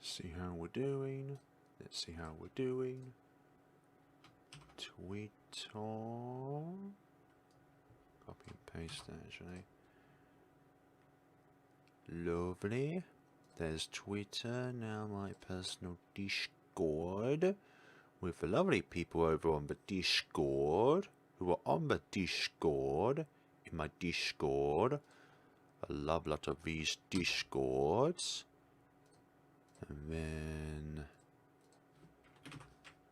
Let's see how we're doing. Let's see how we're doing. Twitter. Copy and paste that actually. Lovely. There's Twitter. Now my personal Discord. With the lovely people over on the Discord. Who are on the Discord. In my Discord. I love a lot of these Discords. And then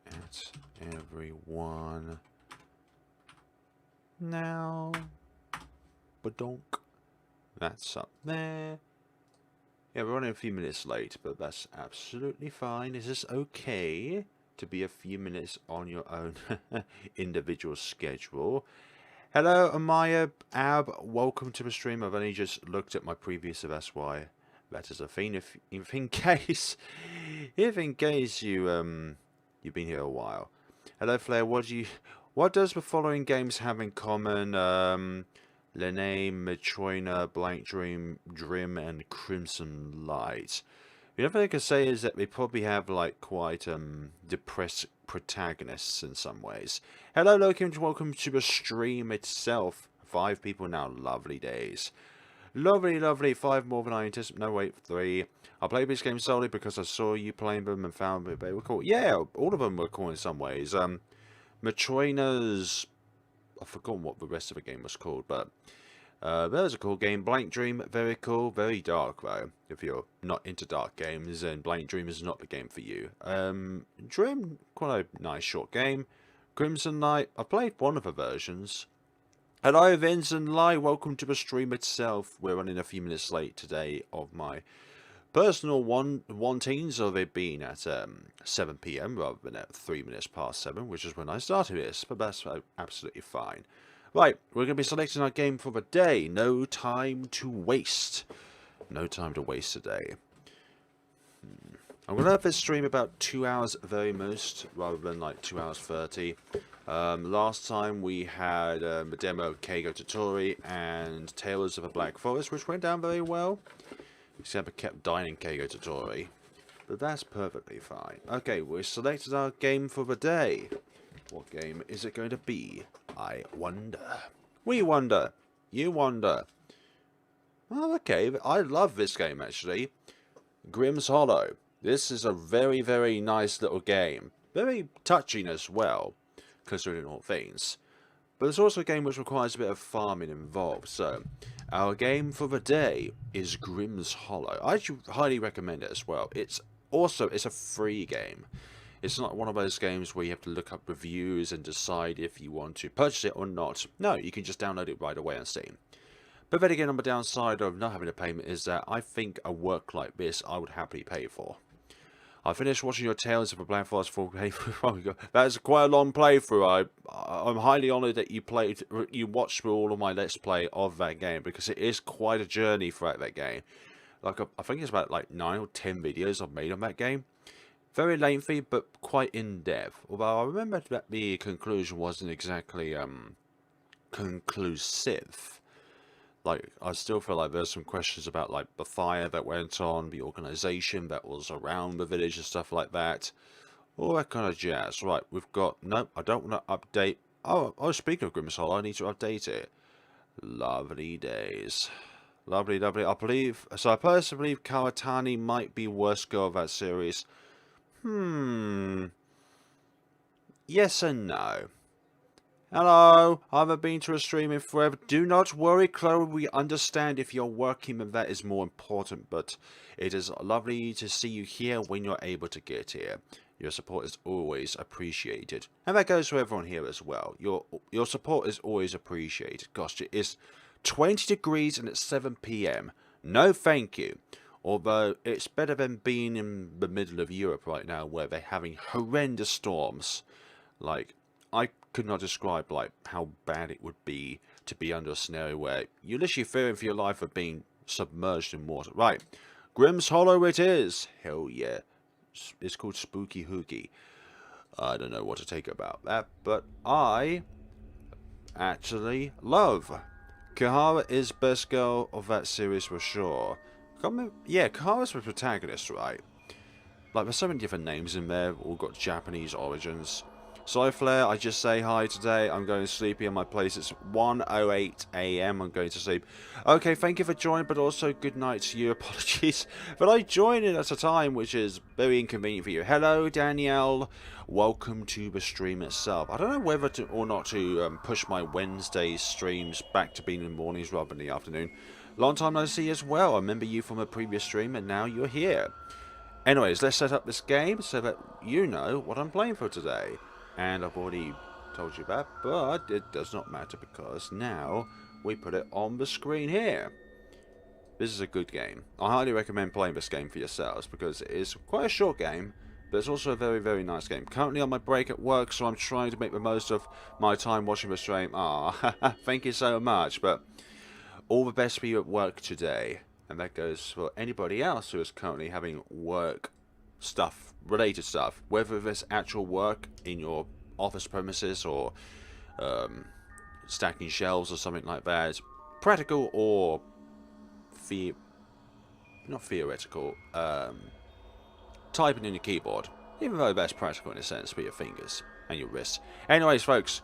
at everyone now. Badonk. That's up there. Yeah, we're running a few minutes late, but that's absolutely fine. Is this okay to be a few minutes on your own individual schedule? Hello, Amaya, Ab, welcome to the stream. I've only just looked at my previous, so that's why that is a thing. If in case you you've been here a while. Hello, Flare. What does the following games have in common? Lene, Metroina, Blank Dream, Grimm, and Crimson Light. The other thing I can say is that they probably have like quite depressed protagonists in some ways. Hello, Loki, and welcome to the stream itself. 5 people now, lovely days. Lovely, lovely. 5 more than I anticipated. No, wait, 3. I played this game solely because I saw you playing them and found that they were cool. Yeah, all of them were cool in some ways. Metroina's... I've forgotten what the rest of the game was called, but that was a cool game. Blank Dream, very cool, very dark though. If you're not into dark games, then Blank Dream is not the game for you. Dream, quite a nice short game. Crimson Light, I played one of the versions. Hello, Vincent Lai, welcome to the stream itself. We're running a few minutes late today of my personal wantings of it being at 7 PM rather than at 3 minutes past 7, which is when I started this, but that's absolutely fine. Right, we're going to be selecting our game for the day. No time to waste. No time to waste today. I'm going to have this stream about 2 hours very most, rather than like 2 hours 30. Last time we had the demo of Keigo Totori and Tales of a Black Forest, which went down very well. Except I kept dying in Keigo Totori. But that's perfectly fine. Okay, we selected our game for the day. What game is it going to be? I wonder. We wonder. You wonder. Oh, okay. I love this game, actually. Grimm's Hollow. This is a very, very nice little game. Very touching as well, considering all things. But it's also a game which requires a bit of farming involved. So, our game for the day is Grimm's Hollow. I actually highly recommend it as well. It's a free game. It's not one of those games where you have to look up reviews and decide if you want to purchase it or not. No, you can just download it right away on Steam. But then again, on the downside of not having a payment is that I think a work like this I would happily pay for. I finished watching your Tales of a Black Forest full playthrough. That is quite a long playthrough. I'm highly honoured that you watched through all of my Let's Play of that game, because it is quite a journey throughout that game. Like I think it's about like 9 or 10 videos I've made on that game. Very lengthy, but quite in depth. Although I remember that the conclusion wasn't exactly conclusive. Like, I still feel like there's some questions about, like, the fire that went on, the organisation that was around the village and stuff like that. All that kind of jazz. Right, we've got... No, I don't want to update... Oh, speaking of Grimm's Hollow, I need to update it. Lovely days. Lovely, lovely. I believe... So I personally believe Kawatani might be worst girl of that series. Yes and no. Hello, I haven't been to a stream in forever. Do not worry, Chloe, we understand if you're working and that is more important, but it is lovely to see you here when you're able to get here. Your support is always appreciated. And that goes for everyone here as well. Your support is always appreciated. Gosh, it is 20 degrees and it's 7 PM. No thank you. Although it's better than being in the middle of Europe right now where they're having horrendous storms. Like, I could not describe like how bad it would be to be under a scenario where you're literally fearing for your life of being submerged in water. Right, Grimm's Hollow it is. Hell yeah. It's called Spooky Hooky. I don't know what to take about that, but I actually love. Kahara is best girl of that series for sure. Yeah, Kahara's the protagonist, right? like, there's so many different names in there, all got Japanese origins. So Flare, I just say hi today. I'm going sleepy in my place. It's 1:08 AM. I'm going to sleep. Okay, thank you for joining, but also good night to you. Apologies. But I joined in at a time which is very inconvenient for you. Hello, Danielle. Welcome to the stream itself. I don't know whether to or not to push my Wednesday streams back to being in the mornings rather than the afternoon. Long time no see as well. I remember you from a previous stream, and now you're here. Anyways, let's set up this game so that you know what I'm playing for today. And I've already told you that, but it does not matter because now we put it on the screen here. This is a good game. I highly recommend playing this game for yourselves because it is quite a short game, but it's also a very, very nice game. Currently on my break at work, so I'm trying to make the most of my time watching the stream. Ah, thank you so much, but all the best for you at work today. And that goes for anybody else who is currently having work stuff, related stuff, whether it's actual work in your office premises or stacking shelves or something like that, practical or not theoretical, typing in your keyboard, even though that's practical in a sense for your fingers and your wrists. Anyways, folks,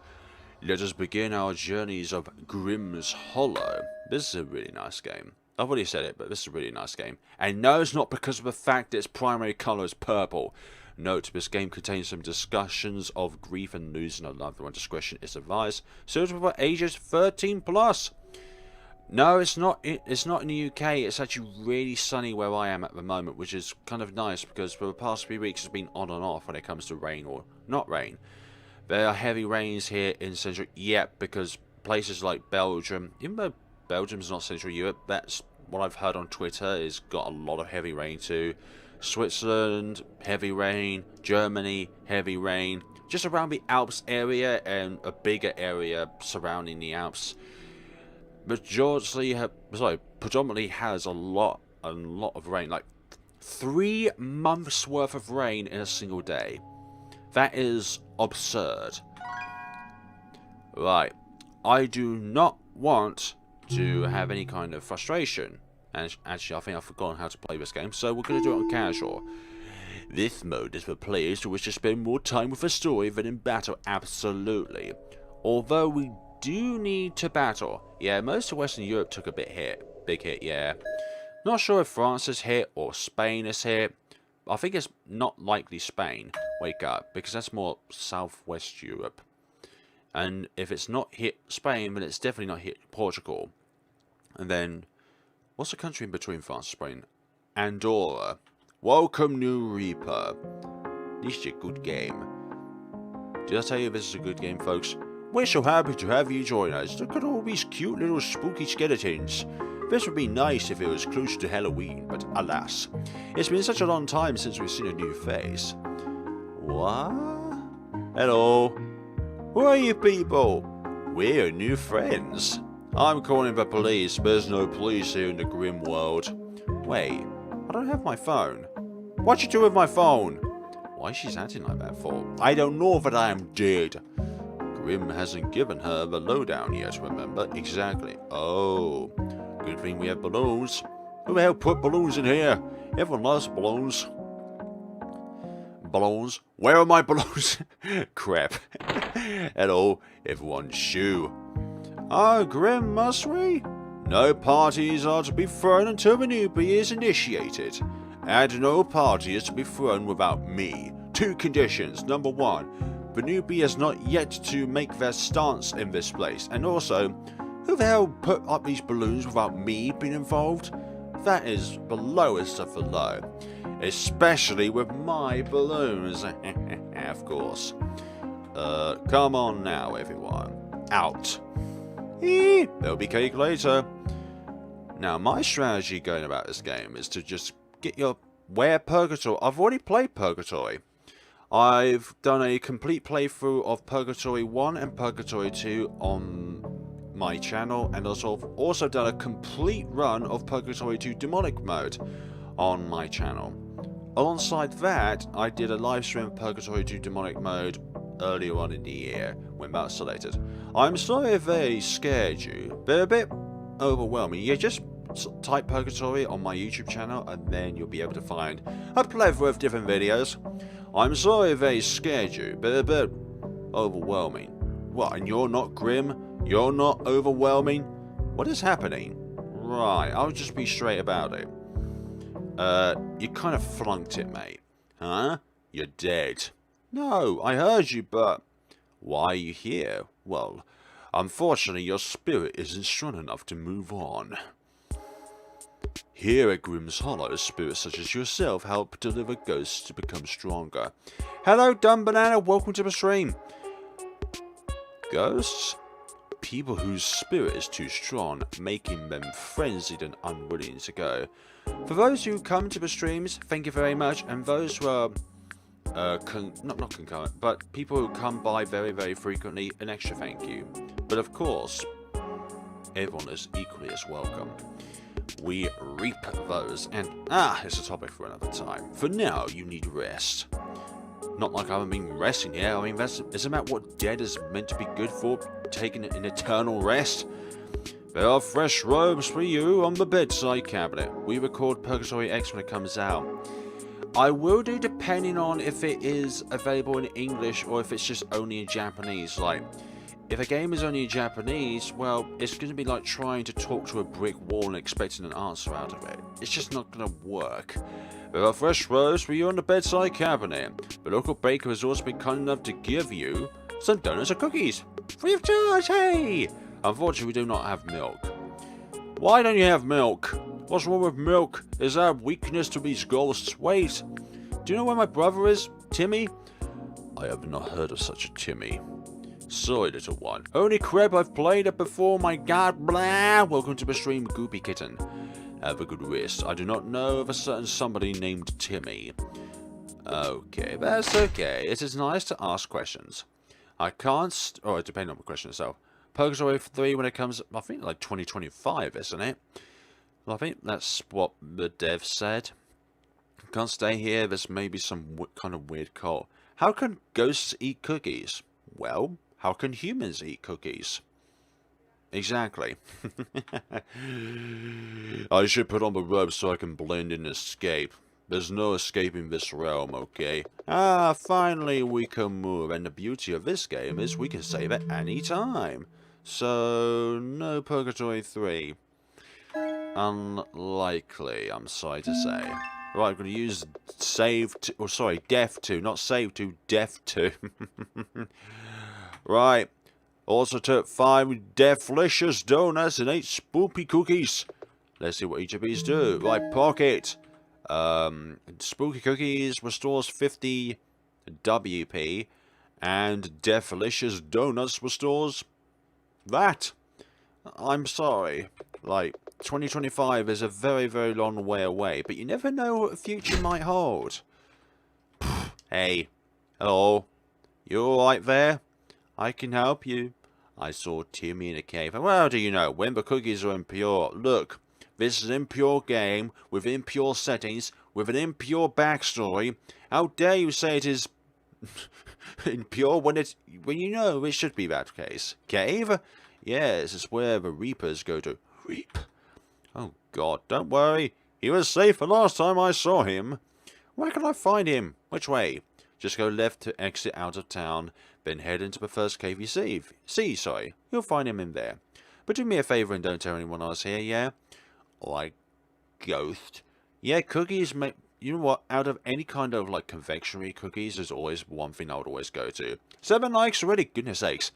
let us begin our journeys of Grimm's Hollow. This is a really nice game. I've already said it, but this is a really nice game. And no, it's not because of the fact that its primary colour is purple. Note, this game contains some discussions of grief and losing a loved one. Discretion is advised. Suitable for ages 13+. No, it's not. It's not in the UK. It's actually really sunny where I am at the moment, which is kind of nice because for the past few weeks it's been on and off when it comes to rain or not rain. There are heavy rains here in Central Europe because places like Belgium, even though Belgium's not Central Europe, that's what I've heard on Twitter, is got a lot of heavy rain too. Switzerland, heavy rain. Germany, heavy rain. Just around the Alps area and a bigger area surrounding the Alps. Predominantly has a lot of rain. Like 3 months worth of rain in a single day. That is absurd. Right. I do not want to have any kind of frustration. And actually, I think I've forgotten how to play this game, so we're going to do it on casual. This mode is for players who wish to spend more time with a story than in battle. Absolutely. Although we do need to battle. Yeah, most of Western Europe took a big hit, yeah. Not sure if France is hit or Spain is hit. I think it's not likely Spain. Wake up, because that's more Southwest Europe. And if it's not hit Spain, then it's definitely not hit Portugal. And then, what's the country in between France and Spain? Andorra. Welcome, New Reaper. This is a good game. Did I tell you this is a good game, folks? We're so happy to have you join us. Look at all these cute little spooky skeletons. This would be nice if it was closer to Halloween, but alas. It's been such a long time since we've seen a new face. What? Hello. Who are you people? We're new friends. I'm calling the police. There's no police here in the Grimm world. Wait, I don't have my phone. What you do with my phone? Why is she acting like that for? I don't know that I am dead. Grimm hasn't given her the lowdown yet, remember? Exactly. Oh, good thing we have balloons. Who the hell put balloons in here? Everyone loves balloons. Balloons? Where are my balloons? Crap. Hello, everyone. Shoo. Oh, Grimm, must we? No parties are to be thrown until the newbie is initiated. And no party is to be thrown without me. 2 conditions. Number 1, the newbie has not yet to make their stance in this place. And also, who the hell put up these balloons without me being involved? That is the lowest of the low. Especially with my balloons. Of course. Come on now, everyone. Out. There'll be cake later. Now, my strategy going about this game is to just get your... Where Purgatory? I've already played Purgatory. I've done a complete playthrough of Purgatory 1 and Purgatory 2 on my channel. And also done a complete run of Purgatory 2 Demonic Mode on my channel. Alongside that, I did a live stream of Purgatory 2 Demonic Mode earlier on in the year when that was selected. I'm sorry if they scared you. They're a bit overwhelming. You just type Purgatory on my YouTube channel, and then you'll be able to find a plethora of different videos. I'm sorry if they scared you, but they're a bit overwhelming. What, and you're not Grimm? You're not overwhelming? What is happening? Right, I'll just be straight about it. You kind of flunked it, mate. Huh? You're dead. No, I heard you, but... Why are you here? Well, unfortunately, your spirit isn't strong enough to move on. Here at Grimm's Hollow, spirits such as yourself help deliver ghosts to become stronger. Hello, Dumb Banana, welcome to the stream. Ghosts? People whose spirit is too strong, making them frenzied and unwilling to go. For those who come to the streams, thank you very much, and those who are not concurrent, but people who come by very, very frequently, an extra thank you. But of course, everyone is equally as welcome. We reap those, and it's a topic for another time. For now, you need rest. Not like I haven't been resting here. I mean, isn't that what dead is meant to be good for? Taking an eternal rest? There are fresh robes for you on the bedside cabinet. We record Purgatory X when it comes out. I will do depending on if it is available in English or if it's just only in Japanese. Like, if a game is only in Japanese, well, it's going to be like trying to talk to a brick wall and expecting an answer out of it. It's just not going to work. There are fresh rolls for you on the bedside cabinet. The local baker has also been kind enough to give you some donuts and cookies. Free of charge, hey! Unfortunately, we do not have milk. Why don't you have milk? What's wrong with milk? Is there a weakness to these ghosts? Wait, do you know where my brother is? Timmy? I have not heard of such a Timmy. Sorry, little one. Only crap, I've played it before, my god, blah! Welcome to the stream, Goopy Kitten. Have a good rest. I do not know of a certain somebody named Timmy. Okay, that's okay. It is nice to ask questions. I can't... Oh, it depends on the question itself. Purgatory 3 when it comes... I think like 2025, isn't it? Well, I think that's what the dev said. Can't stay here. There's maybe some kind of weird cult. How can ghosts eat cookies? Well, how can humans eat cookies? Exactly. I should put on the robe so I can blend in and escape. There's no escaping this realm, okay? Finally we can move. And the beauty of this game is we can save at any time. So, no Purgatory 3. Unlikely, I'm sorry to say. Right, I'm going to use save to... Oh, sorry, death to. Not save to, death to. Right. Also took 5 delicious donuts and 8 spoopy cookies. Let's see what each of these do. Right, pocket. Spooky cookies restores 50 WP. And delicious donuts restores that. I'm sorry. Like, 2025 is a very, very long way away, but you never know what the future might hold. Hey. Hello. You alright there? I can help you. I saw Timmy in a cave. And well, do you know, when the cookies are impure, look, this is an impure game, with impure settings, with an impure backstory. How dare you say it is impure when you know it should be that case? Cave? Yes, it's where the Reapers go to reap. Oh god, don't worry. He was safe the last time I saw him. Where can I find him? Which way? Just go left to exit out of town, then head into the first cave you see. You'll find him in there. But do me a favour and don't tell anyone I was here, yeah? Like, ghost. Yeah, cookies make... You know what? Out of any kind of, like, confectionery cookies, there's always one thing I would always go to. 7 likes already, goodness sakes.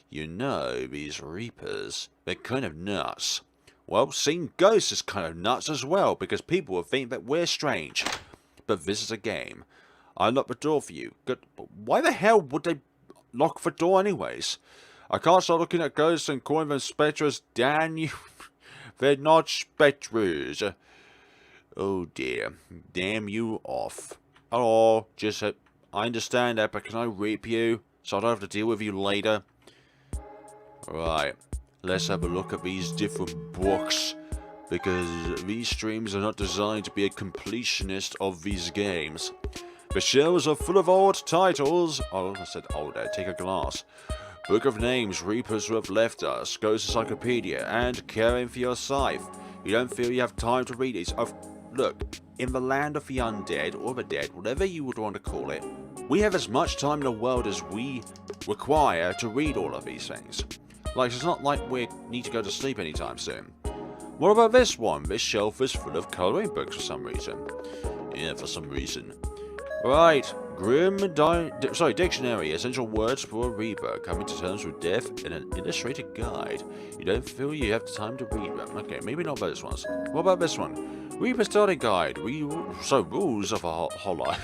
You know, these Reapers, they're kind of nuts. Well, seeing ghosts is kind of nuts as well, because people will think that we're strange. But this is a game. I locked the door for you. Good. Why the hell would they lock the door anyways? I can't start looking at ghosts and calling them spectres. Damn you. They're not spectres. Oh dear. Damn you off. Hello. Just, I understand that, but can I reap you? So I don't have to deal with you later? Right. Let's have a look at these different books. Because these streams are not designed to be a completionist of these games. The shelves are full of old titles. Oh, I said older. Take a glass. Book of Names, Reapers Who Have Left Us, Ghost Encyclopedia, and Caring for Your Scythe. You don't feel you have time to read these. Look, in the land of the undead, or the dead, whatever you would want to call it, we have as much time in the world as we require to read all of these things. Like, it's not like we need to go to sleep anytime soon. What about this one? This shelf is full of colouring books for some reason. Yeah, for some reason. Right, Grimm Dictionary, essential words for a reaper, coming to terms with death in an illustrated guide. You don't feel you have time to read them. Okay, maybe not those ones. What about this one? Reaper Study Guide. Rules of a hollow.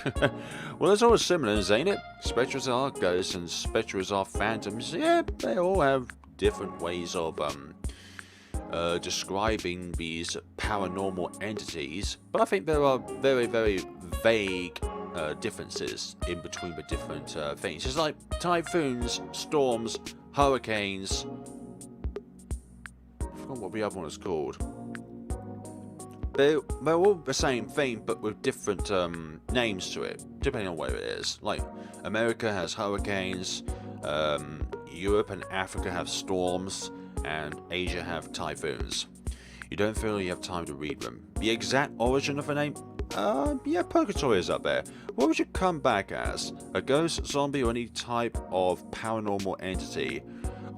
Well, it's all similar, ain't it? Spectres are ghosts and spectres are phantoms. Yeah, they all have different ways of describing these paranormal entities, but I think there are very, very vague differences in between the different things. It's like typhoons, storms, hurricanes. I forgot what the other one is called. They're all the same thing, but with different names to it, depending on where it is. Like, America has hurricanes, Europe and Africa have storms, and Asia have typhoons. You don't feel you have time to read them. The exact origin of the name? Yeah, Purgatory is up there. What would you come back as? A ghost, zombie, or any type of paranormal entity?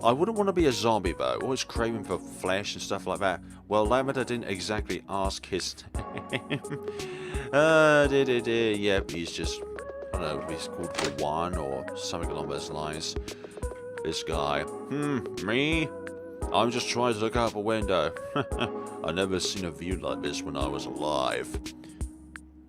I wouldn't want to be a zombie though, always craving for flesh and stuff like that. Well, Lavender didn't exactly ask his name. Yep, he's just, I don't know, he's called for one or something along those lines. This guy. Me? I'm just trying to look out the window. I've never seen a view like this when I was alive.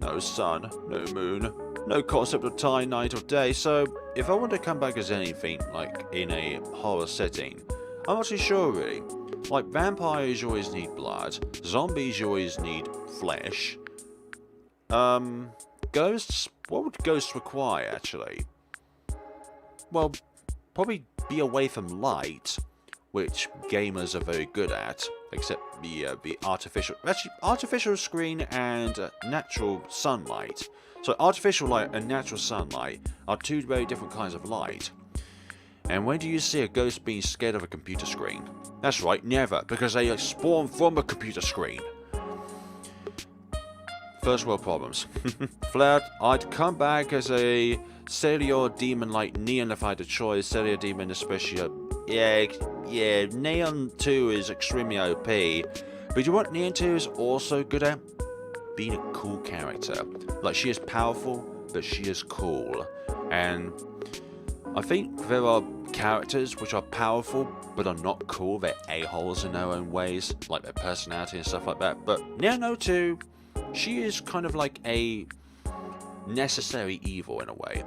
No sun, no moon, no concept of time, night or day, so if I want to come back as anything, like in a horror setting, I'm not too sure really. Like, vampires you always need blood, zombies you always need flesh. Ghosts? What would ghosts require actually? Well, probably be away from light, which gamers are very good at, except the artificial screen and natural sunlight. So artificial light and natural sunlight are two very different kinds of light. And when do you see a ghost being scared of a computer screen? That's right, never, because they spawn from a computer screen. First world problems. Flat, I'd come back as a cellular demon like Neon if I had a choice. Cellular demon especially. Yeah, Neon 2 is extremely OP. But you know what Neon 2 is also good at? Being a cool character. Like, she is powerful, but she is cool. And I think there are characters which are powerful, but are not cool. They're a-holes in their own ways, like their personality and stuff like that. But Neon 2, she is kind of like a necessary evil in a way.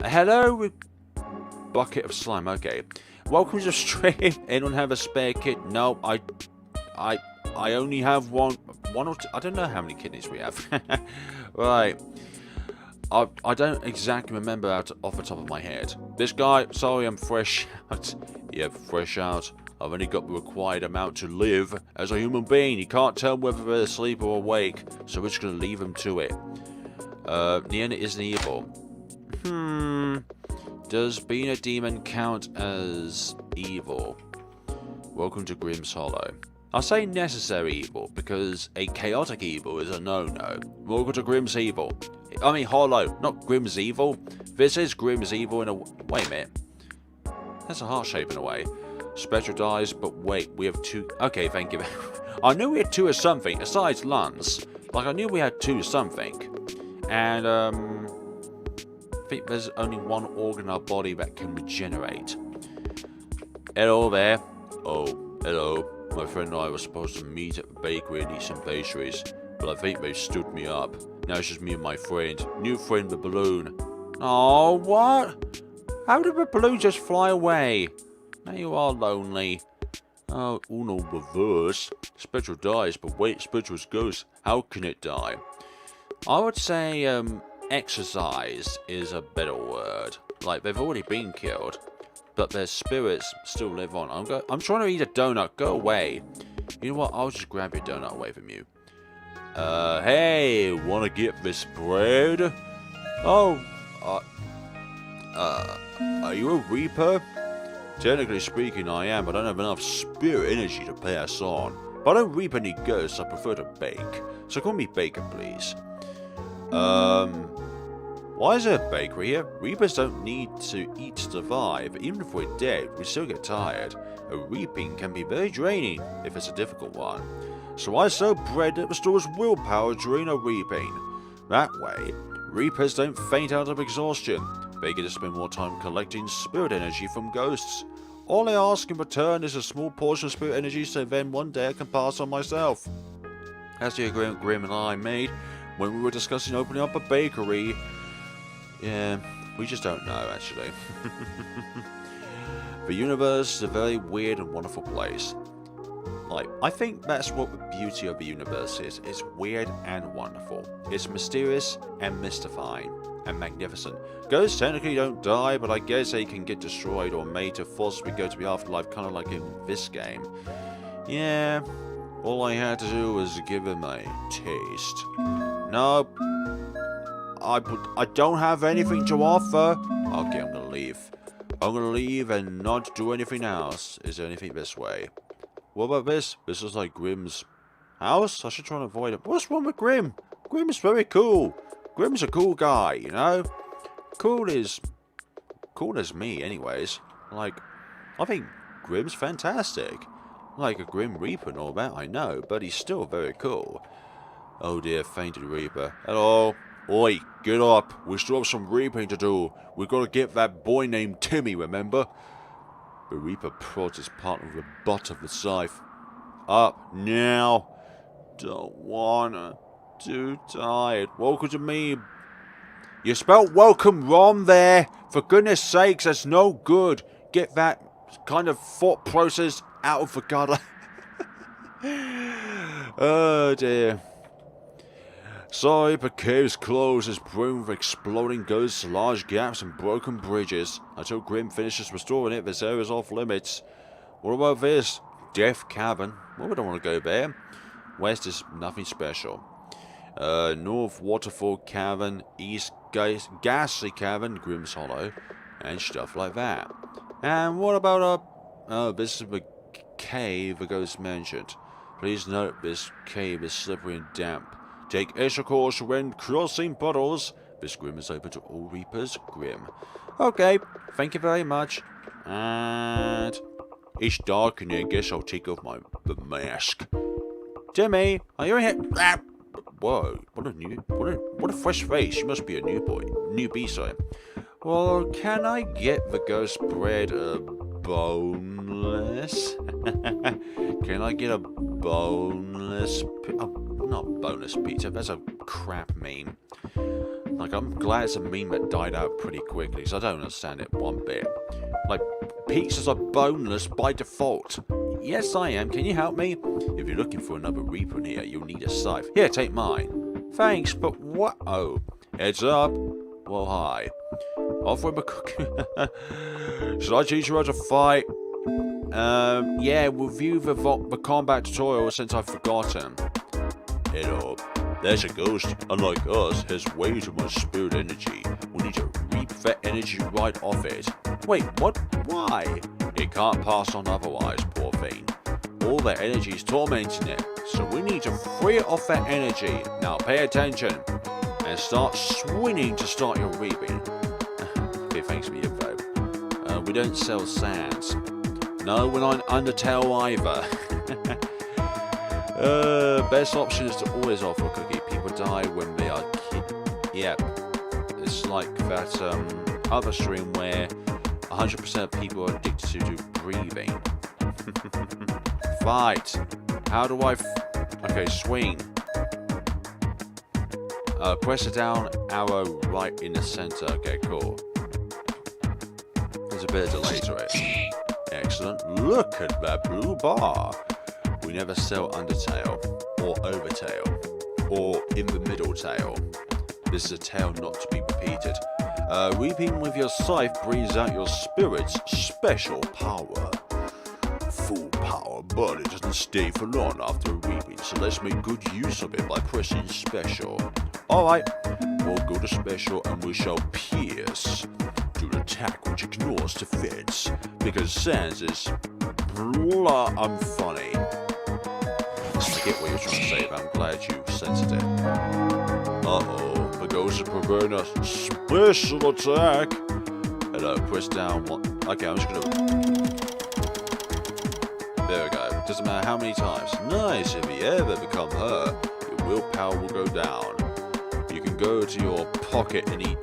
Hello, bucket of slime. Okay. Welcome to the stream. Anyone have a spare kid? No, I only have one or two. I don't know how many kidneys we have. Right. I don't exactly remember off the top of my head. This guy, sorry, I'm fresh out. Yeah, fresh out. I've only got the required amount to live as a human being. You can't tell whether they're asleep or awake, so we're just going to leave them to it. Neon isn't evil. Does being a demon count as evil? Welcome to Grimm's Hollow. I say necessary evil because a chaotic evil is a no-no. Welcome to Grimm's evil. I mean Hollow, not Grimm's evil. This is Grimm's evil in a... Wait a minute. That's a heart shape in a way. Spectre dies, but wait, we have two... Okay, thank you. I knew we had two of something, besides lungs. Like, I knew we had two of something. And, I think there's only one organ in our body that can regenerate. Hello there. Oh, hello. My friend and I were supposed to meet at the bakery and eat some pastries, but I think they stood me up. Now it's just me and my friend. New friend, the balloon. Oh, what? How did the balloon just fly away? Now you are lonely. Oh, Uno reverse. Spectral dies, but wait, Spectral's ghost. How can it die? I would say, exercise is a better word. Like, they've already been killed, but their spirits still live on. I'm trying to eat a donut. Go away. You know what? I'll just grab your donut away from you. Hey, wanna get this bread? Oh, are you a reaper? Technically speaking, I am, but I don't have enough spirit energy to pass on. but I don't reap any ghosts. I prefer to bake. So call me Baker, please. Why is there a bakery here? Reapers don't need to eat to survive. Even if we're dead, we still get tired. A reaping can be very draining if it's a difficult one. So I sell bread that restores willpower during a reaping. That way, reapers don't faint out of exhaustion. They get to spend more time collecting spirit energy from ghosts. All I ask in return is a small portion of spirit energy so then one day I can pass on myself. As the agreement Grimm and I made when we were discussing opening up a bakery. Yeah, we just don't know actually. The universe is a very weird and wonderful place. Like, I think that's what the beauty of the universe is. It's weird and wonderful. It's mysterious and mystifying and magnificent. Ghosts technically don't die, but I guess they can get destroyed or made to forcibly go to the afterlife, kind of like in this game. Yeah, all I had to do was give him a taste. Nope. I don't have anything to offer. Okay, I'm gonna leave. I'm gonna leave and not do anything else. Is there anything this way? What about this? This is like Grimm's house? I should try and avoid it. What's wrong with Grimm? Grimm's very cool. Grimm's a cool guy, you know? Cool as me, anyways. Like, I think Grimm's fantastic. Like a Grim Reaper and all that, I know, but he's still very cool. Oh dear, fainted Reaper. Hello? Oi, get up. We still have some reaping to do. We've got to get that boy named Timmy, remember? The Reaper prods his partner with the butt of the scythe. Up now. Don't wanna. Too tired. Welcome to me. You spelled welcome wrong there. For goodness sakes, that's no good. Get that kind of thought process out of the gutter. Oh dear. Sorry, but caves closed as broom with exploding ghosts, large gaps and broken bridges. Until Grimm finishes restoring it, this area's off limits. What about this? Death Cavern. Well, we don't want to go there. West is nothing special. North Waterfall Cavern, East Ghastly Cavern, Grimm's Hollow, and stuff like that. And what about this is the cave the ghost mentioned. Please note this cave is slippery and damp. Take extra caution when crossing puddles. This Grimm is open to all Reapers. Grimm. Okay, thank you very much. And it's dark in here. Guess I'll take off the mask. Timmy, are you in here? Whoa, what a fresh face. You must be a newbie, sorry. Well, can I get the ghost bread boneless? Can I get a boneless? Not bonus pizza. That's a crap meme. Like, I'm glad it's a meme that died out pretty quickly, because I don't understand it one bit. Like, pizzas are boneless by default. Yes, I am. Can you help me? If you're looking for another Reaper in here, you'll need a scythe. Here, take mine. Thanks, but what? Oh, heads up. Well, hi. Off with a cookie. Should I teach you how to fight? Yeah, review the combat tutorial since I've forgotten. Hello. There's a ghost, unlike us, has way too much spirit energy. We need to reap that energy right off it. Wait, what? Why? It can't pass on otherwise, poor thing. All that energy is tormenting it, so we need to free it off that energy. Now pay attention, and start swinging to start your reaping. Okay, thanks for the info. We don't sell sands. No, we're not an Undertale either. Best option is to always offer a cookie. People die when they are yeah, it's like that other stream where 100% of people are addicted to breathing. Fight. How do I okay, swing. Press the down arrow right in the center. Okay, cool. There's a bit of delay to it. Excellent. Look at that blue bar. We never sell Undertale, or Overtale, or in the middle tale. This is a tale not to be repeated. Reaping with your scythe brings out your spirit's special power. Full power, but it doesn't stay for long after reaping, so let's make good use of it by pressing special. Alright, we'll go to special and we shall pierce. Do an attack which ignores defense, because Sans is blah, I'm funny. I get what you're trying to say, but I'm glad you censored it. Uh-oh, the ghost is preparing a special attack. Hello, press down one. Okay, I'm just gonna... There we go. Doesn't matter how many times. Nice, if you ever become her, your willpower will go down. You can go to your pocket and eat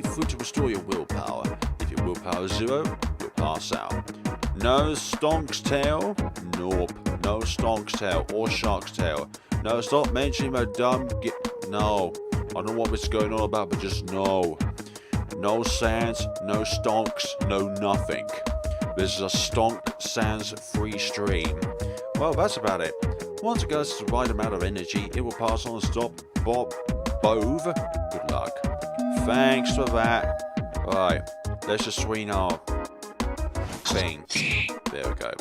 food to restore your willpower. If your willpower is 0, you'll pass out. No Stonk's tail? Nope. No Stonk's tail or Shark's tail. No, stop mentioning my dumb no. I don't know what it's going on about, but just no. No Sans, no Stonks, no nothing. This is a Stonk Sans free stream. Well, that's about it. Once it goes to the right amount of energy, it will pass on and stop Bove. Good luck. Thanks for that. Alright, let's just swing our thing. There we go.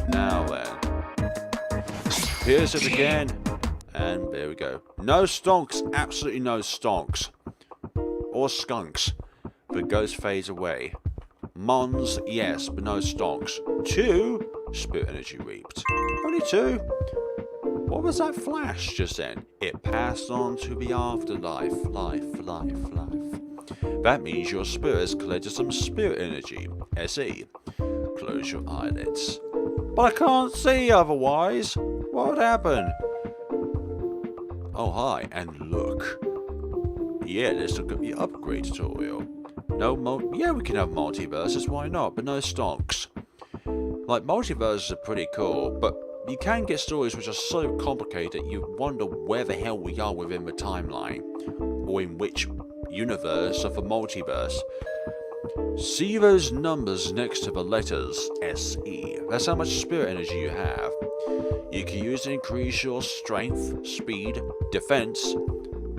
Now then. Pierce it again. And there we go. No Stonks. Absolutely no Stonks. Or Skunks. The ghost fades away. Mons, yes, but no Stonks. 2 Spirit Energy reaped. Only 2. What was that flash just then? It passed on to the afterlife. Life. That means your spirit has collected some spirit energy. SE. Close your eyelids. But I can't see otherwise. What happened? Oh, hi, and look. Yeah, let's look at the upgrade tutorial. Yeah, we can have multiverses, why not? But no Stonks. Like, multiverses are pretty cool, but you can get stories which are so complicated you wonder where the hell we are within the timeline, or in which universe of the multiverse. See those numbers next to the letters SE. That's how much spirit energy you have. You can use it to increase your strength, speed, defense.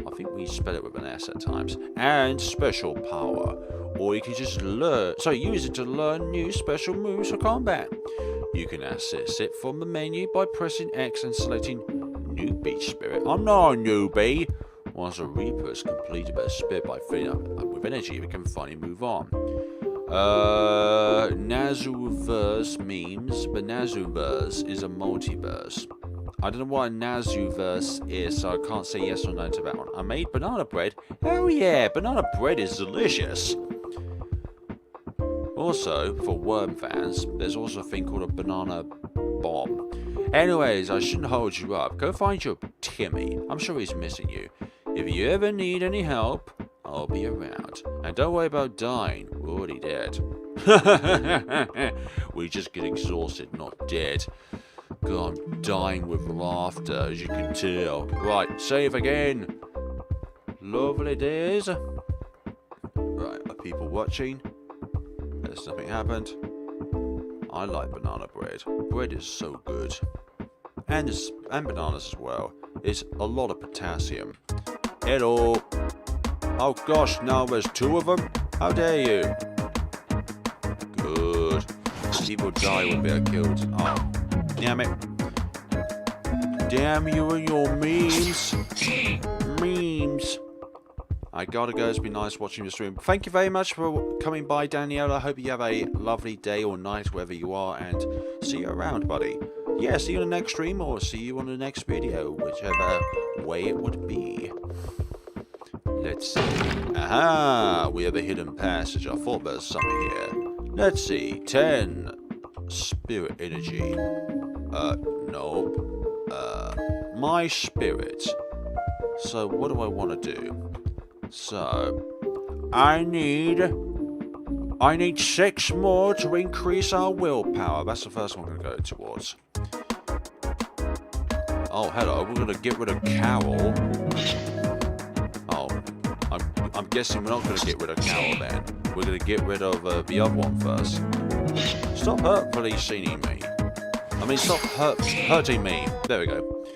I think we spell it with an S at times. And special power. Or you can just use it to learn new special moves for combat. You can access it from the menu by pressing X and selecting Newbie Spirit. I'm not a newbie. Once a Reaper has completed their spirit by filling up with energy, we can finally move on. Nazuverse memes, but Nazuverse is a multiverse. I don't know what a Nazuverse is, so I can't say yes or no to that one. I made banana bread. Oh yeah, banana bread is delicious. Also, for worm fans, there's also a thing called a banana bomb. Anyways, I shouldn't hold you up. Go find your Timmy. I'm sure he's missing you. If you ever need any help, I'll be around. And don't worry about dying. We're already dead. We just get exhausted, not dead. God, I'm dying with laughter, as you can tell. Right, save again. Lovely days. Right, are people watching? Has nothing happened? I like banana bread. Bread is so good. And bananas as well. It's a lot of potassium. Hello. Oh gosh, now there's 2 of them? How dare you? Good. People die when they are killed. Oh, damn it. Damn you and your memes. Memes. I gotta go. It's been nice watching the stream. Thank you very much for coming by, Danielle. I hope you have a lovely day or night wherever you are, and see you around, buddy. Yeah, see you on the next stream, or see you on the next video, whichever way it would be. Let's see. Aha! We have a hidden passage. I thought there was something here. Let's see. 10 spirit energy. Nope. My spirit. So, what do I want to do? So, I need 6 more to increase our willpower. That's the first one I'm going to go towards. Oh, hello. We're going to get rid of Carol. Oh, I'm guessing we're not going to get rid of Carol then. We're going to get rid of the other one first. Stop hurtfully seeing me. Stop hurting me. There we go.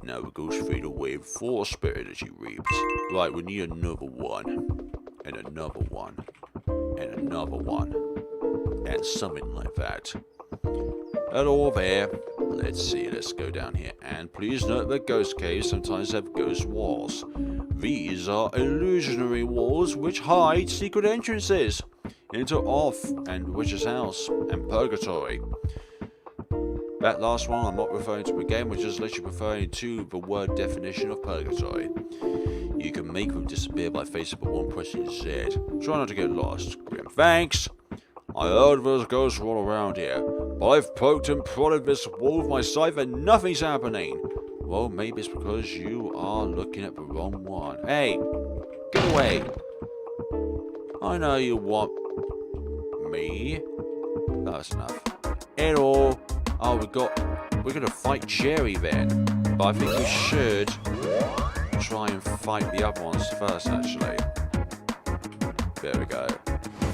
Now the ghost fade away. 4 spirit energy reaped. Right, we need another one. And another one. And another one. And something like that. Hello there. Let's see, let's go down here. And please note that ghost caves sometimes have ghost walls. These are illusionary walls which hide secret entrances into Off and Witch's House and Purgatory. That last one, I'm not referring to a game, we're just literally referring to the word definition of purgatory. You can make them disappear by facing but one pressing Z. Try not to get lost. Grimm. Thanks! I heard there's ghosts all around here, but I've poked and prodded this wall with my scythe and nothing's happening. Well, maybe it's because you are looking at the wrong one. Hey! Get away! I know you want me. That's enough. Hello! Oh, we're gonna fight Jerry then. But I think we should try and fight the other ones first, actually. There we go.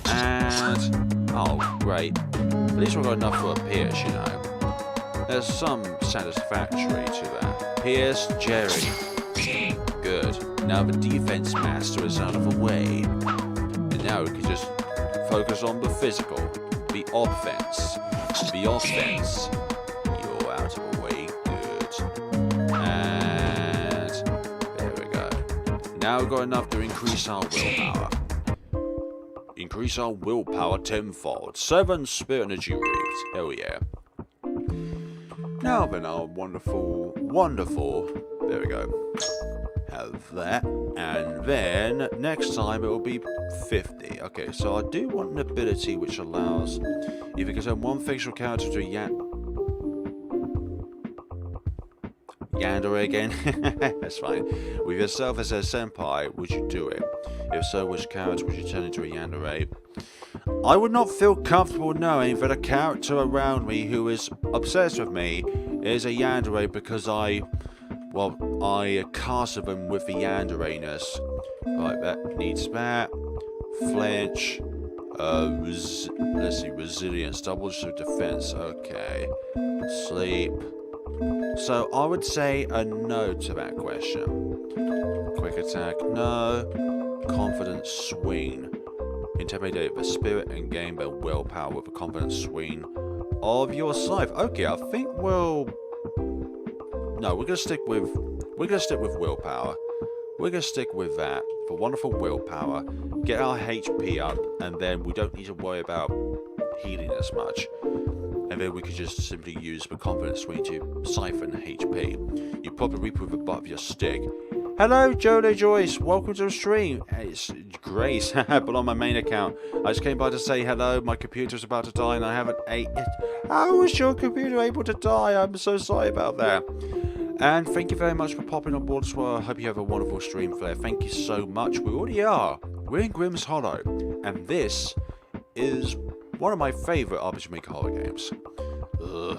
And oh, great. At least we've got enough for a Pierce, you know. There's some satisfactory to that. Pierce, Jerry. Good. Now the defense master is out of the way. And now we can just focus on the physical. The offense. The offense. You're out of the way. Good. And there we go. Now we've got enough to increase our willpower. Increase our willpower tenfold. 7 spirit energy reads. Hell yeah. Now then, our wonderful, there we go. Have that. And then, next time it will be 50. Okay, so I do want an ability which allows, if you can turn one fictional character to a Yandere again. That's fine. With yourself as a senpai, would you do it? If so, which character would you turn into a Yandere? I would not feel comfortable knowing that a character around me who is obsessed with me is a Yandere because I casted them with the Yandere-ness. Right, that needs that. Flinch. Let's see, resilience, double defense. Okay. Sleep. So I would say a no to that question. Quick attack, no. Confidence swing. Intimidate the spirit and gain their willpower with a confidence swing of your scythe. Okay, I think we're gonna stick with willpower. We're gonna stick with that for wonderful willpower. Get our HP up, and then we don't need to worry about healing as much. And then we could just simply use the confidence swing to siphon HP. You probably reap with the butt of your stick. Hello, Jodo Joyce. Welcome to the stream. It's Grace, but on my main account. I just came by to say hello. My computer's about to die and I haven't ate it. How was your computer able to die? I'm so sorry about that. And thank you very much for popping on board as well. I hope you have a wonderful stream, Flare. Thank you so much. We already are. We're in Grimm's Hollow. And this is one of my favourite RPG Maker horror games. Well,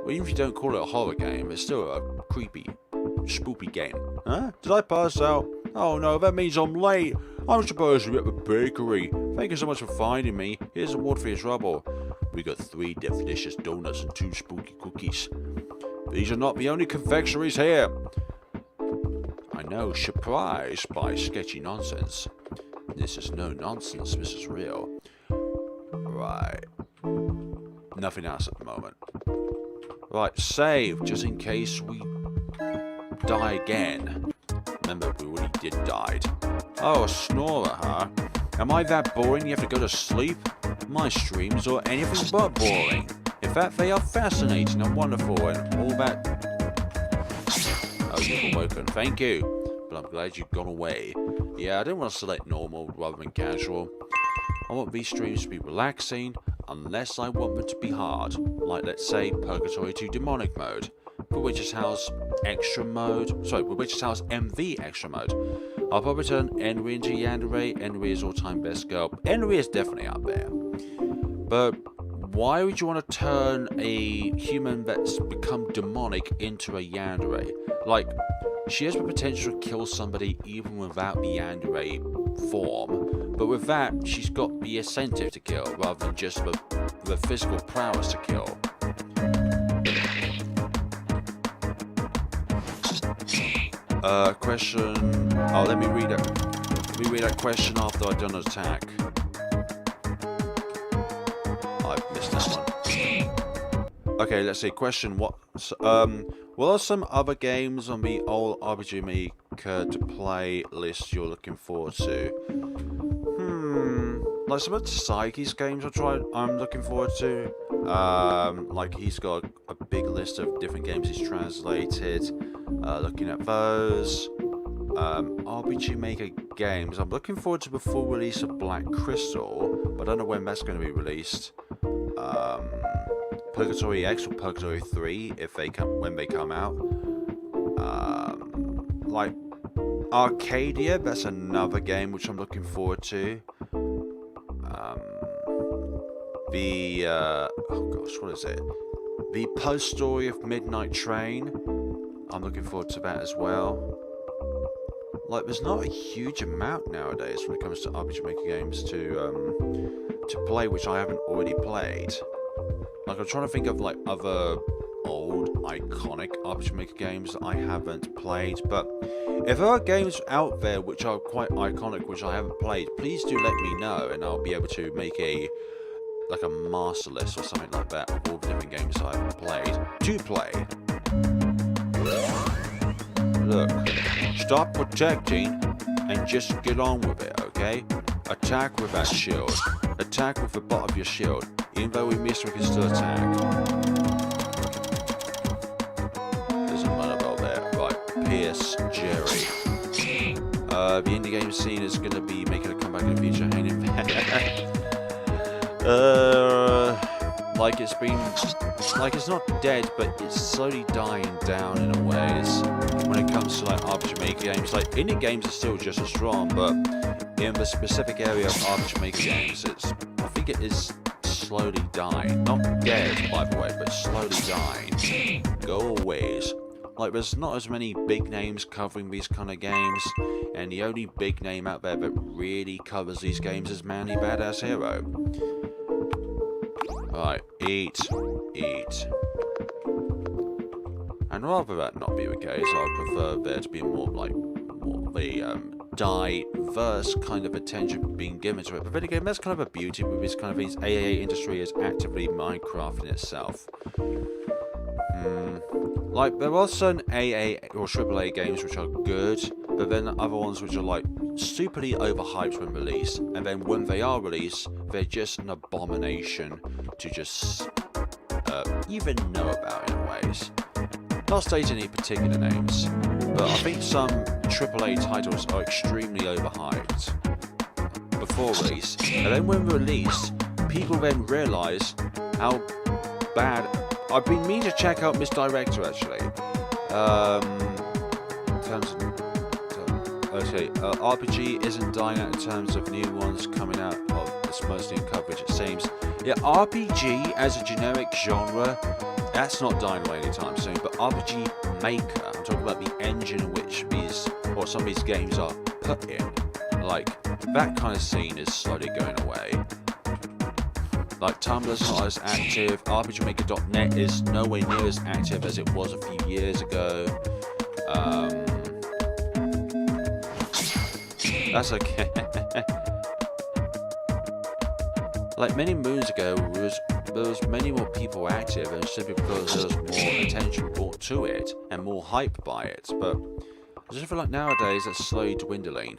even if you don't call it a horror game, it's still a creepy, spoopy game. Huh? Did I pass out? Oh no, that means I'm late. I'm supposed to be at the bakery. Thank you so much for finding me. Here's a reward for your trouble. We got 3 delicious donuts and 2 spooky cookies. These are not the only confectionaries here. I know, surprised by sketchy nonsense. This is no nonsense, this is real. Right. Nothing else at the moment. Right, save, just in case we die again. Remember, we already did died. Oh, a snorer, huh? Am I that boring you have to go to sleep? My streams are anything but boring. In fact, they are fascinating and wonderful and all that... Oh, you've awoken. Thank you. But I'm glad you've gone away. Yeah, I didn't want to select normal rather than casual. I want these streams to be relaxing, unless I want them to be hard. Like, let's say, Purgatory to Demonic mode. For Witch's House Extra mode. Sorry, for Witch's House MV Extra mode. I'll probably turn Enri into Yandere. Enri is all-time best girl. Enri is definitely up there. But why would you want to turn a human that's become demonic into a Yandere? Like, she has the potential to kill somebody even without the Yandere form. But with that, she's got the incentive to kill rather than just the physical prowess to kill. Question. Oh, let me read it. Let me read that question after I've done an attack. I missed that one. Okay, let's see. Question. What are some other games on the old RPG Maker to play list you're looking forward to? Like some of the Psyche's games I'm looking forward to. Like he's got a big list of different games he's translated. Looking at those. RPG Maker games. I'm looking forward to the full release of Black Crystal, but I don't know when that's going to be released. Purgatory X or Purgatory 3 when they come out. Like Arcadia, that's another game which I'm looking forward to. Oh gosh, what is it? The Post Story of Midnight Train. I'm looking forward to that as well. Like, there's not a huge amount nowadays when it comes to RPG Maker games to play, which I haven't already played. Like, I'm trying to think of like other old iconic RPG Maker games that I haven't played. But if there are games out there which are quite iconic which I haven't played, please do let me know, and I'll be able to make a master list or something like that of all the different games I haven't played to play. Look, stop protecting and just get on with it, okay? Attack with that shield. Attack with the butt of your shield. Even though we miss, we can still attack. There's a Monobel there. Right, Pierce Jerry. The indie game scene is going to be making a comeback in the future. Hanging like it's been, like it's not dead, but it's slowly dying down in a ways. When it comes to like RPG Maker games, like indie games are still just as strong, but in the specific area of RPG Maker games, I think it is slowly dying. Not dead, by the way, but slowly dying. Go aways. Like, there's not as many big names covering these kind of games, and the only big name out there that really covers these games is Manly Badass Hero. Right, eat. And rather that not be the case, I prefer there to be more of a diverse kind of attention being given to it. But then again, that's kind of a beauty with this kind of things. AAA industry is actively Minecraft in itself. Like, there are certain AA or AAA games which are good, but then other ones which are like stupidly overhyped when released, and then when they are released, they're just an abomination to just even know about in ways. Not stating any particular names, but I think some AAA titles are extremely overhyped before release, and then when released, people then realise how bad. I've been meaning to check out Misdirector actually. In terms of, okay, RPG isn't dying out in terms of new ones coming out. It's mostly in coverage, it seems. Yeah, RPG as a generic genre, that's not dying away anytime soon. But RPG Maker, I'm talking about the engine in which some of these games are put in. Like, that kind of scene is slowly going away. Like, Tumblr's not as active, RPGmaker.net is nowhere near as active as it was a few years ago. That's okay. Like, many moons ago, there was many more people active, and simply because there was more attention brought to it, and more hype by it, but I just feel like nowadays that's slowly dwindling.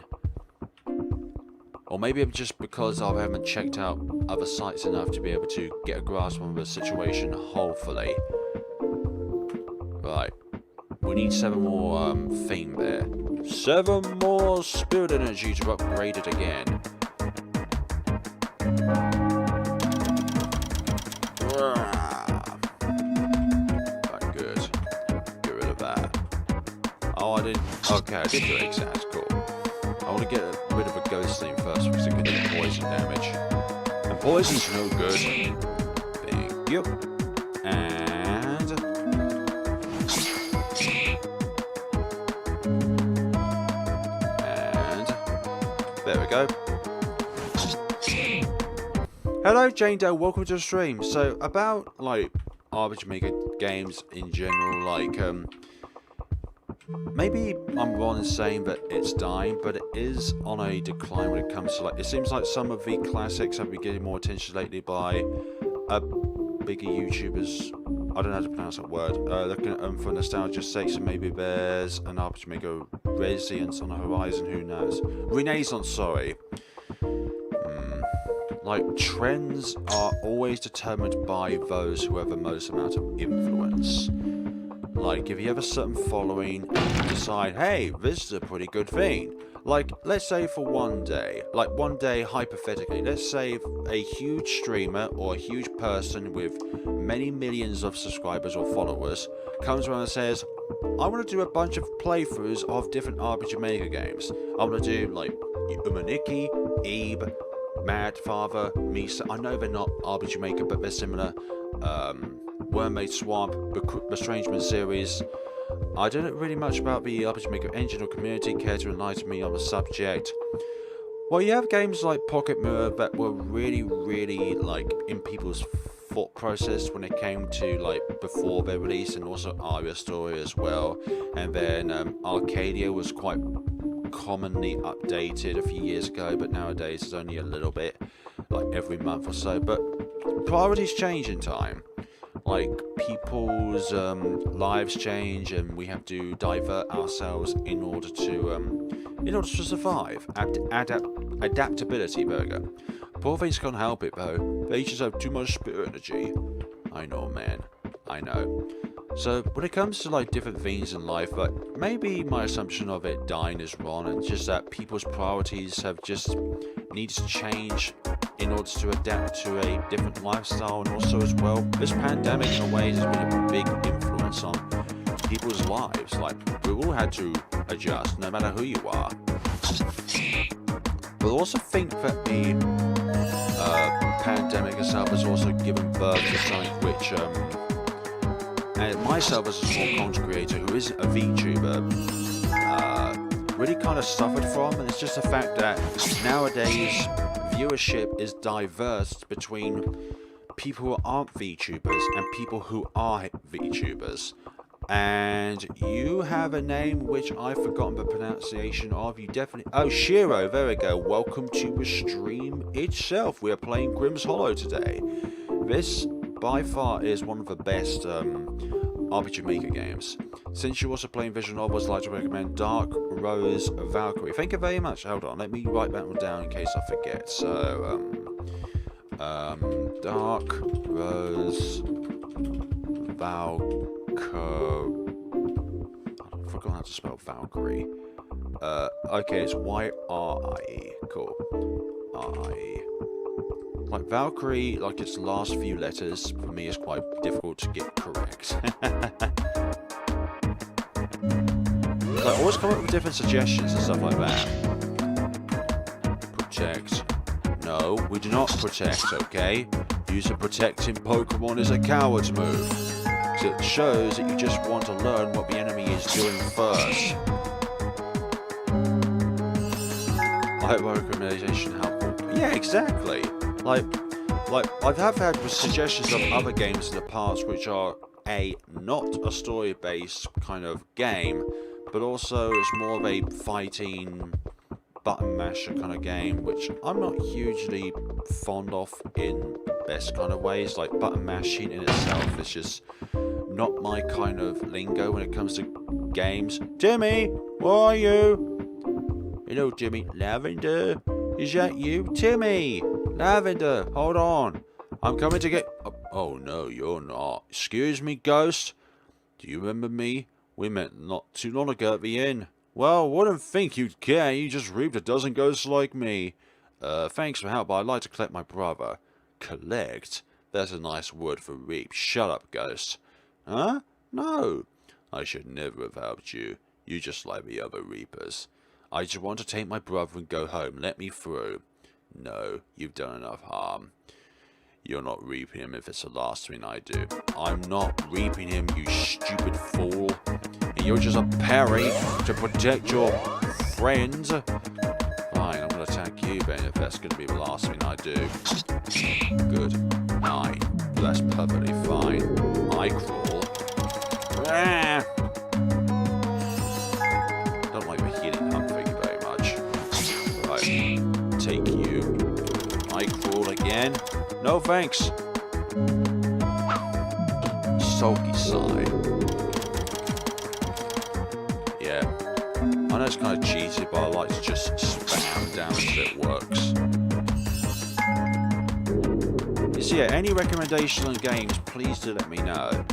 Or maybe just because I haven't checked out other sites enough to be able to get a grasp on the situation, hopefully. Right. We need 7 more theme there. 7 more spirit energy to upgrade it again. Right, good. Get rid of that. Oh, I didn't. Okay, I did do it exact. Cool. I want to get rid of a ghost theme first because it can do poison damage. And poison's no good. Thank you. And there we go. Hello Jane Doe, welcome to the stream. So about like RPG Maker games in general, like maybe I'm wrong in saying that it's dying, but it is on a decline when it comes to like, it seems like some of the classics have been getting more attention lately by bigger YouTubers. I don't know how to pronounce that word. Looking at them for nostalgia's sake, so maybe there's an RPG Maker Renaissance on the horizon, who knows? Renaissance, sorry. like, trends are always determined by those who have the most amount of influence. Like, if you have a certain following, you decide, hey, this is a pretty good thing. Like, let's say for one day, hypothetically, let's say a huge streamer or a huge person with many millions of subscribers or followers comes around and says, I want to do a bunch of playthroughs of different RPG Maker games. I want to do, like, Umaniki, Ebe, Mad Father, Misa. I know they're not RPG Maker, but they're similar. Wormmade Swamp, the Estrangement series. I don't know really much about the RPG Maker engine or community. Care to enlighten me on the subject? Well, you have games like Pocket Mirror that were really, really, like, in people's thought process when it came to, like, before their release, and also Aria Story as well. And then Arcadia was quite commonly updated a few years ago, but nowadays it's only a little bit, like every month or so. But priorities change in time. Like, people's lives change, and we have to divert ourselves in order to survive. Adaptability, there we go. Poor things can't help it though. They just have too much spirit energy. I know, man. I know. So when it comes to, like, different things in life, like, maybe my assumption of it dying is wrong, and just that people's priorities have just needs to change in order to adapt to a different lifestyle. And also as well, this pandemic in a way has been a big influence on people's lives. Like, we all had to adjust, no matter who you are. But I also think that the pandemic itself has also given birth to something which, and myself as a small content creator who isn't a VTuber, really kind of suffered from, and it's just the fact that nowadays viewership is diverse between people who aren't VTubers and people who are VTubers. And you have a name which I've forgotten the pronunciation of. You definitely... Oh, Shiro, there we go. Welcome to the stream itself. We are playing Grimm's Hollow today. This, by far, is one of the best RPG Maker games. Since you're also playing visual novels, I'd like to recommend Dark Rose Valkyrie. Thank you very much. Hold on, let me write that one down in case I forget. So, Dark Rose Valkyrie. I forgot how to spell Valkyrie. Okay, it's Y-R-I-E. Cool. R-I-E. Like, Valkyrie, like its last few letters, for me is quite difficult to get correct. I always come up with different suggestions and stuff like that. Protect. No, we do not protect, okay? Using protecting Pokemon is a coward's move. So it shows that you just want to learn what the enemy is doing first. I hope my recommendation helpful. Yeah, exactly. Like I have had suggestions of other games in the past which are not a story-based kind of game, but also it's more of a fighting button masher kind of game, which I'm not hugely fond of in the best kind of ways. Like, button mashing in itself is just not my kind of lingo when it comes to games. Timmy, where are you? Hello, Timmy. Lavender, is that you? Timmy, Lavender, hold on. I'm coming to get... Oh, no, you're not. Excuse me, Ghost. Do you remember me? We met not too long ago at the inn. Well, wouldn't think you'd care. You just reaped a dozen ghosts like me. Thanks for help, but I'd like to collect my brother. Collect? That's a nice word for reap. Shut up, Ghost. Huh? No. I should never have helped you. You just like the other reapers. I just want to take my brother and go home. Let me through. No, you've done enough harm. You're not reaping him if it's the last thing I do. I'm not reaping him, you stupid fool. And you're just a parry to protect your friends. Fine, I'm going to attack you then if that's going to be the last thing I do. Good. 9. That's perfectly fine. I crawl. Ah! Don't like the healing hump, thank you very much. Right, take you. I crawl again. No thanks. Sulky side. Yeah. I know it's kind of cheesy, but I like to just spam down until it works. So yeah, any recommendations on games, please do let me know.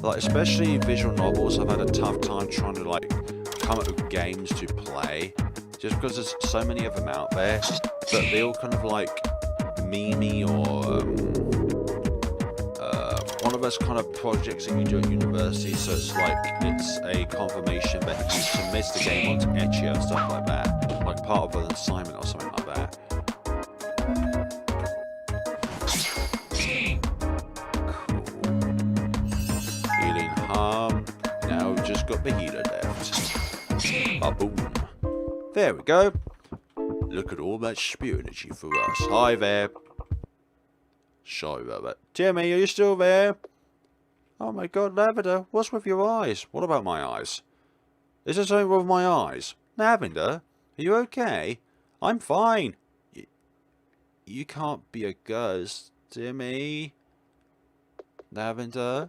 Like, especially visual novels, I've had a tough time trying to like come up with games to play, just because there's so many of them out there, but they all kind of like memey or one of those kind of projects that you do at university, so it's like it's a confirmation that you submit the game onto Etcher and stuff like that, like part of an assignment or something like that. Cool. Healing harm. Now we've just got the healer left. Ba-boom. There we go. Look at all that spirit energy for us. Hi there. Sorry about that. Timmy, are you still there? Oh my god, Lavender, what's with your eyes? What about my eyes? Is there something wrong with my eyes? Lavender, are you okay? I'm fine. You can't be a ghost, Timmy. Lavender?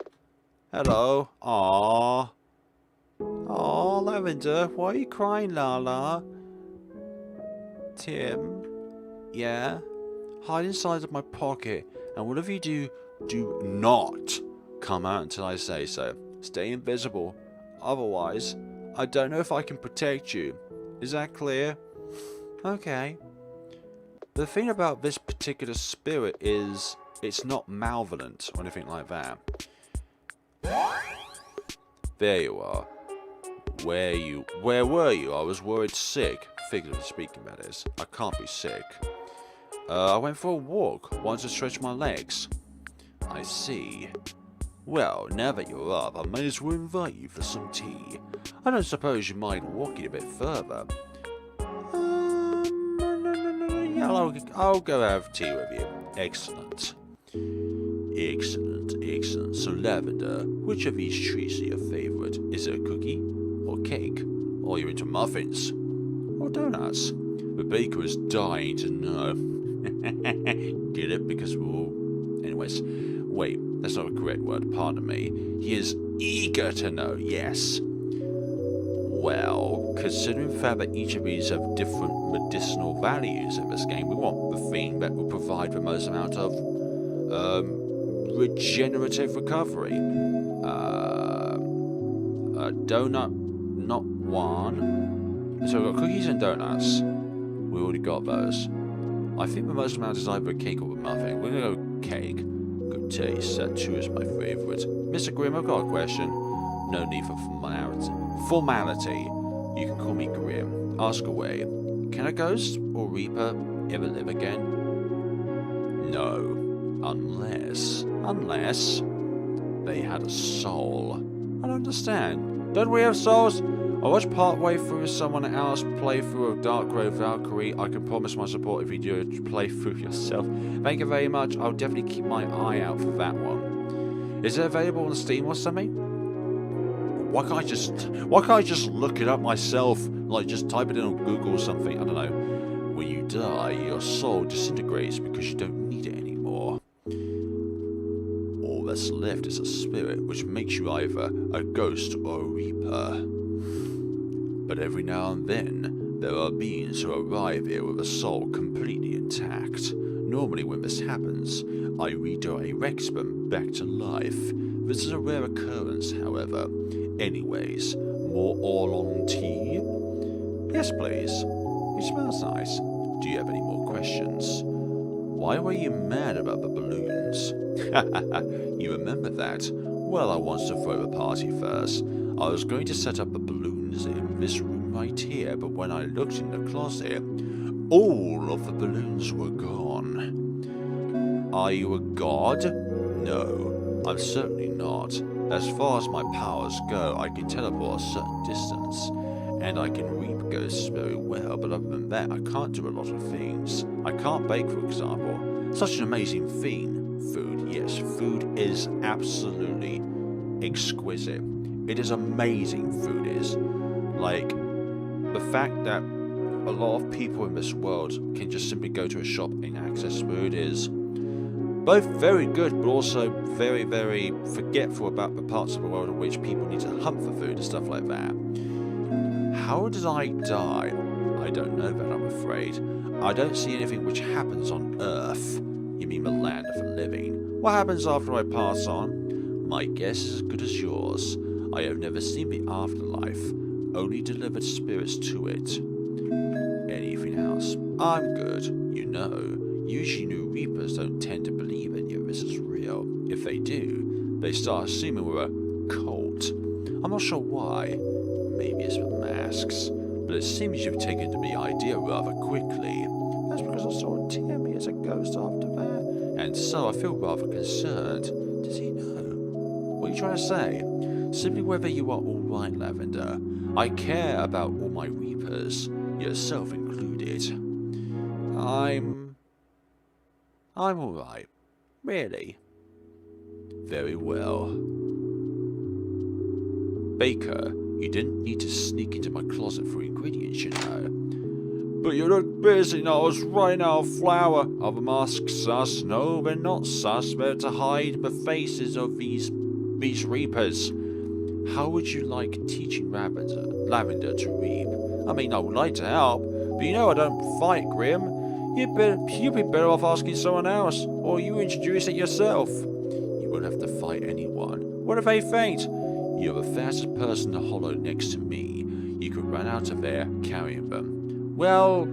Hello? Aww. Aww, Lavender, why are you crying, Lala? Tim? Yeah? Hide inside of my pocket, and whatever you do, do not come out until I say so. Stay invisible. Otherwise, I don't know if I can protect you. Is that clear? Okay. The thing about this particular spirit is it's not malevolent or anything like that. There you are. Where were you? I was worried sick. Figuratively speaking, that is. I can't be sick. I went for a walk. Wanted to stretch my legs. I see. Well, now that you're up, I may as well invite you for some tea. I don't suppose you mind walking a bit further. Yeah, I'll go have tea with you. Excellent. Excellent. So, Lavender, which of these treats are your favourite? Is it a cookie? Or cake? Or you're into muffins? Or donuts? The baker is dying to know. Get it? Because we're all... Anyways, wait, that's not a correct word, pardon me. He is eager to know, yes. Well, considering the fact that each of these have different medicinal values in this game, we want the thing that will provide the most amount of regenerative recovery. Donut, not one. So we've got cookies and donuts. We already got those. I think the most amount is either a cake or a muffin. We're gonna go cake. Good taste. That too is my favourite. Mr. Grimm, I've got a question. No need for formality. You can call me Grimm. Ask away. Can a ghost or reaper ever live again? No. Unless they had a soul. I don't understand. Don't we have souls? I watched partway through someone else's playthrough of Dark Road Valkyrie. I can promise my support if you do a playthrough yourself. Thank you very much. I'll definitely keep my eye out for that one. Is it available on Steam or something? Why can't I just look it up myself? Like, just type it in on Google or something. I don't know. When you die, your soul disintegrates because you don't need it anymore. All that's left is a spirit, which makes you either a ghost or a reaper. But every now and then, there are beings who arrive here with a soul completely intact. Normally when this happens, I redirect them back to life. This is a rare occurrence, however. Anyways, more oolong tea? Yes, please. It smells nice. Do you have any more questions? Why were you mad about the balloons? You remember that? Well, I wanted to throw a party first. I was going to set up the balloons in this room right here, but when I looked in the closet, all of the balloons were gone. Are you a god? No, I'm certainly not. As far as my powers go, I can teleport a certain distance, and I can reap ghosts very well, but other than that, I can't do a lot of things. I can't bake, for example. Such an amazing thing. Food, yes, food is absolutely exquisite. It is amazing, food is. Like, the fact that a lot of people in this world can just simply go to a shop and access food is both very good, but also very, very forgetful about the parts of the world in which people need to hunt for food and stuff like that. How did I die? I don't know that, I'm afraid. I don't see anything which happens on Earth You mean the land of the living. What happens after I pass on? My guess is as good as yours. I have never seen the afterlife, only delivered spirits to it. Anything else? I'm good. You know, usually new Reapers don't tend to believe any of this is real. If they do, they start assuming we're a cult. I'm not sure why. Maybe it's the masks. But it seems you've taken to the idea rather quickly. That's because I saw Timmy as a ghost after that. And so I feel rather concerned. Does he know? What are you trying to say? Simply whether you are alright, Lavender. I care about all my Reapers, yourself included. I'm alright. Really? Very well. Baker, you didn't need to sneak into my closet for ingredients, you know. But you look busy now. I was running out of flour. Are the masks sus? No, they're not sus. They're to hide the faces of these Reapers. How would you like teaching Lavender to reap? I mean, I would like to help, but you know I don't fight, Grimm. You'd be better off asking someone else, or you introduce it yourself. You won't have to fight anyone. What if they faint? You're the fastest person in the hollow next to me. You could run out of there carrying them. Well,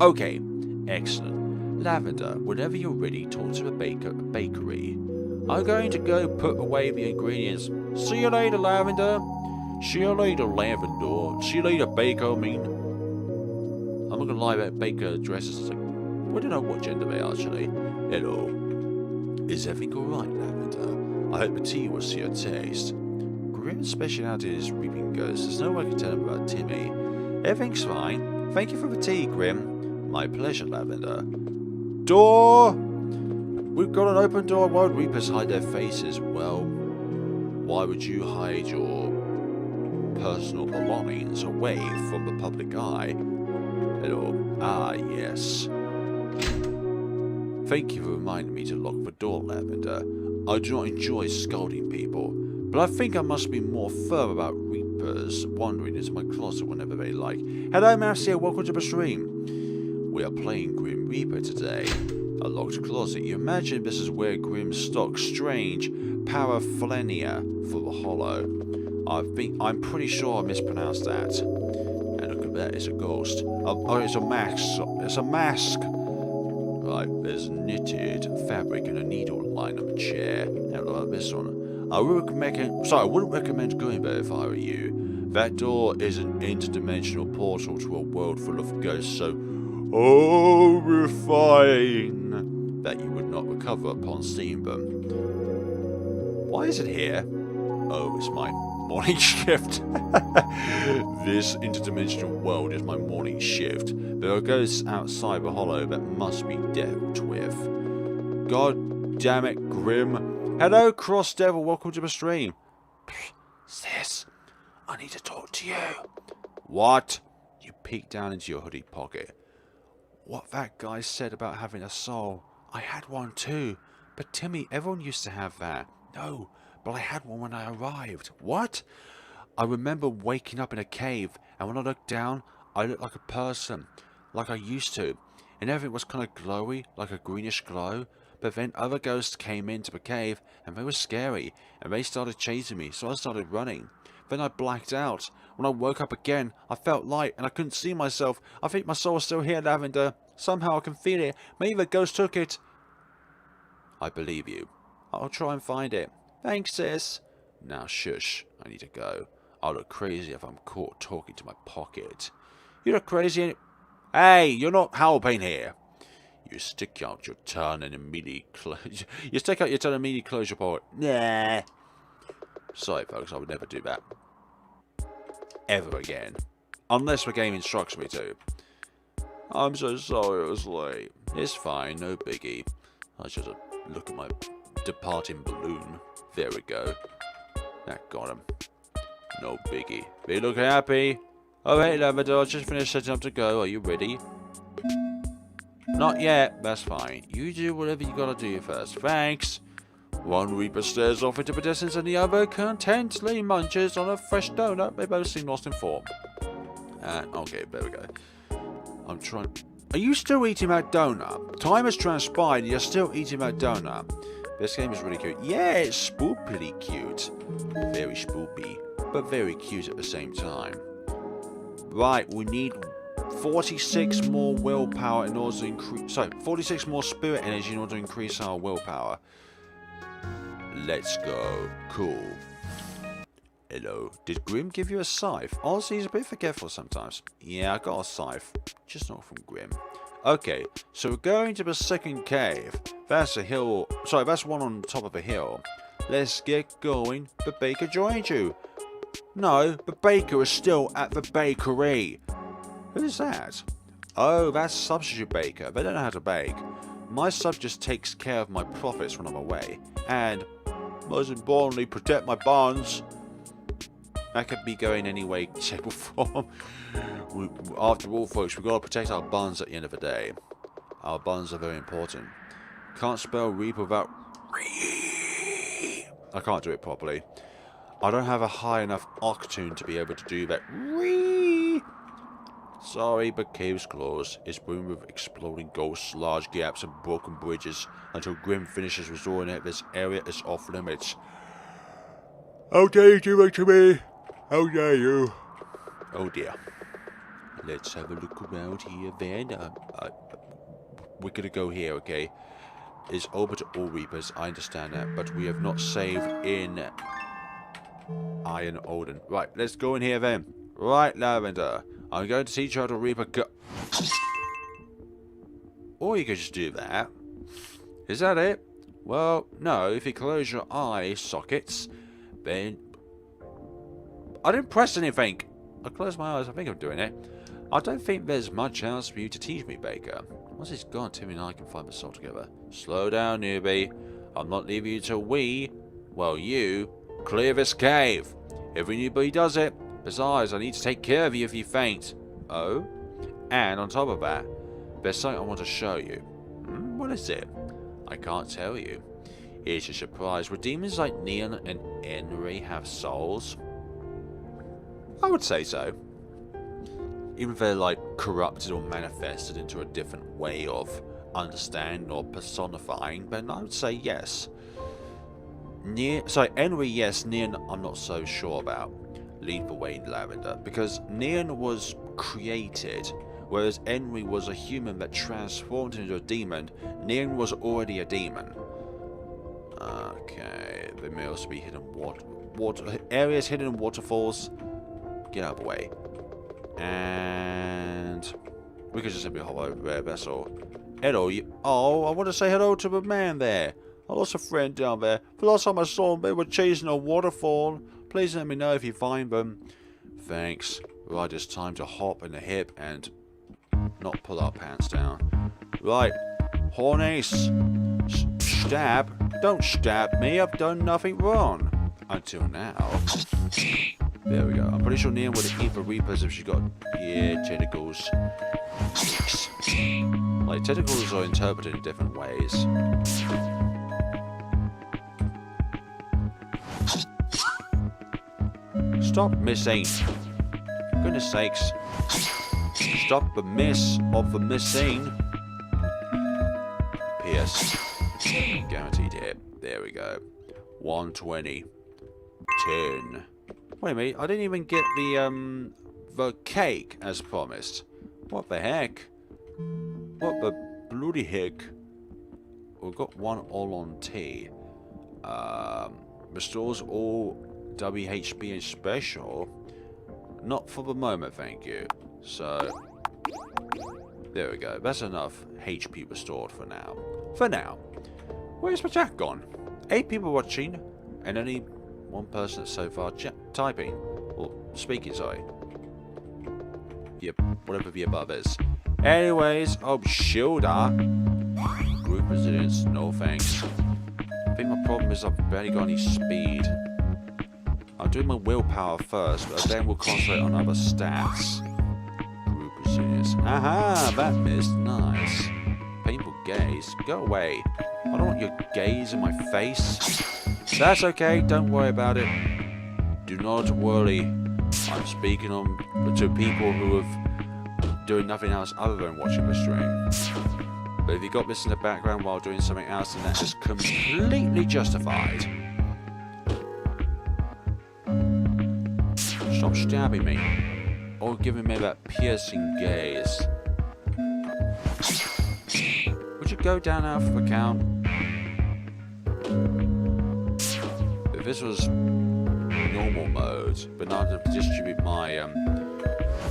okay, excellent. Lavender, whenever you're ready, talk to the bakery. I'm going to go put away the ingredients. See you later, Lavender. See you later, Lavender. See you later, Baker, I mean. I'm not gonna lie about Baker dresses. We don't know what gender they are, actually. Hello. Is everything alright, Lavender? I hope the tea was to your taste. Grimm's speciality is reaping ghosts. There's no way I can tell him about Timmy. Everything's fine. Thank you for the tea, Grimm. My pleasure, Lavender. Door! We've got an open door. Why would Reapers hide their faces? Well, why would you hide your personal belongings away from the public eye? Hello. Ah, yes. Thank you for reminding me to lock the door, Lavender. I do not enjoy scolding people, but I think I must be more firm about Reapers wandering into my closet whenever they like. Hello, Marcia. Welcome to the stream. We are playing Grim Reaper today. A locked closet. You imagine this is where Grimm stocks strange paraphernalia for the hollow. I'm pretty sure I mispronounced that. And look at that, it's a ghost. Oh, it's a mask. It's a mask. Right, there's knitted fabric and a needle lying on the chair. How about this one? I wouldn't recommend going there if I were you. That door is an interdimensional portal to a world full of ghosts so horrifying that you would not recover upon seeing them. Why is it here? Oh, it's my morning shift. This interdimensional world is my morning shift. There are ghosts outside the hollow that must be dealt with. God damn it, Grimm. Hello, Cross Devil. Welcome to the stream. Sis, I need to talk to you. What? You peek down into your hoodie pocket. What that guy said about having a soul. I had one too. But Timmy, everyone used to have that. No, but I had one when I arrived. What? I remember waking up in a cave, and when I looked down, I looked like a person, like I used to. And everything was kind of glowy, like a greenish glow. But then other ghosts came into the cave, and they were scary, and they started chasing me, so I started running. Then I blacked out. When I woke up again, I felt light, and I couldn't see myself. I think my soul is still here, Lavender. Somehow I can feel it. Maybe the ghost took it. I believe you. I'll try and find it. Thanks, sis. Now shush. I need to go. I'll look crazy if I'm caught talking to my pocket. You look crazy. Hey, you're not helping here. You stick out your tongue and immediately close. You stick out your tongue and immediately close your pocket. Nah. Sorry, folks. I would never do that. Ever again. Unless the game instructs me to. I'm so sorry it was late. It's fine, no biggie. I should look at my departing balloon. There we go. That got him. No biggie. They look happy. Oh, hey, Lavender, I just finished setting up to go. Are you ready? Not yet. That's fine. You do whatever you gotta do first. Thanks. One Reaper stares off into the distance and the other contentedly munches on a fresh donut. They both seem lost in form. Okay, there we go. I'm trying... Are you still eating that donut? Time has transpired and you're still eating that donut. This game is really cute. Yeah, it's spoopily cute. Very spoopy, but very cute at the same time. Right, we need 46 more willpower in order to increase... Sorry, 46 more spirit energy in order to increase our willpower. Let's go. Cool. Hello. Did Grimm give you a scythe? Honestly, he's a bit forgetful sometimes. Yeah, I got a scythe. Just not from Grimm. Okay, so we're going to the second cave. That's a hill... Sorry, that's one on top of a hill. Let's get going. The baker joined you. No, the baker is still at the bakery. Who's that? Oh, that's substitute baker. They don't know how to bake. My sub just takes care of my profits when I'm away. And, most importantly, protect my barns. That could be going any way, shape or form. After all, folks, we've got to protect our barns at the end of the day. Our barns are very important. Can't spell reap without... I can't do it properly. I don't have a high enough octune to be able to do that. Sorry, but cave's closed. It's brimming with exploding ghosts, large gaps, and broken bridges. Until Grimm finishes restoring it, this area is off limits. How dare you do it to me? How dare you? Oh dear. Let's have a look around here then. We're gonna go here, okay? It's open to all reapers, I understand that, but we have not saved in Iron Odin. Right, let's go in here then. Right, Lavender. I'm going to teach you how to reap a or you could just do that. Is that it? Well, no, if you close your eye sockets, then... I didn't press anything. I closed my eyes, I think I'm doing it. I don't think there's much else for you to teach me, Baker. Once it's gone, Timmy and I can find the soul together. Slow down, newbie. I'm not leaving you till we, well, you, clear this cave. Every newbie does it. Besides, I need to take care of you if you faint. Oh? And on top of that, there's something I want to show you. What is it? I can't tell you. Here's your surprise. Would demons like Neon and Henry have souls? I would say so. Even if they're like corrupted or manifested into a different way of understanding or personifying, then I would say yes. Henry, yes. Neon, I'm not so sure about. Lead the way, Lavender, because Neon was created, whereas Henry was a human that transformed into a demon. Neon was already a demon. Okay, there may also be hidden water areas hidden in waterfalls. Get out of the way. And we could just simply hop over there, that's all. Hello, you. Oh, I want to say hello to the man there. I lost a friend down there. The last time I saw them, they were chasing a waterfall. Please let me know if you find them. Thanks. Right, it's time to hop in the hip and not pull our pants down. Right, Hornace. Stab. Don't stab me. I've done nothing wrong. Until now. There we go. I'm pretty sure Neon would eat the Reapers if she got... Yeah, tentacles. Like, tentacles are interpreted in different ways. Stop missing. Goodness sakes. Stop the miss of the missing. Pierce. Guaranteed hit. There we go. 120. 10. Wait a minute, I didn't even get the cake as promised. What the heck? What the bloody heck? We've got one all on tea. Restores all WHP and special. Not for the moment, thank you. So, there we go. That's enough HP restored for now. For now. Where's my chat gone? 8 people watching, and only one person so far typing. Or speaking, sorry. Yep, whatever the above is. Anyways, oh, Shielder. Group resilience, no thanks. I think my problem is I've barely got any speed. I'm doing my willpower first, but then we'll concentrate on other stats. Group resilience. Aha, that missed. Nice. Painful gaze. Go away. I don't want your gaze in my face. That's okay, don't worry about it. Do not worry. I'm speaking to people who have doing nothing else other than watching the stream. But if you got this in the background while doing something else, then that is completely justified. Stop stabbing me. Or giving me that piercing gaze. Would you go down out of the count? If this was normal mode, but now to distribute my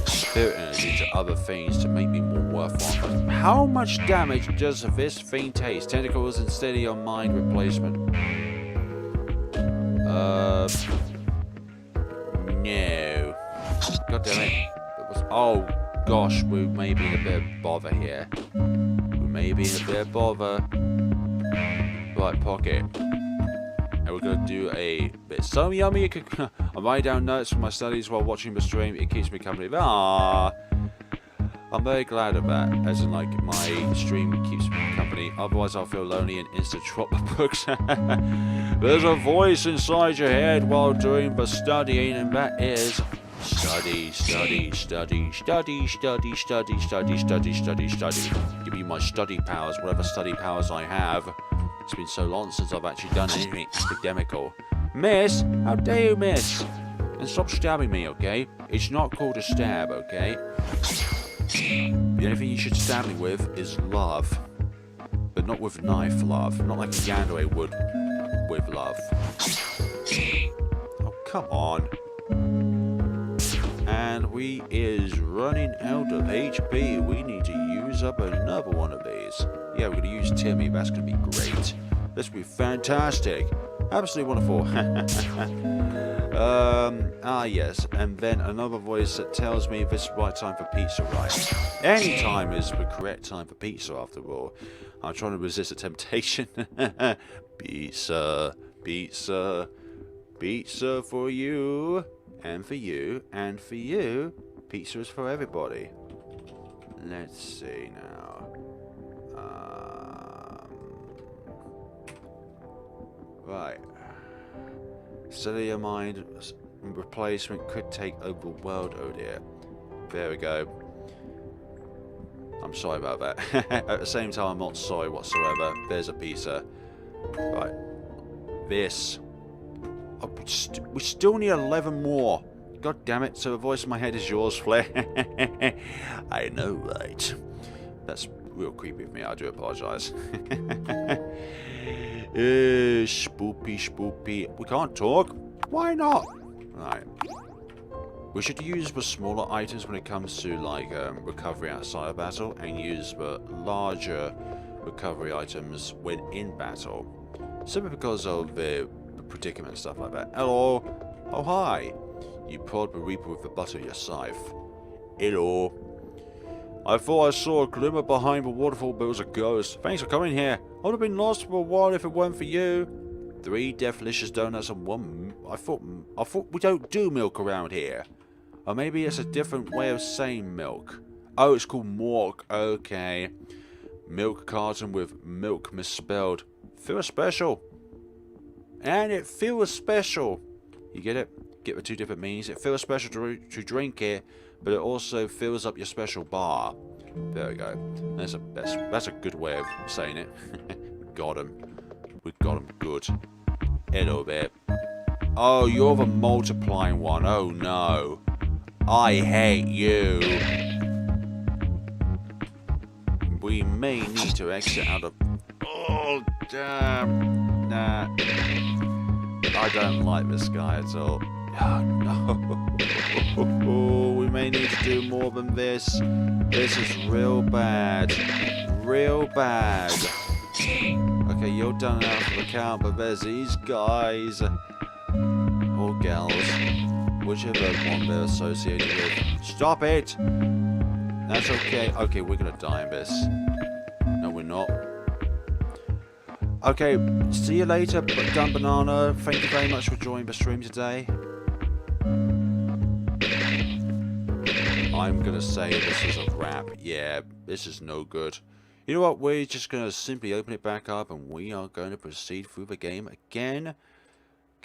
spirit energy to other things to make me more worthwhile. How much damage does this thing taste? Tentacles and steady on mind replacement. No. God damn it. Oh gosh, we may be in a bit of bother here. We may be in a bit of bother. Right, pocket. And we're going to do a bit so yummy. I write down notes from my studies while watching the stream. It keeps me company. Ah, I'm very glad of that. As in, like, my stream keeps me company. Otherwise, I'll feel lonely and instant drop the books. There's a voice inside your head while doing the studying, and that is study, study, study, study, study, study, study, study, study, study. Give me my study powers, whatever study powers I have. It's been so long since I've actually done anything academical. Miss, how dare you, miss? And stop stabbing me, okay? It's not called a stab, okay? The only thing you should stab me with is love. But not with knife love. Not like Yandere would with love. Oh, come on. And we is running out of HP. We need to use up another one of these. Yeah, we're going to use Timmy. That's going to be great. This will be fantastic. Absolutely wonderful. Yes. And then another voice that tells me this is the right time for pizza, right? Any time is the correct time for pizza, after all. I'm trying to resist the temptation. Pizza, pizza, pizza for you. And for you, and for you, pizza is for everybody. Let's see now. Right. Steady your mind. Replacement could take over the world. Oh dear. There we go. I'm sorry about that. At the same time, I'm not sorry whatsoever. There's a pizza. Right. This. Oh, we still need 11 more. God damn it. So the voice in my head is yours, Flare. I know, right? That's real creepy of me. I do apologise. Spoopy, spoopy. We can't talk. Why not? Right. We should use the smaller items when it comes to, like, recovery outside of battle, and use the larger recovery items when in battle. Simply because of the predicament, stuff like that. Hello. Oh, hi. You prod the Reaper with the butt of your scythe. Hello. I thought I saw a glimmer behind the waterfall, but it was a ghost. Thanks for coming here. I would have been lost for a while if it weren't for you. 3 delicious donuts and 1... I thought we don't do milk around here. Or maybe it's a different way of saying milk. Oh, it's called mork. Okay. Milk carton with milk misspelled. Feels special. And it feels special. You get it? Get the 2 different meanings. It feels special to drink it, but it also fills up your special bar. There we go. That's a good way of saying it. Got him. We got him good. Hello there. Oh, you're the multiplying one. Oh no. I hate you. We may need to exit out of... Oh, damn. Nah. I don't like this guy at all. Oh, no. We may need to do more than this. This is real bad. Real bad. Okay, you're done out for the count, but there's these guys. Or gals. Whichever one they're associated with. Stop it! That's okay. Okay, we're gonna die in this. No, we're not. Okay, see you later, Dumb Banana. Thank you very much for joining the stream today. I'm gonna say this is a wrap. Yeah, this is no good. You know what? We're just gonna simply open it back up and we are going to proceed through the game again.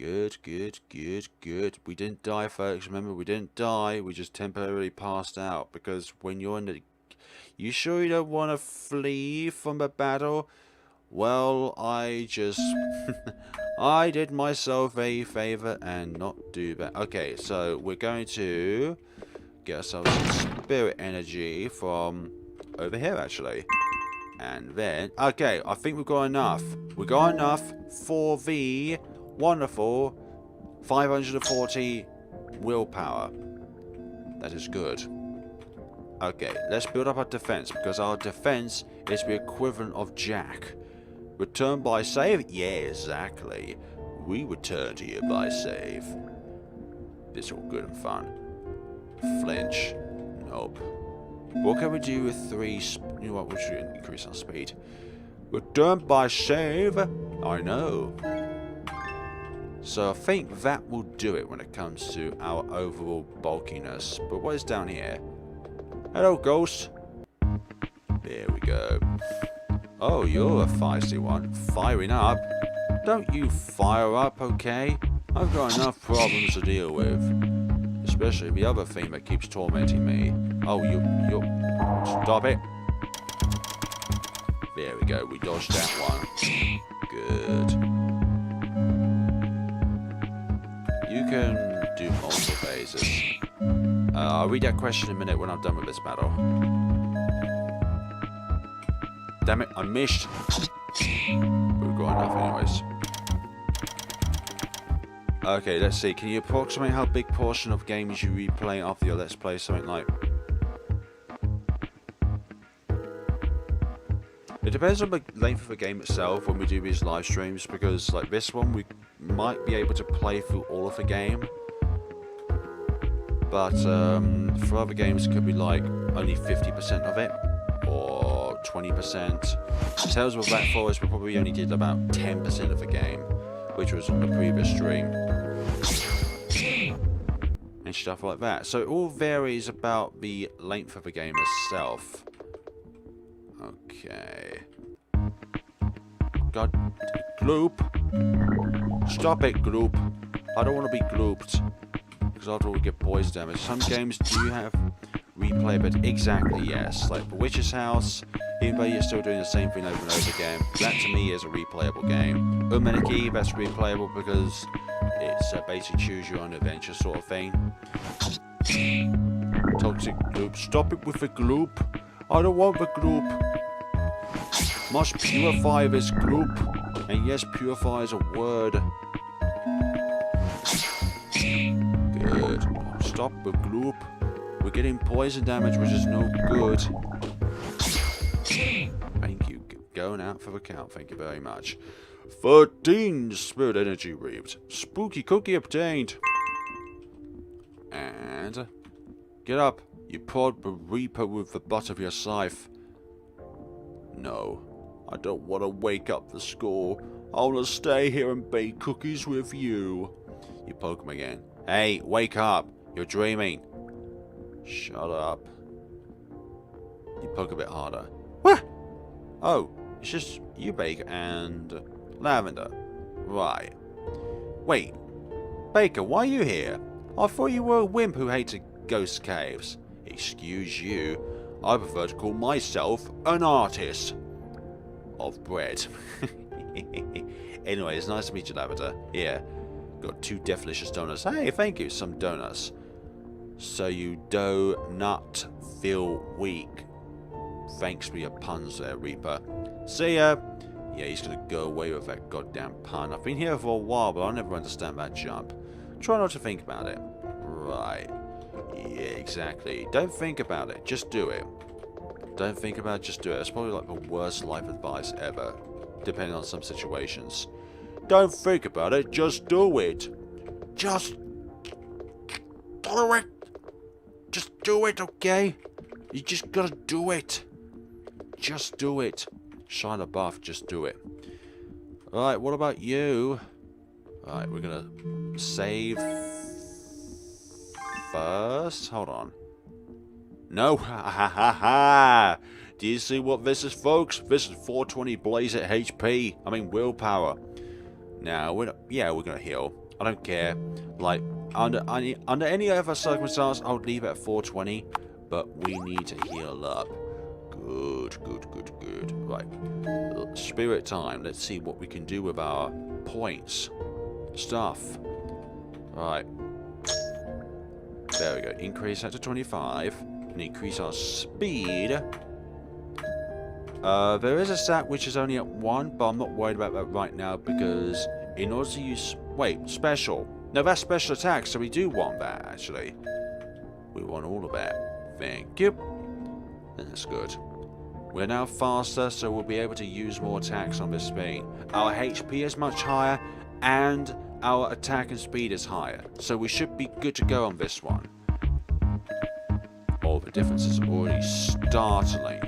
Good, good, good, good. We didn't die, folks. Remember, we didn't die. We just temporarily passed out. Because when you're in the... You sure you don't want to flee from the battle? Well, I just... I did myself a favor and not do that. Okay, so we're going to get ourselves some spirit energy from over here, actually. And then... Okay, I think we've got enough. We've got enough for the... wonderful 540 willpower. That is good. Okay, let's build up our defense, because our defense is the equivalent of Jack. Return by save? Yeah, exactly. We return to you by save. This is all good and fun. Flinch? Nope. What can we do with 3? You know what? We should increase our speed. Return by save? I know. So I think that will do it when it comes to our overall bulkiness. But what is down here? Hello, ghost. There we go. Oh, you're a feisty one. Firing up? Don't you fire up, okay? I've got enough problems to deal with. Especially the other thing that keeps tormenting me. Oh, you... Stop it. There we go. We dodged that one. Good. You can do multiple phases. I'll read that question in a minute when I'm done with this battle. Damn it, I missed. We've got enough anyways. Okay, let's see. Can you approximate how big portion of games you replay after your Let's Play? Something like... It depends on the length of the game itself when we do these live streams, because like this one we might be able to play through all of the game. But for other games it could be like only 50% of it, or 20%. Tales of the Black Forest we probably only did about 10% of the game, which was on the previous stream. And stuff like that. So it all varies about the length of the game itself. Okay. God, gloop. Stop it, gloop. I don't want to be glooped. Because after all we get poison damage. Some games do have replay, but exactly yes. Like The Witch's House, even though you're still doing the same thing over and over again, that to me is a replayable game. Umeniki, that's replayable because it's basically choose your own adventure sort of thing. Toxic gloop. Stop it with the gloop. I don't want the gloop. Must purify this gloop. And yes, purify is a word. Good. Stop the gloop. We're getting poison damage, which is no good. Thank you. Going out for the count. Thank you very much. 13 spirit energy reaped. Spooky cookie obtained. And... Get up. You prod the reaper with the butt of your scythe. No. I don't want to wake up the score. I want to stay here and bake cookies with you. You poke him again. Hey, wake up. You're dreaming. Shut up. You poke a bit harder. What? Oh, it's just you, Baker, and Lavender. Right. Wait. Baker, why are you here? I thought you were a wimp who hated ghost caves. Excuse you. I prefer to call myself an artist of bread. Anyway, it's nice to meet you, Lavender. Here, got 2 delicious donuts. Hey, thank you, some donuts. So you do not feel weak. Thanks for your puns there, Reaper. See ya. Yeah, he's gonna go away with that goddamn pun. I've been here for a while, but I never understand that jump. Try not to think about it. Right. Yeah, exactly. Don't think about it. Just do it. Don't think about it, just do it. It's probably like the worst life advice ever, depending on some situations. Don't think about it, just do it. Just do it. Just do it, okay? You just gotta do it. Just do it. Shia LaBeouf, just do it. Alright, what about you? Alright, we're gonna save first. Hold on. No, ha ha ha ha! Do you see what this is, folks? This is 420 blaze at HP. I mean willpower. Now, we're gonna heal. I don't care. Like, under any other circumstance, I would leave it at 420. But we need to heal up. Good. Right. Spirit time. Let's see what we can do with our points. Stuff. Right. There we go. Increase that to 25. And increase our speed. There is a stat which is only at 1, but I'm not worried about that right now because in order to use... Wait, special. No, that's special attack, so we do want that, actually. We want all of that. Thank you. That's good. We're now faster, so we'll be able to use more attacks on this thing. Our HP is much higher, and our attack and speed is higher. So we should be good to go on this one. Oh, the difference is already startling.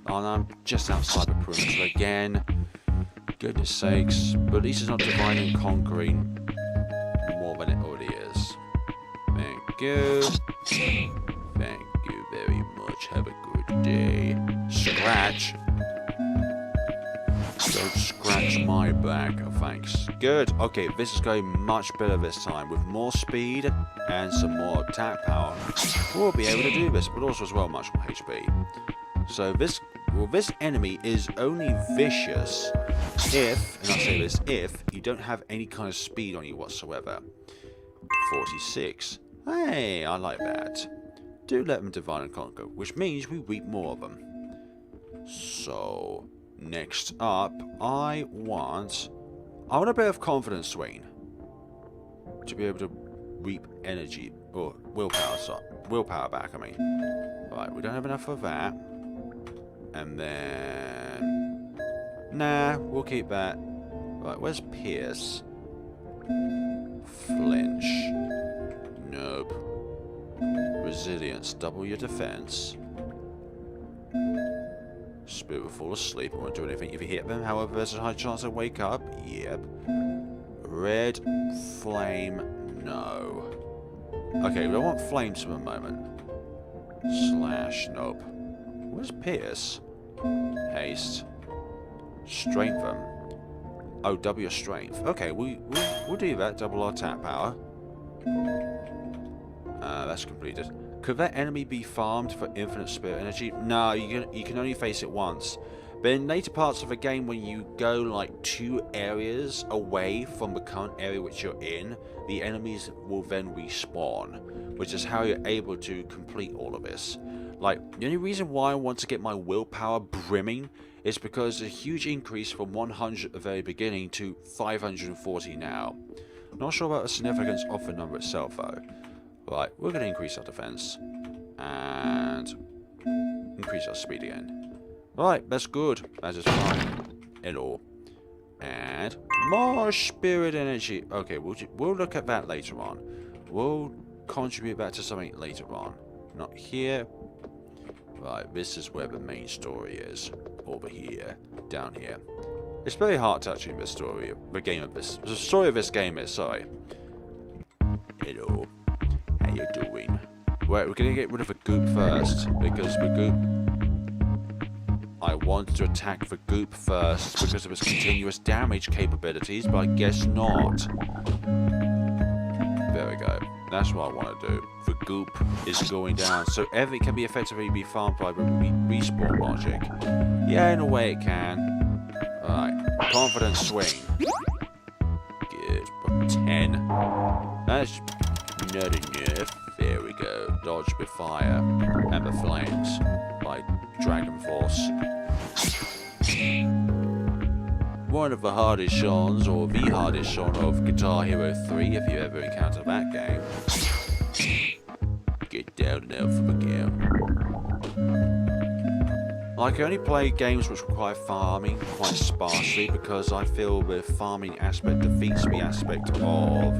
And I'm just outside the perimeter again. Goodness sakes. But at least it's not dividing and conquering more than it already is. Thank you. Thank you very much. Have a good day. Scratch. Don't scratch my back. Oh, thanks. Good. Okay, this is going much better this time. With more speed and some more attack power. We'll be able to do this, but also as well much more HP. So this enemy is only vicious if, and I say this, if you don't have any kind of speed on you whatsoever. 46. Hey, I like that. Do let them divide and conquer, which means we reap more of them. So, next up, I want a bit of confidence swing. To be able to reap energy, or willpower back, I mean. Right, we don't have enough of that. And then... Nah, we'll keep that. Right, where's Pierce? Flinch. Nope. Resilience. Double your defense. Spirit will fall asleep. I won't do anything if you hit them. However, there's a high chance they wake up. Yep. Red. Flame. No. Okay, we don't want flames for a moment. Slash. Nope. Where's Pierce? Haste. Strengthen. Oh, double your strength. Okay, we'll do that. Double our attack power. That's completed. Could that enemy be farmed for infinite spirit energy? No, you can only face it once. But in later parts of the game, when you go like 2 areas away from the current area which you're in, the enemies will then respawn, which is how you're able to complete all of this. Like, the only reason why I want to get my willpower brimming is because a huge increase from 100 at the very beginning to 540 now. Not sure about the significance of the number itself though. Right, we're going to increase our defense. And increase our speed again. Right, that's good. That is fine. Hello. And more spirit energy. Okay, we'll look at that later on. We'll contribute that to something later on. Not here. Right, this is where the main story is. Over here. Down here. It's very heart-touching, this story. The story of this game is, sorry. Hello. How you doing? Right, we're going to get rid of the goop first. Because the goop... I wanted to attack the goop first because of its continuous damage capabilities, but I guess not. There we go. That's what I want to do. The goop is going down, so everything can be effectively be farmed by the respawn logic. Yeah, in a way it can. Alright, confidence swing. Good, but 10. That's not enough. There we go. Dodge with fire and the flames by Dragon Force. One of the hardest shots, or the hardest shot of Guitar Hero 3, if you ever encounter that game. Get down and out for the game. I can only play games which require farming quite sparsely because I feel the farming aspect defeats the aspect of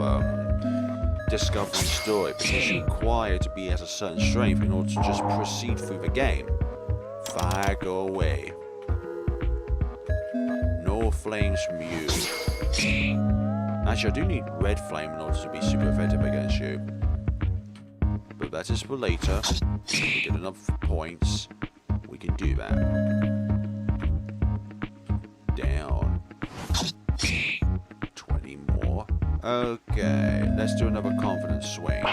discovering story, because you're required to be at a certain strength in order to just proceed through the game. Fire, go away. No flames from you. Actually, I do need red flame in order to be super effective against you. But that is for later. If we get enough points, we can do that. Down. 20 more. Okay, let's do another confidence swing.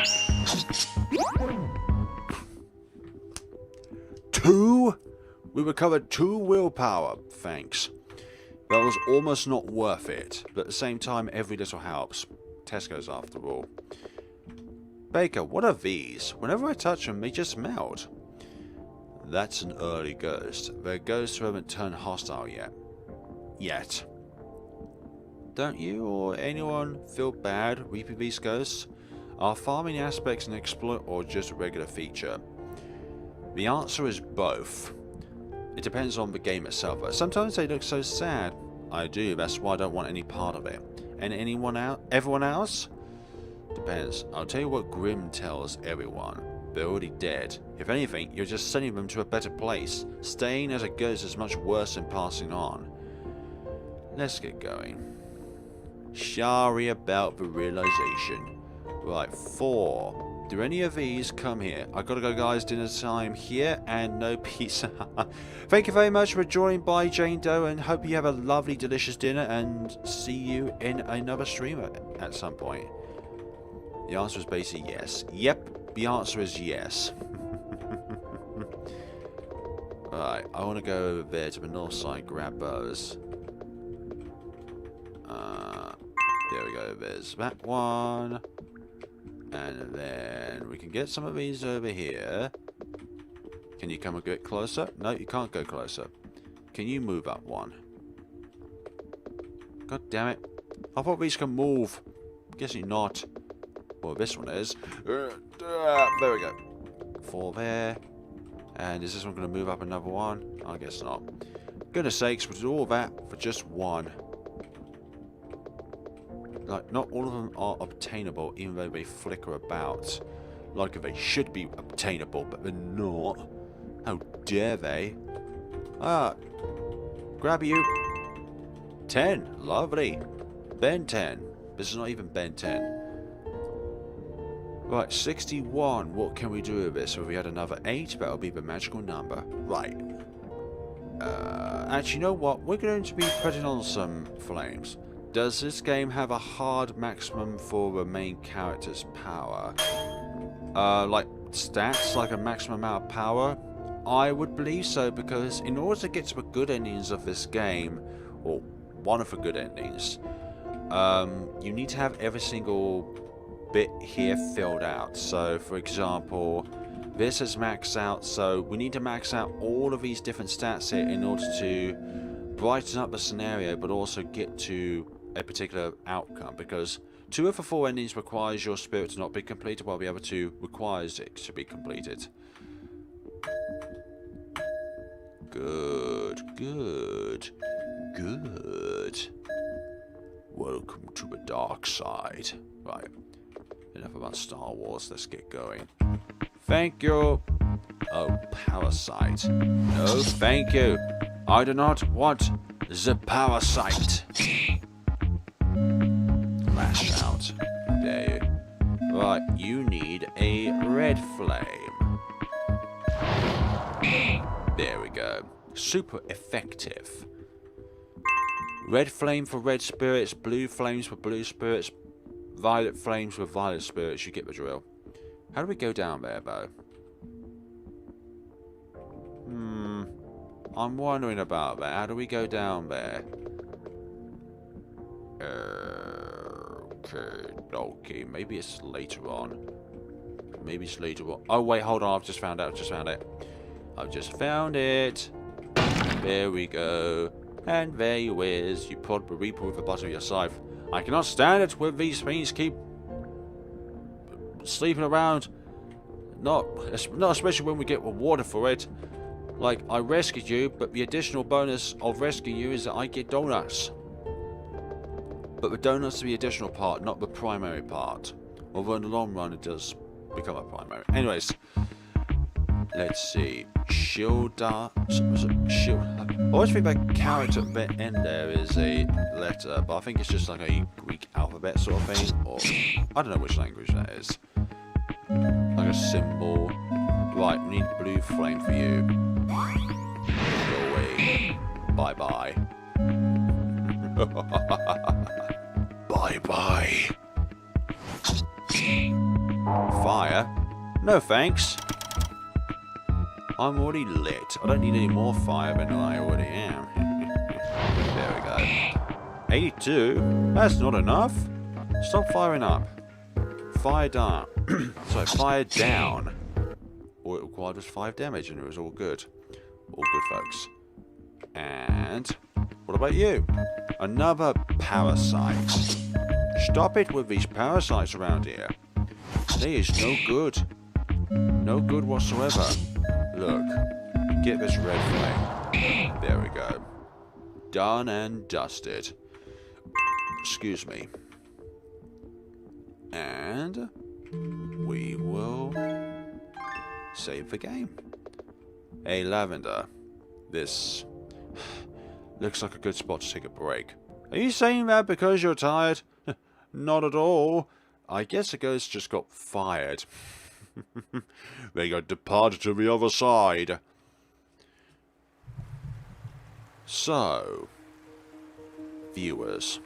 2? We recovered 2 willpower, thanks. That was almost not worth it, but at the same time, every little helps. Tesco's after all. Baker, what are these? Whenever I touch them, they just melt. That's an early ghost. Their ghosts haven't turned hostile yet. Don't you or anyone feel bad reaping these ghosts? Are farming aspects an exploit or just a regular feature? The answer is both. It depends on the game itself, but sometimes they look so sad. I do, that's why I don't want any part of it. And everyone else? Depends. I'll tell you what Grimm tells everyone. They're already dead. If anything, you're just sending them to a better place. Staying as a ghost is much worse than passing on. Let's get going. Sorry about the realization. Right, 4. Do any of these come here? I gotta go, guys. Dinner time here and no pizza. Thank you very much for joining by Jane Doe, and hope you have a lovely, delicious dinner, and see you in another stream at some point. The answer is basically yes. Yep, the answer is yes. Alright, I want to go over there to the north side, grab those. There we go, there's that one. And then we can get some of these over here. Can you come a bit closer? No, you can't go closer. Can you move up one? God damn it. I thought these can move. Guessing not. Well, this one is. There we go. 4 there. And is this one going to move up another one? I guess not. Goodness sakes, we did all that for just 1. Like, not all of them are obtainable, even though they flicker about. Like they should be obtainable, but they're not. How dare they? Grab you. 10. Lovely. Ben 10. This is not even Ben 10. Right, 61. What can we do with this? So if we had another 8, that'll be the magical number. Right. Actually, you know what? We're going to be putting on some flames. Does this game have a hard maximum for the main character's power? Like stats, like a maximum amount of power? I would believe so, because in order to get to the good endings of this game, or one of the good endings, you need to have every single bit here filled out. So, for example, this is maxed out, so we need to max out all of these different stats here in order to brighten up the scenario, but also get to a particular outcome, because 2 of the 4 endings requires your spirit to not be completed, while the other 2 requires it to be completed. Good. Welcome to the dark side. Right. Enough about Star Wars, let's get going. Thank you. Oh, parasite. No, thank you. I do not want the parasite. Lash out. There you. Right, you need a red flame. There we go. Super effective. Red flame for red spirits, blue flames for blue spirits, violet flames for violet spirits. You get the drill. How do we go down there, though? I'm wondering about that. How do we go down there? Okay, maybe it's later on. Maybe it's later on. Oh, wait, hold on. I've just found it. I've just found it. There we go. And there you is. You prod the reaper with the butt of your scythe. I cannot stand it when these things keep sleeping around. Not especially when we get rewarded for it. Like, I rescued you, but the additional bonus of rescuing you is that I get donuts. But the donuts are the additional part, not the primary part. Although in the long run it does become a primary. Anyways, let's see. Shield. I always think that character at the end there is a letter, but I think it's just like a Greek alphabet sort of thing, or I don't know which language that is. Like a symbol. Right, we need blue flame for you. Go away. Bye bye. Bye bye. Fire? No thanks. I'm already lit. I don't need any more fire than I already am. There we go. 82? That's not enough. Stop firing up. Fire down. Sorry, fire down. All it required was 5 damage and it was all good. All good, folks. And what about you? Another parasite. Stop it with these parasites around here. They is no good. No good whatsoever. Look. Get this red flame. There we go. Done and dusted. Excuse me. And we will save the game. Hey, Lavender. This looks like a good spot to take a break. Are you saying that because you're tired? Not at all. I guess the ghost just got fired. They got departed to the other side. So, viewers,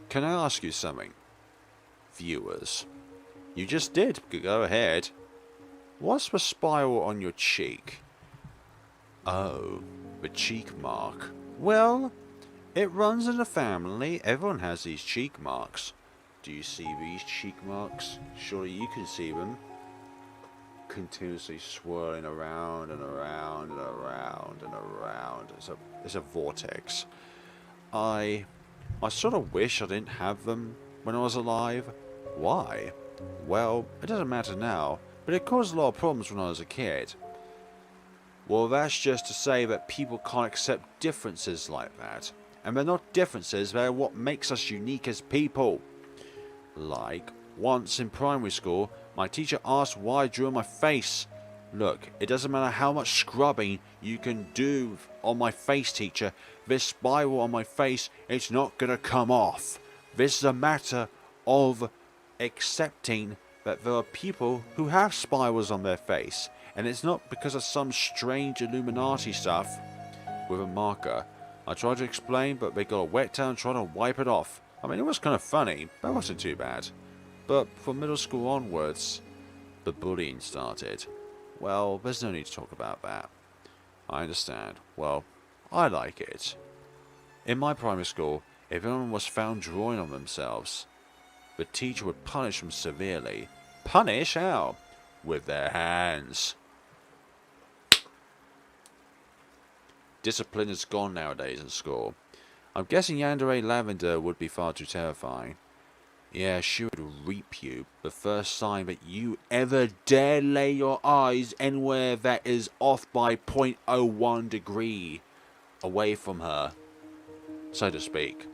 can I ask you something? Viewers, you just did. Go ahead. What's the spiral on your cheek? Oh, the cheek mark. Well, it runs in the family. Everyone has these cheek marks. Do you see these cheek marks? Surely you can see them. Continuously swirling around and around and around and around. It's a vortex. I sort of wish I didn't have them when I was alive. Why? Well, it doesn't matter now, but it caused a lot of problems when I was a kid. Well, that's just to say that people can't accept differences like that. And they're not differences, they're what makes us unique as people. Like, once in primary school, my teacher asked why I drew on my face. Look, it doesn't matter how much scrubbing you can do on my face, teacher. This spiral on my face, it's not gonna come off. This is a matter of accepting that there are people who have spirals on their face. And it's not because of some strange Illuminati stuff. With a marker. I tried to explain, but they got a wet towel trying to wipe it off. I mean, it was kind of funny, but it wasn't too bad. But from middle school onwards, the bullying started. Well, there's no need to talk about that. I understand. Well, I like it. In my primary school, if anyone was found drawing on themselves, the teacher would punish them severely. Punish? How? With their hands. Discipline is gone nowadays in school. I'm guessing Yandere Lavender would be far too terrifying. Yeah, she would reap you the first time that you ever dare lay your eyes anywhere that is off by 0.01 degree away from her, so to speak.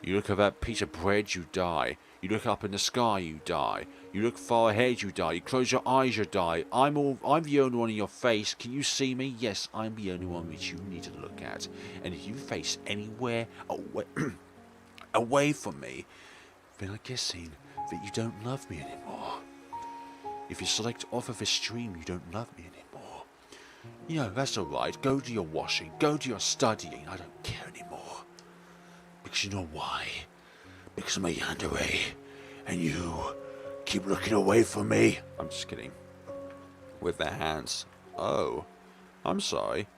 You look at that piece of bread, you die. You look up in the sky, you die. You look far ahead, you die. You close your eyes, you die. I'm the only one in your face. Can you see me? Yes, I'm the only one which you need to look at. And if you face anywhere away from me, then I'm guessing that you don't love me anymore. If you select off of this stream, you don't love me anymore. You know, that's alright. Go do your washing. Go do your studying. I don't care anymore. Because you know why? Because I'm a yandere, and you keep looking away from me. I'm just kidding. With their hands. Oh, I'm sorry.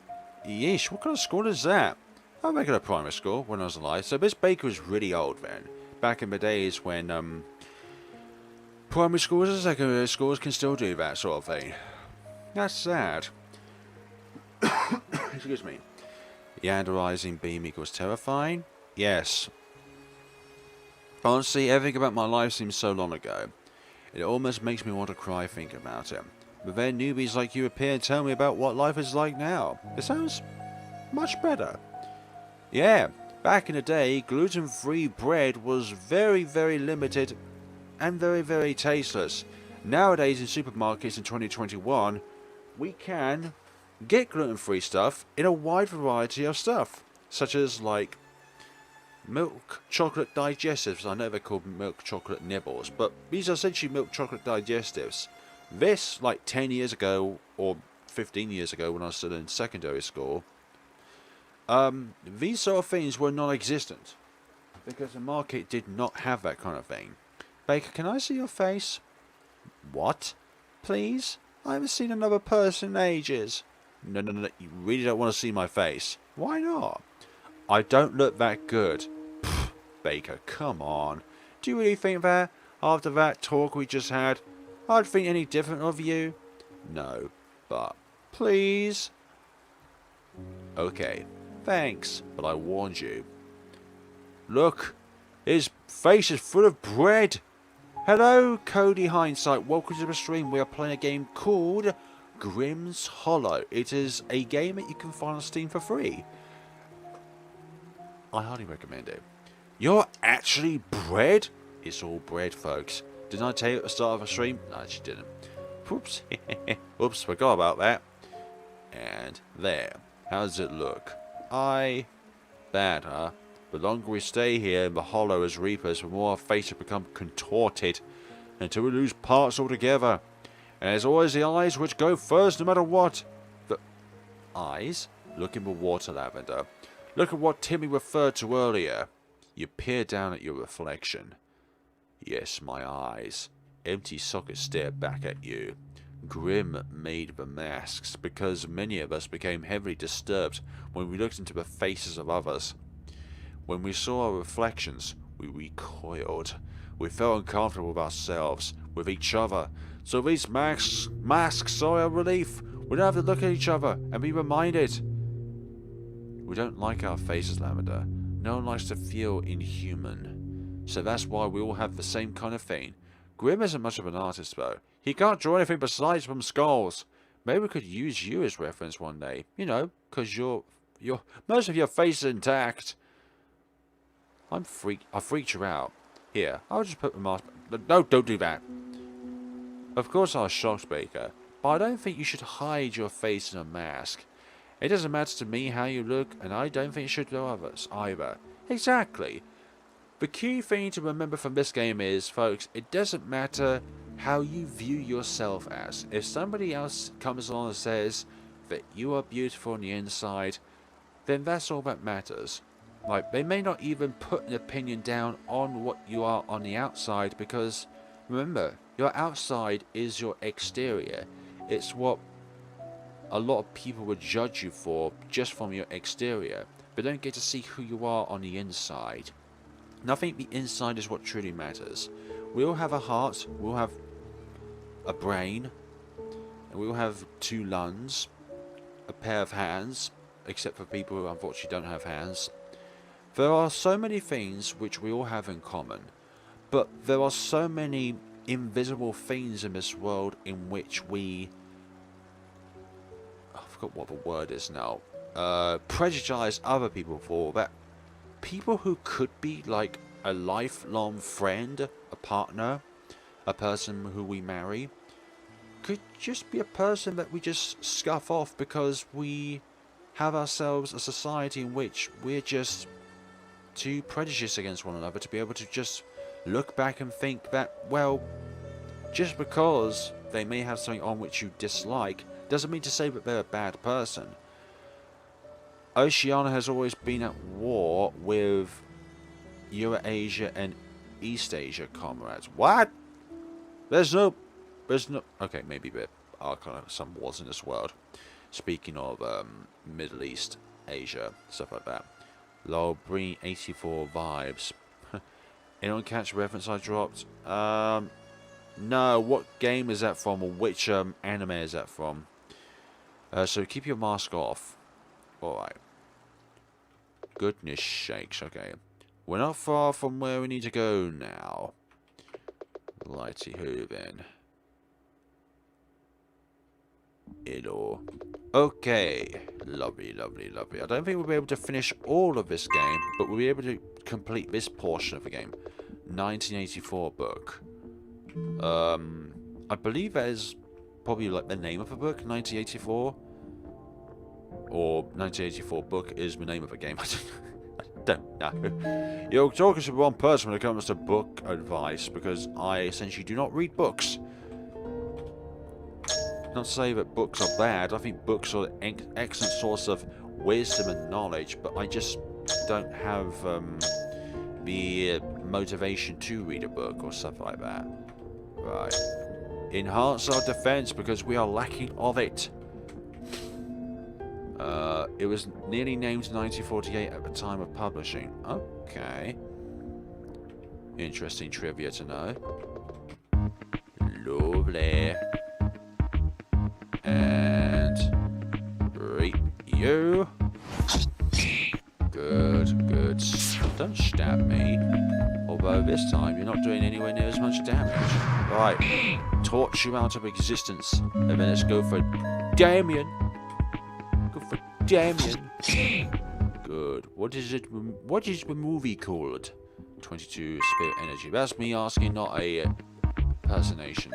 Yeesh, what kind of school is that? I went to primary school when I was alive, so this baker was really old then. Back in the days when primary schools and secondary schools can still do that sort of thing. That's sad. Excuse me. Yanderizing beam equals terrifying? Yes. Honestly, everything about my life seems so long ago. It almost makes me want to cry thinking about it. But then newbies like you appear and tell me about what life is like now. It sounds much better. Yeah, back in the day, gluten-free bread was very, very limited and very, very tasteless. Nowadays in supermarkets in 2021, we can get gluten-free stuff in a wide variety of stuff. Such as like milk chocolate digestives. I know they're called milk chocolate nibbles, but these are essentially milk chocolate digestives. This, like 10 years ago or 15 years ago when I was still in secondary school, these sort of things were non-existent because the market did not have that kind of thing. Baker, can I see your face? What? Please? I haven't seen another person in ages. No, no, no, you really don't want to see my face. Why not? I don't look that good. Pfft, Baker, come on. Do you really think that, after that talk we just had, I'd think any different of you? No, but please? Okay, thanks, but I warned you. Look, his face is full of bread. Hello, Cody Hindsight. Welcome to the stream. We are playing a game called Grimm's Hollow. It is a game that you can find on Steam for free. I highly recommend it. You're actually bread? It's all bread, folks. Didn't I tell you at the start of the stream? No, I actually didn't. Whoops. Oops, forgot about that. And there. How does it look? Bad, huh? The longer we stay here in the hollow as reapers, the more our faces become contorted until we lose parts altogether. And there's always the eyes which go first no matter what. The eyes? Look in the water, Lavender. Look at what Timmy referred to earlier. You peer down at your reflection. Yes, my eyes. Empty sockets stare back at you. Grimm made the masks because many of us became heavily disturbed when we looked into the faces of others. When we saw our reflections, we recoiled. We felt uncomfortable with ourselves, with each other. So these masks are our relief. We don't have to look at each other and be reminded. We don't like our faces, Lavender. No one likes to feel inhuman. So that's why we all have the same kind of thing. Grimm isn't much of an artist, though. He can't draw anything besides from skulls. Maybe we could use you as reference one day. You know, because most of your face is intact. I freaked you out. Here, I'll just put the mask... No, don't do that. Of course I was shocked, Baker. But I don't think you should hide your face in a mask. It doesn't matter to me how you look, and I don't think it should to others either. Exactly. The key thing to remember from this game is, folks, it doesn't matter how you view yourself as. If somebody else comes along and says that you are beautiful on the inside, then that's all that matters. Like, they may not even put an opinion down on what you are on the outside, because, remember, your outside is your exterior. It's what a lot of people would judge you for just from your exterior. They don't get to see who you are on the inside. And I think the inside is what truly matters. We all have a heart, we all have a brain, and we all have 2 lungs, a pair of hands, except for people who unfortunately don't have hands. There are so many things which we all have in common, but there are so many invisible things in this world in which we... I forgot what the word is now. Prejudice other people for, that people who could be like a lifelong friend, a partner, a person who we marry, could just be a person that we just scuff off because we have ourselves a society in which we're just too prejudiced against one another to be able to just look back and think that, well, just because they may have something on which you dislike doesn't mean to say that they're a bad person. Oceania has always been at war with Eurasia and East Asia comrades. What? There's no... Okay, maybe there are kind of some wars in this world. Speaking of Middle East, Asia, stuff like that. Lol, bring 84 vibes. Anyone catch a reference I dropped? No, what game is that from, or which anime is that from? So keep your mask off. Alright. Goodness sakes, okay. We're not far from where we need to go now. Righty-ho then. Hello. Okay. Lovely, lovely, lovely. I don't think we'll be able to finish all of this game, but we'll be able to complete this portion of the game. 1984 book. I believe that is probably like the name of the book, 1984. Or 1984 book is the name of the game. I don't know. You're talking to the wrong person when it comes to book advice, because I essentially do not read books. Not to say that books are bad. I think books are an excellent source of wisdom and knowledge, but I just don't have be motivation to read a book or stuff like that. Right. Enhance our defense because we are lacking of it. It was nearly named 1948 at the time of publishing. Okay. Interesting trivia to know. Lovely. And read you. Good, good. Don't stab me. Although this time you're not doing anywhere near as much damage. Right. Torch you out of existence. And then let's go for Damien. Go for Damien. Good. What is it? What is the movie called? 22 Spirit Energy. That's me asking, not a impersonation.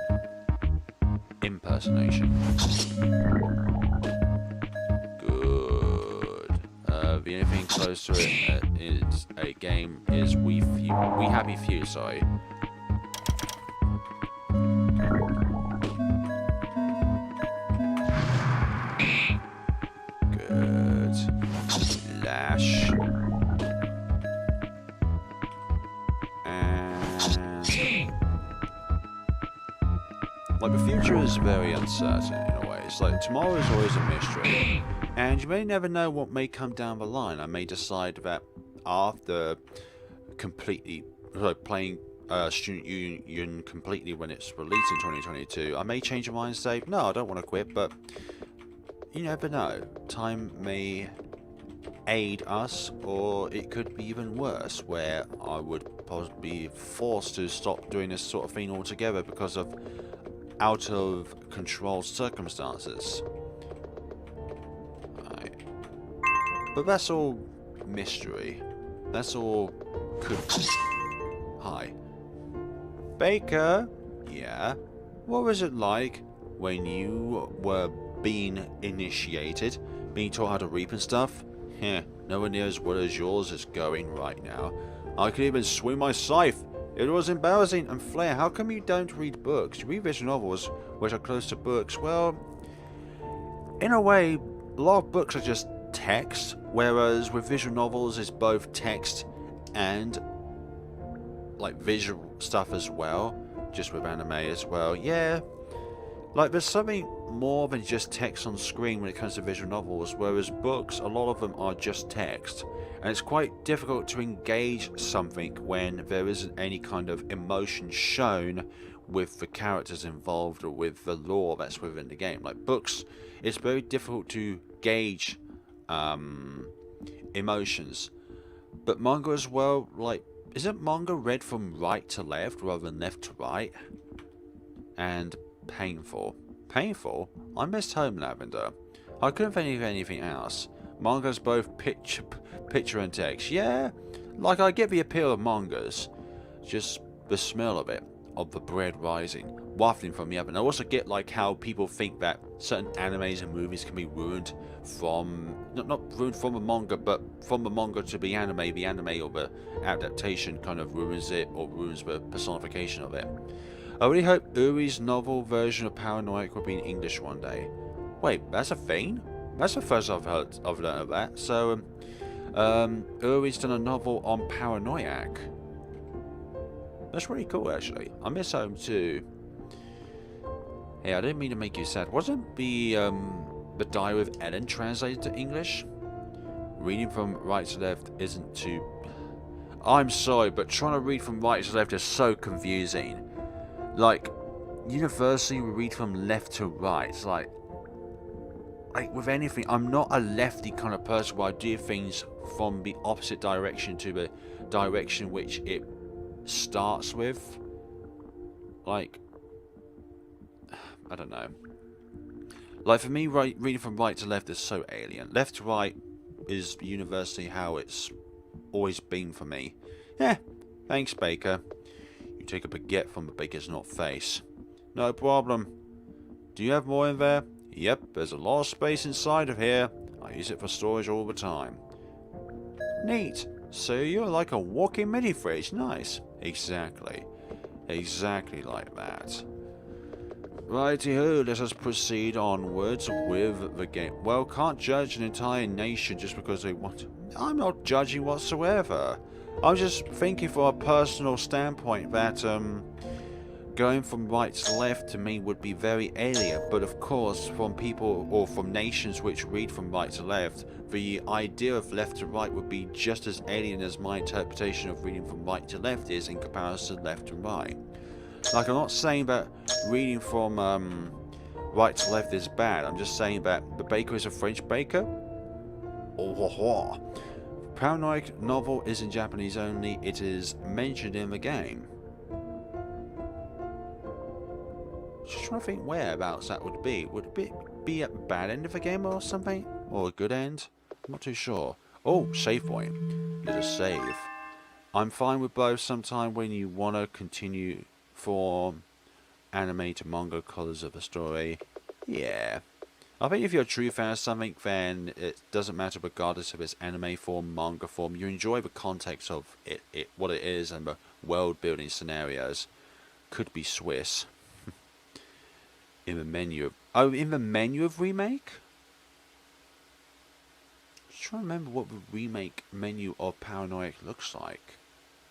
Impersonation. Good. The only thing close to it is a game is We Happy Few, sorry. Good. Lash. Like, the future is very uncertain in a way. It's like, tomorrow is always a mystery. And you may never know what may come down the line. I may decide that after completely, like, playing Student Union completely when it's released in 2022, I may change my mind and say, no, I don't want to quit, but you never know. Time may aid us, or it could be even worse, where I would possibly be forced to stop doing this sort of thing altogether because of out of control circumstances. Right. But that's all mystery. That's all could. Hi. Baker? Yeah? What was it like when you were being initiated? Being taught how to reap and stuff? Heh, nowhere near as well as yours is going right now. I could even swing my scythe. It was embarrassing. And Flare, how come you don't read books? You read visual novels, which are close to books. Well, in a way, a lot of books are just text, whereas with visual novels, it's both text and like visual stuff as well, just with anime as well. Yeah, like there's something more than just text on screen when it comes to visual novels, whereas books, a lot of them are just text. And it's quite difficult to engage something when there isn't any kind of emotion shown with the characters involved or with the lore that's within the game. Like books, it's very difficult to gauge emotions. But manga as well, like, isn't manga read from right to left rather than left to right? And painful. Painful? I missed Home Lavender. I couldn't think of anything else. Manga's both picture and text. Yeah, like I get the appeal of mangas. Just the smell of it, of the bread rising, wafting from the oven. I also get like how people think that certain animes and movies can be ruined from, not ruined from a manga, but from the manga to the anime or the adaptation kind of ruins it or ruins the personification of it. I really hope Uri's novel version of Paranoiac will be in English one day. Wait, that's a thing? That's the first I've learned of that. So, Uri's done a novel on Paranoiac. That's really cool, actually. I miss home too. Hey, I didn't mean to make you sad. Wasn't the Diary of Ellen translated to English? Reading from right to left isn't too... I'm sorry, but trying to read from right to left is so confusing. Like, universally we read from left to right. It's like with anything, I'm not a lefty kind of person where I do things from the opposite direction to the direction which it starts with. Like, I don't know. Like for me, reading from right to left is so alien. Left to right is universally how it's always been for me. Yeah, thanks, Baker. You take a baguette from the baker's not face. No problem. Do you have more in there? Yep, there's a lot of space inside of here. I use it for storage all the time. Neat. So you're like a walking mini-fridge. Nice. Exactly. Exactly like that. Righty-ho, let us proceed onwards with the game. Well, can't judge an entire nation just because they want... I'm not judging whatsoever. I'm just thinking from a personal standpoint that going from right to left to me would be very alien, but of course from people or from nations which read from right to left, the idea of left to right would be just as alien as my interpretation of reading from right to left is in comparison to left to right. Like, I'm not saying that reading from right to left is bad, I'm just saying that the baker is a French baker. Oh, Paranoid novel is in Japanese only, it is mentioned in the game. Just trying to think whereabouts that would be. Would it be at the bad end of the game or something? Or a good end? I'm not too sure. Oh, save point. Little save. I'm fine with both. Sometime when you want to continue from anime to manga colors of the story. Yeah. I think if you're a true fan of something, then it doesn't matter regardless of its anime form, manga form. You enjoy the context of it what it is, and the world building scenarios. Could be Swiss. In the menu of... Oh, in the menu of remake? Just trying to remember what the remake menu of Paranoid looks like.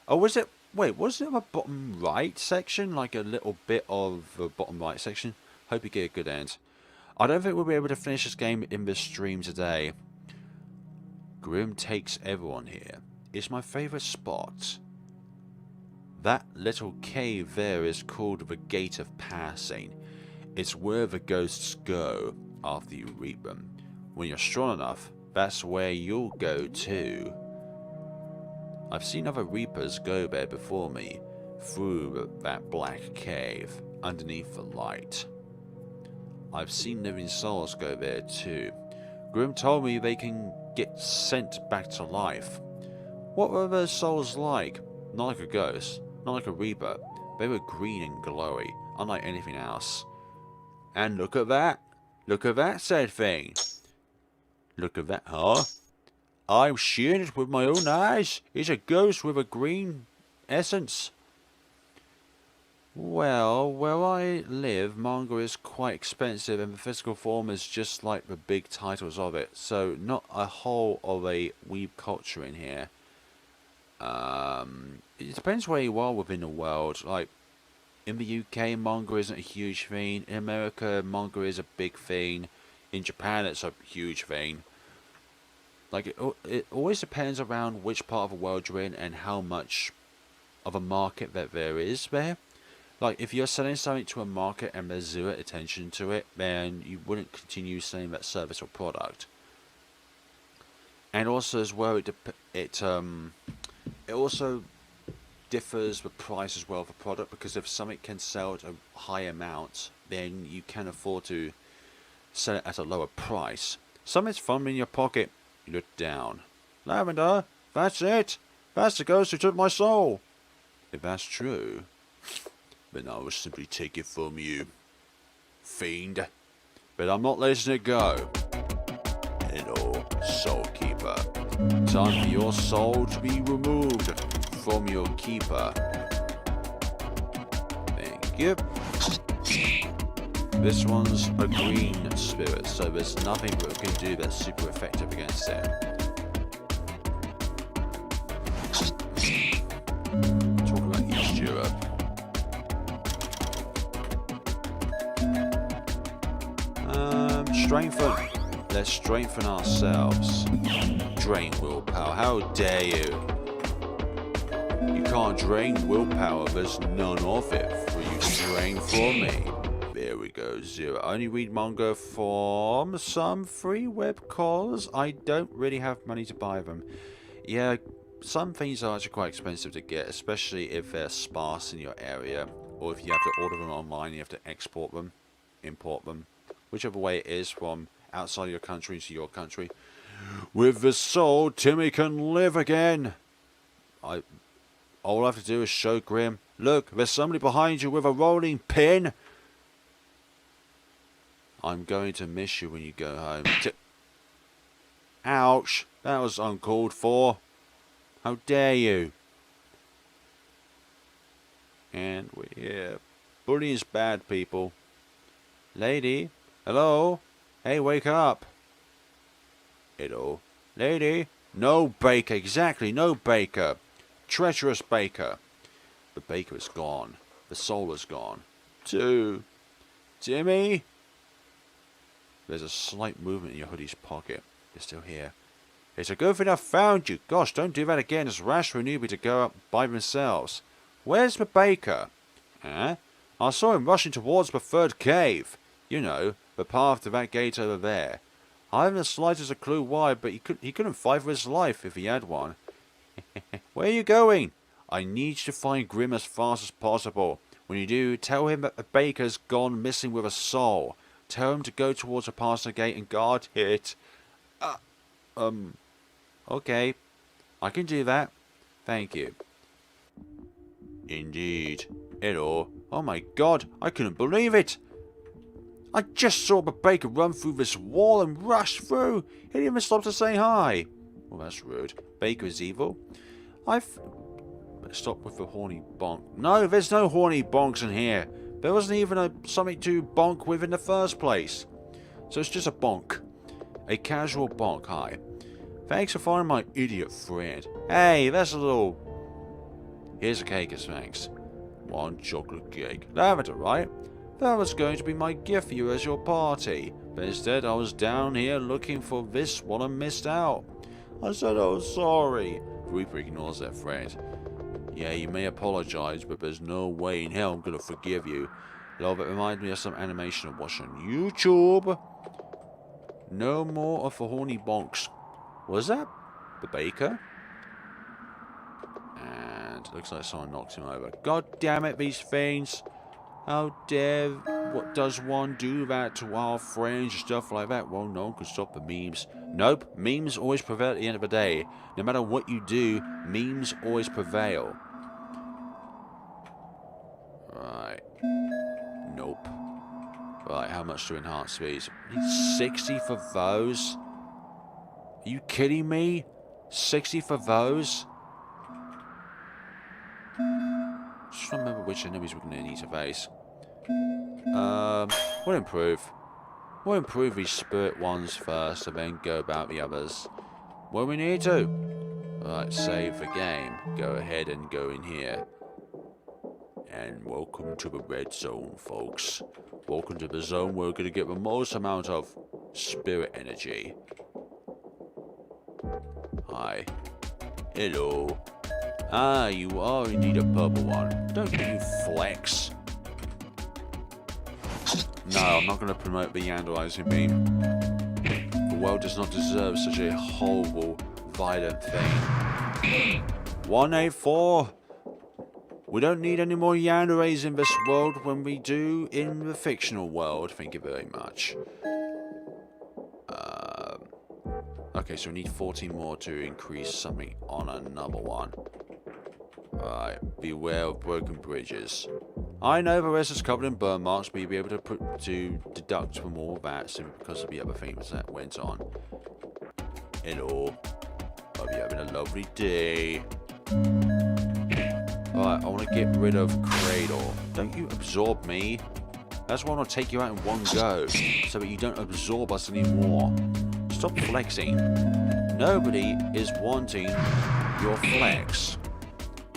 Oh, was it... Wait, was it the bottom right section? Like a little bit of the bottom right section? Hope you get a good end. I don't think we'll be able to finish this game in this stream today. Grimm takes everyone here. It's my favourite spot. That little cave there is called the Gate of Passing. It's where the ghosts go after you reap them. When you're strong enough, that's where you'll go too. I've seen other reapers go there before me, through that black cave, underneath the light. I've seen living souls go there too. Grimm told me they can get sent back to life. What were those souls like? Not like a ghost, not like a reaper. They were green and glowy, unlike anything else. And look at that. Look at that said thing. Look at that, huh? I've seen it with my own eyes. It's a ghost with a green essence. Well, where I live, manga is quite expensive and the physical form is just like the big titles of it. So not a whole of a weeb culture in here. It depends where you are within the world. Like, in the UK, manga isn't a huge thing. In America, manga is a big thing. In Japan, it's a huge thing. Like, it always depends around which part of the world you're in and how much of a market that there is there. Like, if you're selling something to a market and there's zero attention to it, then you wouldn't continue selling that service or product. And also as well, it also differs the price as well of the product, because if something can sell at a high amount, then you can afford to sell it at a lower price. Something's fun in your pocket, you look down. Lavender, that's it. That's the ghost who took my soul. If that's true, then I will simply take it from you, fiend. But I'm not letting it go. Hello, soul keeper. Time for your soul to be removed from your keeper. Thank you. This one's a green spirit, so there's nothing that we can do that's super effective against it. Talk about East Europe. Strengthen. Let's strengthen ourselves. Drain willpower. How dare you? You can't drain willpower. There's none of it for you to drain from me. There we go. 0. I only read manga from some free web cause. I don't really have money to buy them. Yeah, some things are actually quite expensive to get, especially if they're sparse in your area, or if you have to order them online, you have to export them, import them. Whichever way it is from outside your country to your country. With the soul, Timmy can live again. All I have to do is show Grimm. Look, there's somebody behind you with a rolling pin. I'm going to miss you when you go home. Ouch. That was uncalled for. How dare you. And we're here. Bullying's bad, people. Lady. Hello? Hey, wake up. Hello? Lady? No baker, exactly, no baker. treacherous baker. The baker is gone. The soul is gone. Too. Timmy? There's a slight movement in your hoodie's pocket. You're still here. It's a good thing I found you. Gosh, don't do that again. It's rash for a newbie to go up by themselves. Where's the baker? Huh? I saw him rushing towards the third cave. You know, the path to that gate over there. I haven't the slightest clue why, but he couldn't fight for his life if he had one. Where are you going? I need you to find Grimm as fast as possible. When you do, tell him that the baker's gone missing with a soul. Tell him to go towards the past the gate and guard it. Okay. I can do that. Thank you. Indeed. Hello. Oh my god, I couldn't believe it. I just saw the baker run through this wall and rush through. He didn't even stop to say hi. Well, that's rude. Baker is evil. Stop with the horny bonk. No, there's no horny bonks in here. There wasn't even something to bonk with in the first place. So it's just a bonk. A casual bonk, hi. Thanks for finding my idiot friend. Hey, that's a little... Here's a cake as thanks. One chocolate cake. That's right. That was going to be my gift for you as your party. But instead I was down here looking for this one and missed out. I said I was sorry. Reaper ignores their friend. Yeah, you may apologize, but there's no way in hell I'm going to forgive you. Love, it reminds me of some animation I watched on YouTube. No more of the horny bonks. Was that the baker? And looks like someone knocked him over. God damn it, these things. How dare, what does one do that to our friends and stuff like that? Well, no one can stop the memes. Nope, memes always prevail at the end of the day. No matter what you do, memes always prevail. Right. Nope. Right, how much to enhance these? 60 for those? Are you kidding me? 60 for those? Just remember which enemies we're going to need to face. We'll improve. We'll improve these spirit ones first and then go about the others when we need to. Right, save the game. Go ahead and go in here. And welcome to the red zone, folks. Welcome to the zone where we're going to get the most amount of spirit energy. Hi. Hello. Ah, you are indeed a purple one. Don't you flex. No, I'm not going to promote the Yandalizing beam. The world does not deserve such a horrible, violent thing. 184. We don't need any more Yanderes in this world when we do in the fictional world. Thank you very much. Okay, so we need 14 more to increase something on another one. Right, beware of broken bridges. I know the rest is covered in burn marks, but you'll be able to deduct from all that simply because of the other things that went on. Hello. Hope you're having a lovely day. Alright, I want to get rid of Cradle. Don't you absorb me. That's why I want to take you out in one go, so that you don't absorb us anymore. Stop flexing. Nobody is wanting your flex.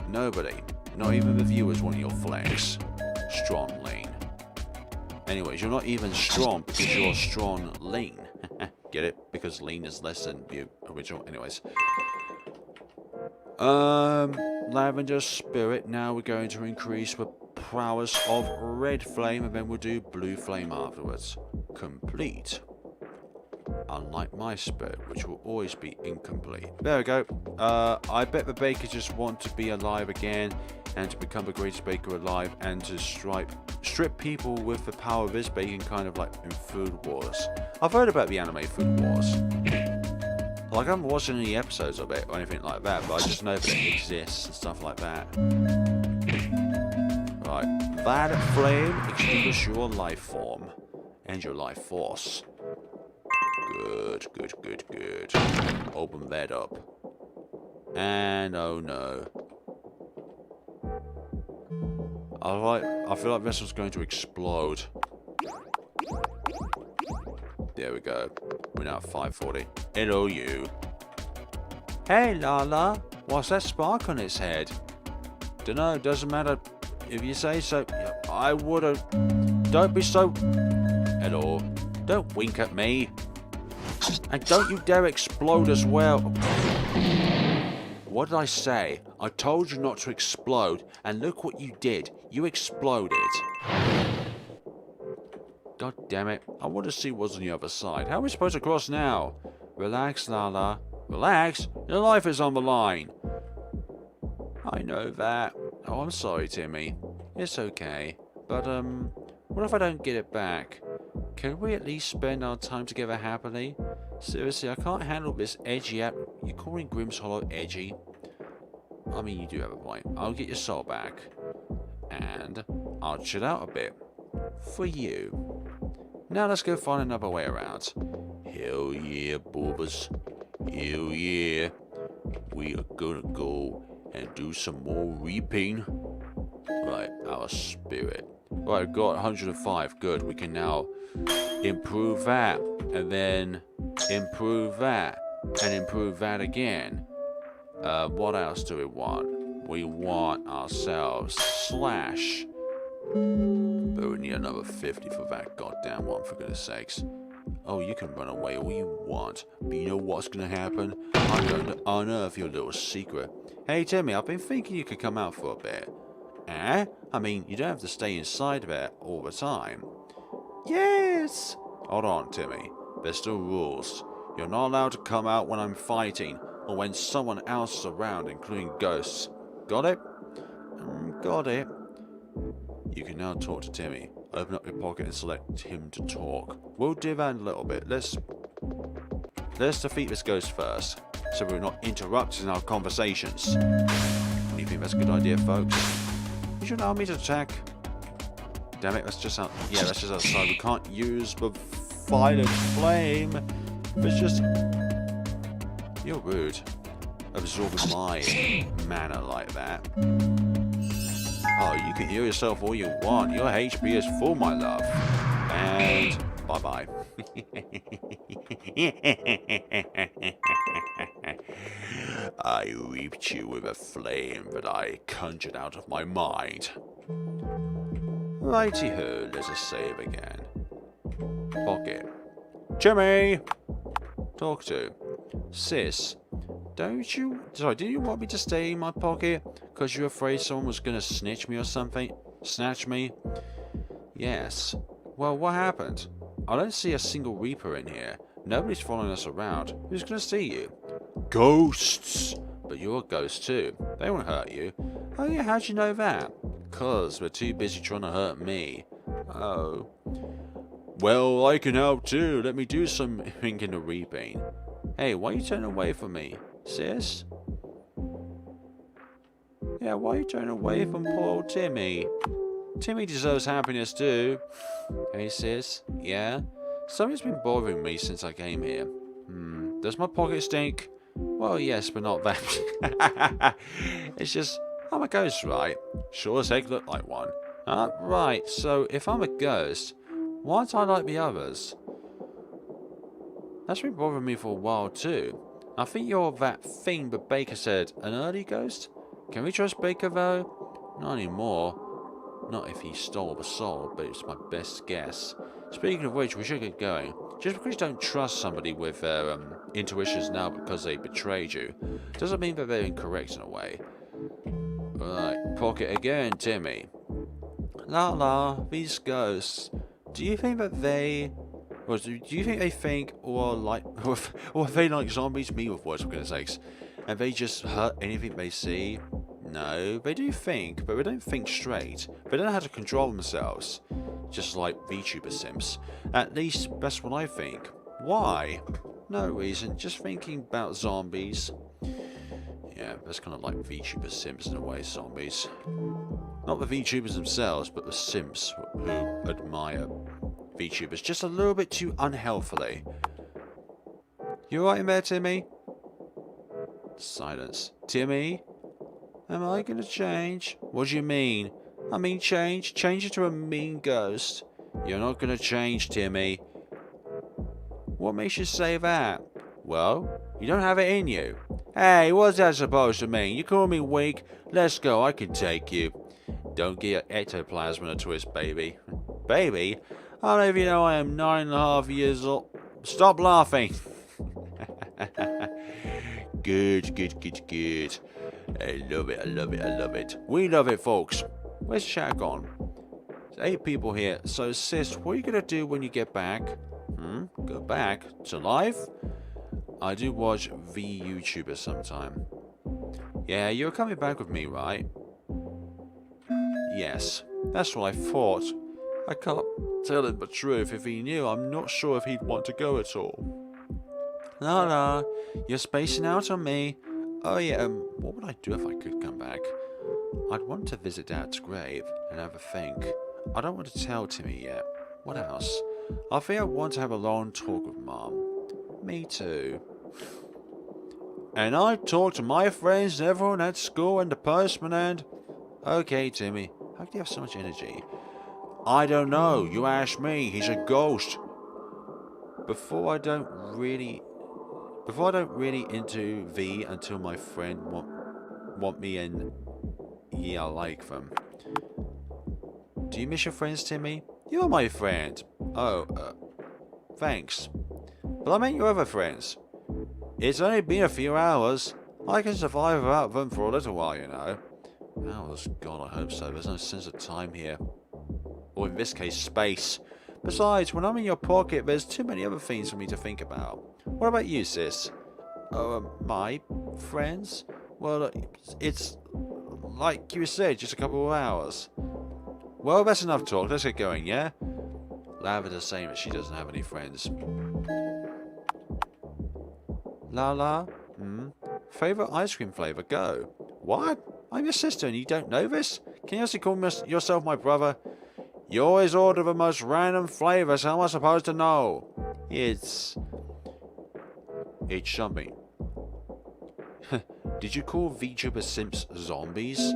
Nobody. Not even the viewers want your flex. Strong lean. Anyways, you're not even strong because you're strong lean. Get it? Because lean is less than the original. Anyways. Lavender Spirit. Now we're going to increase the prowess of Red Flame, and then we'll do Blue Flame afterwards. Complete. Unlike my spirit, which will always be incomplete. There we go. I bet the baker just want to be alive again and to become the greatest baker alive and to strip people with the power of his baking, kind of like in Food Wars. I've heard about the anime Food Wars. Like, I haven't watched any episodes of it or anything like that, but I just know that it exists and stuff like that. Right. That flame extinguish your life form and your life force. Good, good, good, good. Open that up. And oh no. I feel like this one's going to explode. There we go. We're now at 540. Hello, you. Hey, Lala. What's that spark on its head? Dunno, doesn't matter if you say so. I would've. Don't be so. Hello. Don't wink at me. And don't you dare explode as well. What did I say? I told you not to explode, and look what you did. You exploded. God damn it. I want to see what's on the other side. How are we supposed to cross now? Relax, Lala. Relax? Your life is on the line. I know that. Oh, I'm sorry, Timmy. It's okay. But, what if I don't get it back? Can we at least spend our time together happily? Seriously, I can't handle this edgy app. You're calling Grimm's Hollow edgy? I mean, you do have a point. I'll get your soul back. And I'll chill out a bit. For you. Now let's go find another way around. Hell yeah, boobers. Hell yeah. We are gonna go and do some more reaping. Right, our spirit. Right, I've got 105. Good. We can now improve that. And then improve that. And improve that again. What else do we want? We want ourselves slash. But we need another 50 for that goddamn one, for goodness sakes. Oh, you can run away all you want. But you know what's gonna happen? I'm going to unearth your little secret. Hey, Timmy, I've been thinking you could come out for a bit. Eh? I mean, you don't have to stay inside of it all the time. Yes! Hold on, Timmy. There's still rules. You're not allowed to come out when I'm fighting, or when someone else is around, including ghosts. Got it? Got it. You can now talk to Timmy. Open up your pocket and select him to talk. We'll do that in a little bit. Let's defeat this ghost first, so we're not interrupting our conversations. Do you think that's a good idea, folks? You should allow me to attack. Damn it, that's just out. Yeah, that's just outside. We can't use the violet flame. It's just. You're rude. Absorbing my mana like that. Oh, you can heal yourself all you want. Your HP is full, my love. And bye-bye. I reaped you with a flame that I conjured out of my mind. Righty-ho, let's just save again. Pocket. Jimmy! Talk to. Sis. Don't you... Sorry, do you want me to stay in my pocket? Because you're afraid someone was going to snitch me or something? Snatch me? Yes. Well, what happened? I don't see a single Reaper in here. Nobody's following us around. Who's going to see you? Ghosts! But you're a ghost too. They won't hurt you. Oh yeah, how'd you know that? Because we're too busy trying to hurt me. Oh. Well, I can help too. Let me do something in the reaping. Hey, why are you turning away from me? Sis? Yeah, why are you turning away from poor old Timmy? Timmy deserves happiness too. Hey, sis? Yeah? Something's been bothering me since I came here. Does my pocket stink? Well, yes, but not that. It's just, I'm a ghost, right? Sure as heck look like one. Right, so if I'm a ghost, why aren't I like the others? That's been bothering me for a while too. I think you're that thing that Baker said, an early ghost? Can we trust Baker though? Not anymore. Not if he stole the soul, but it's my best guess. Speaking of which, we should get going. Just because you don't trust somebody with their intuitions now because they betrayed you, doesn't mean that they're incorrect in a way. Right, pocket again, Timmy. La, these ghosts. Do you think that they... Or do you think they think, or like, or they like zombies? Me with words, for goodness sakes. And they just hurt anything they see? No, they do think, but they don't think straight. They don't know how to control themselves. Just like VTuber simps. At least, that's what I think. Why? No reason, just thinking about zombies. Yeah, that's kind of like VTuber simps in a way, zombies. Not the VTubers themselves, but the simps who admire VTubers just a little bit too unhealthily. You alright in there, Timmy? Silence. Timmy? Am I gonna change? What do you mean? I mean change? Change into a mean ghost. You're not gonna change, Timmy. What makes you say that? Well, you don't have it in you. Hey, what's that supposed to mean? You call me weak? Let's go, I can take you. Don't get ectoplasm in a twist, baby. Baby? I don't even know I am 9.5 years old. Stop laughing! Good, good, good, good. I love it, I love it, I love it. We love it, folks. Where's the chat gone? There's 8 people here. So, sis, what are you going to do when you get back? Go back to live? I do watch V YouTubers sometime. Yeah, you're coming back with me, right? Yes, that's what I thought. I can't tell him the truth. If he knew, I'm not sure if he'd want to go at all. Lala, you're spacing out on me. Oh yeah, what would I do if I could come back? I'd want to visit Dad's grave and have a think. I don't want to tell Timmy yet. What else? I think I want to have a long talk with Mom. Me too. And I talk to my friends and everyone at school and the postman and... Okay, Timmy. How do you have so much energy? I don't know. You ask me. He's a ghost. Before I don't really into V until my friend want me and yeah, I like them. Do you miss your friends, Timmy? You're my friend. Oh, thanks. But I meant your other friends. It's only been a few hours. I can survive without them for a little while, you know. Hours? God, I hope so. There's no sense of time here. Or in this case, space. Besides, when I'm in your pocket, there's too many other things for me to think about. What about you, sis? My friends? Well, it's like you said, just a couple of hours. Well, that's enough talk. Let's get going, yeah? Lavender saying that she doesn't have any friends. Lala? Favorite ice cream flavor? Go. What? I'm your sister and you don't know this? Can you also call yourself my brother? You always order the most random flavors. How am I supposed to know? It's something. Did you call VTuber simps zombies?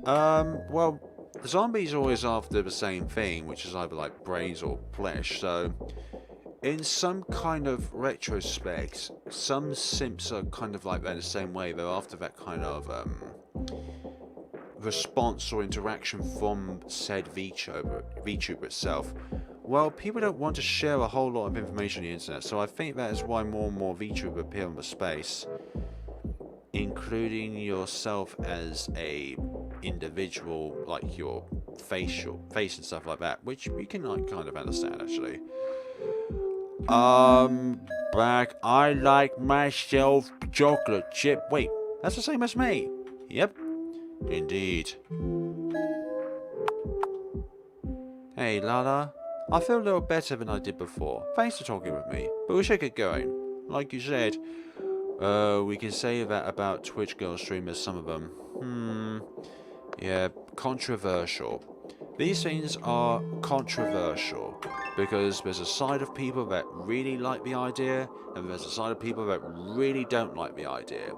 Well, zombies are always after the same thing, which is either like brains or flesh, so in some kind of retrospect, some simps are kind of like that in the same way. They're after that kind of response or interaction from said VTuber itself. Well, people don't want to share a whole lot of information on the internet, so I think that is why more and more VTubers appear on the space, including yourself as a individual, like your face and stuff like that, which you can like, kind of understand actually. Back. I like myself chocolate chip. Wait, that's the same as me. Yep, indeed. Hey, Lala. I feel a little better than I did before. Thanks for talking with me. But we should get going. Like you said, we can say that about Twitch girl streamers, some of them. Yeah, controversial. These things are controversial because there's a side of people that really like the idea and there's a side of people that really don't like the idea.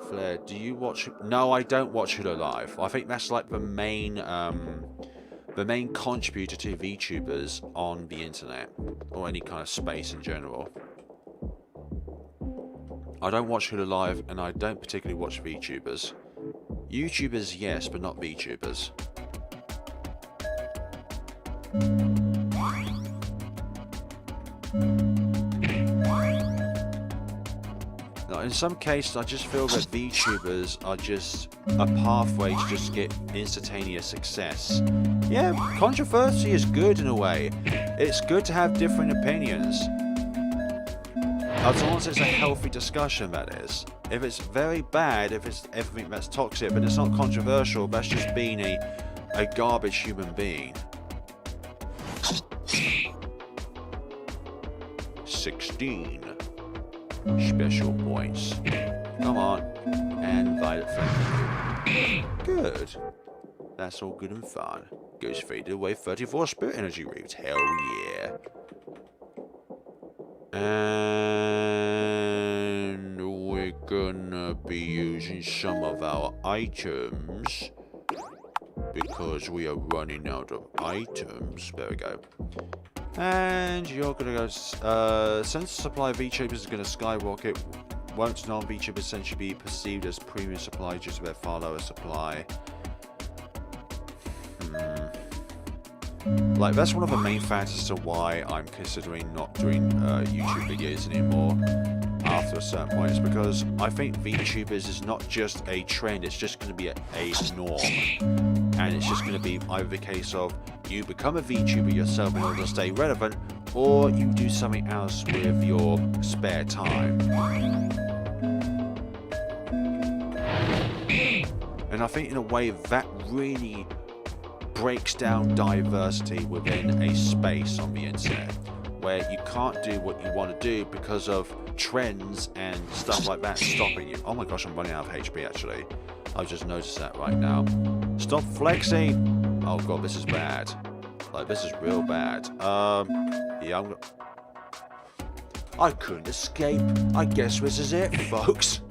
Flare, do you watch... No, I don't watch Hulu Live. I think that's like the main contributor to VTubers on the internet or any kind of space in general. I don't watch Hulu Live and I don't particularly watch VTubers. YouTubers, yes, but not VTubers. Now, in some cases, I just feel that VTubers are just a pathway to just get instantaneous success. Yeah, controversy is good in a way. It's good to have different opinions. As long as it's a healthy discussion, that is. If it's very bad, if it's everything that's toxic, but it's not controversial, that's just being a garbage human being. 16 special points. Come on. And violet flame. Good. That's all good and fun. Goes faded away 34 spirit energy roots. Hell yeah. And we're gonna be using some of our items because we are running out of items. There we go. And you're gonna go, since the supply of VTubers is gonna skyrocket, won't non-VTubers essentially be perceived as premium supply due to their far lower supply? Like, that's one of the main factors to why I'm considering not doing YouTube videos anymore after a certain point. It's because I think VTubers is not just a trend, it's just going to be a norm. And it's just going to be either the case of you become a VTuber yourself in order to stay relevant, or you do something else with your spare time. And I think in a way that really breaks down diversity within a space on the internet, where you can't do what you want to do because of trends and stuff like that stopping you. Oh my gosh, I'm running out of HP actually. I've just noticed that right now. Stop flexing! Oh god, this is bad. Like, this is real bad. Yeah, I couldn't escape. I guess this is it, folks.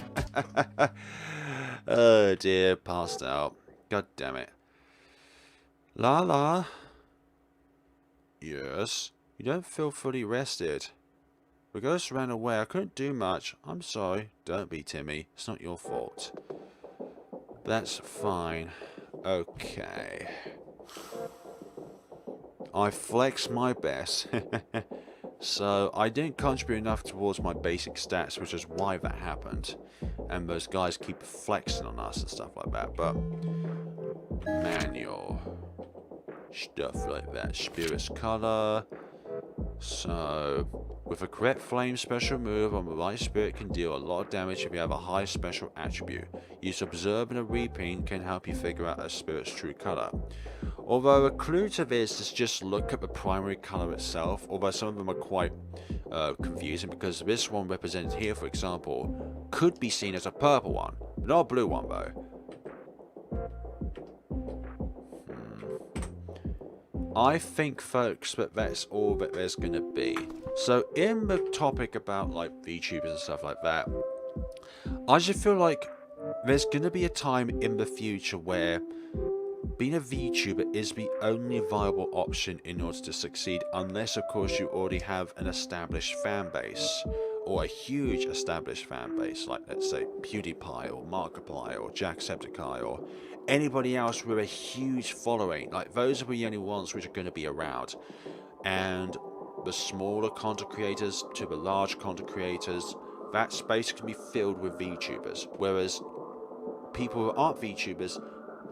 Oh dear, passed out. God damn it. Lala. Yes? You don't feel fully rested. The ghost ran away. I couldn't do much. I'm sorry. Don't be, Timmy. It's not your fault. That's fine. Okay. I flexed my best. So, I didn't contribute enough towards my basic stats, which is why that happened. And those guys keep flexing on us and stuff like that. But, manual. Stuff like that. Spirit's color. So, with a correct flame special move on the right spirit can deal a lot of damage if you have a high special attribute. Use observe and a reaping can help you figure out a spirit's true color. Although a clue to this is just look at the primary color itself, although some of them are quite confusing because this one represented here, for example, could be seen as a purple one, not a blue one though. I think, folks, that that's all that there's going to be. So, in the topic about, like, VTubers and stuff like that, I just feel like there's going to be a time in the future where being a VTuber is the only viable option in order to succeed, unless, of course, you already have an established fan base, or a huge established fan base, like, let's say, PewDiePie, or Markiplier, or Jacksepticeye, or anybody else with a huge following. Like, those are the only ones which are going to be around. And the smaller content creators to the large content creators, that space can be filled with VTubers. Whereas people who aren't VTubers,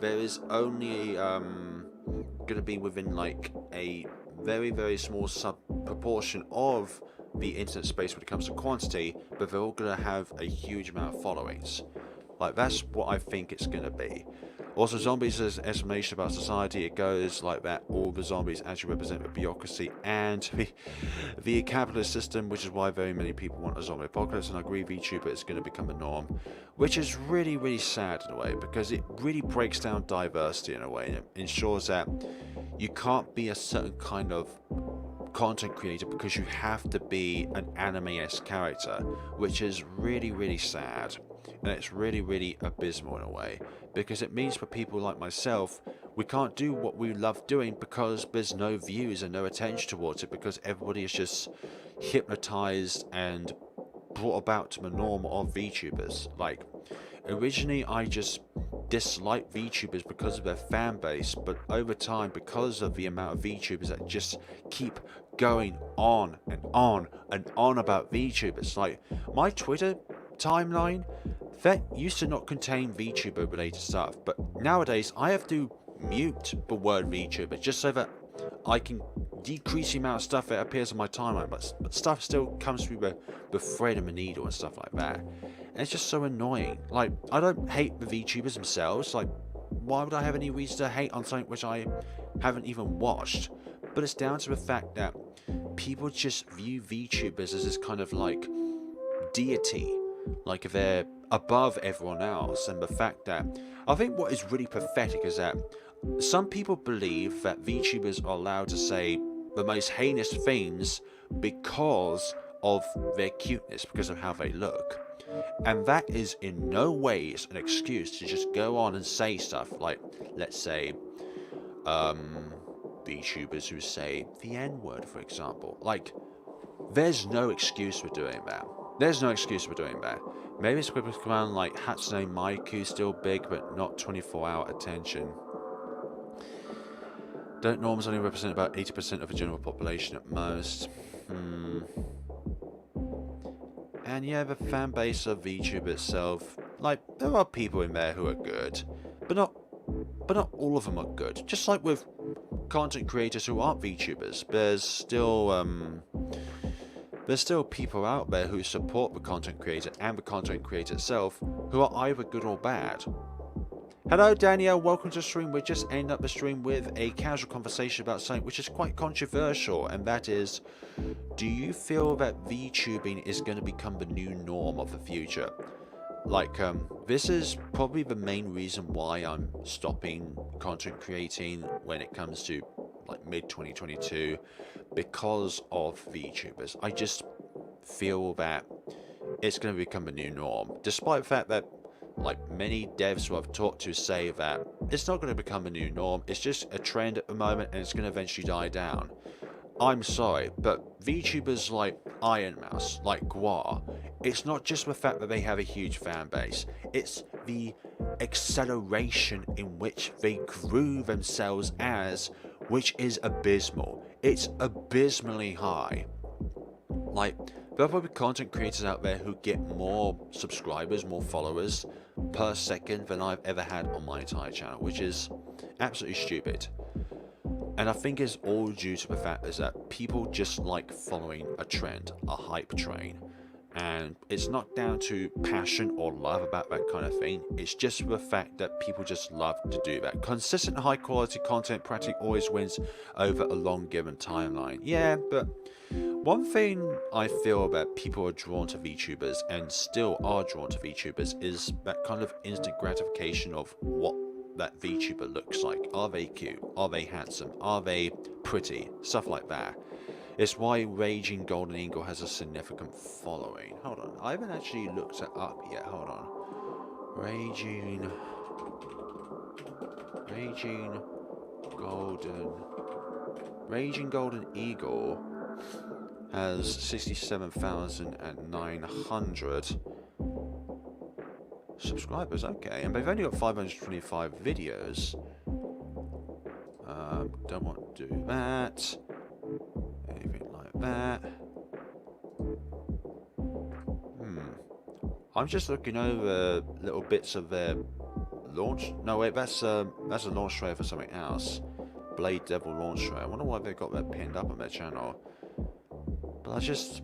there is only going to be within like a very, very small sub proportion of the internet space when it comes to quantity, but they're all going to have a huge amount of followings. Like, that's what I think it's going to be. Also, zombies is an estimation about society. It goes like that. All the zombies actually represent the bureaucracy and the capitalist system, which is why very many people want a zombie apocalypse. And I agree, VTuber is going to become the norm, which is really, really sad in a way, because it really breaks down diversity in a way, and it ensures that you can't be a certain kind of content creator because you have to be an anime-esque character, which is really, really sad. And it's really, really abysmal in a way, because it means for people like myself, we can't do what we love doing because there's no views and no attention towards it, because everybody is just hypnotized and brought about to the norm of VTubers. Like, originally I just disliked VTubers because of their fan base, but over time, because of the amount of VTubers that just keep going on and on and on about VTubers, like my Twitter timeline, that used to not contain VTuber related stuff, but nowadays I have to mute the word VTuber just so that I can decrease the amount of stuff that appears on my timeline, but stuff still comes through the thread and the needle and stuff like that. And it's just so annoying. Like, I don't hate the VTubers themselves. Like, why would I have any reason to hate on something which I haven't even watched? But it's down to the fact that people just view VTubers as this kind of like deity, like they're above everyone else. And the fact that I think what is really pathetic is that some people believe that VTubers are allowed to say the most heinous things because of their cuteness, because of how they look. And that is in no way an excuse to just go on and say stuff like, let's say, VTubers who say the N-word, for example. Like, there's no excuse for doing that. There's no excuse for doing that. Maybe it's because around like Hatsune Miku still big, but not 24-hour attention. Don't norms only represent about 80% of the general population at most? And yeah, the fan base of VTube itself, like, there are people in there who are good, but not all of them are good. Just like with content creators who aren't VTubers, there's still people out there who support the content creator and the content creator itself who are either good or bad. Hello Danielle, welcome to the stream. We're just ending up the stream with a casual conversation about something which is quite controversial, and that is, do you feel that VTubing is going to become the new norm of the future? Like, this is probably the main reason why I'm stopping content creating when it comes to like mid-2022, because of VTubers. I just feel that it's going to become the new norm, despite the fact that like many devs who I've talked to say that it's not going to become a new norm, it's just a trend at the moment and it's going to eventually die down. I'm sorry, but VTubers like Iron Mouse, like Guar, it's not just the fact that they have a huge fan base, it's the acceleration in which they grew themselves as, which is abysmal. It's abysmally high. Like, there are probably content creators out there who get more subscribers, more followers per second than I've ever had on my entire channel, which is absolutely stupid. And I think it's all due to the fact is that people just like following a trend, a hype train. And it's not down to passion or love about that kind of thing. It's just the fact that people just love to do that. Consistent high quality content practically always wins over a long given timeline. Yeah, but one thing I feel that people are drawn to VTubers and still are drawn to VTubers is that kind of instant gratification of what that VTuber looks like. Are they cute? Are they handsome? Are they pretty? Stuff like that. It's why Raging Golden Eagle has a significant following. Hold on, I haven't actually looked it up yet. Hold on. Raging Golden Eagle has 67,900 subscribers. Okay, and they've only got 525 videos. Don't want to do that. Anything like that. I'm just looking over little bits of their launch. No wait, that's a launch trailer for something else. Blade Devil launch trailer. I wonder why they've got that pinned up on their channel. But I just,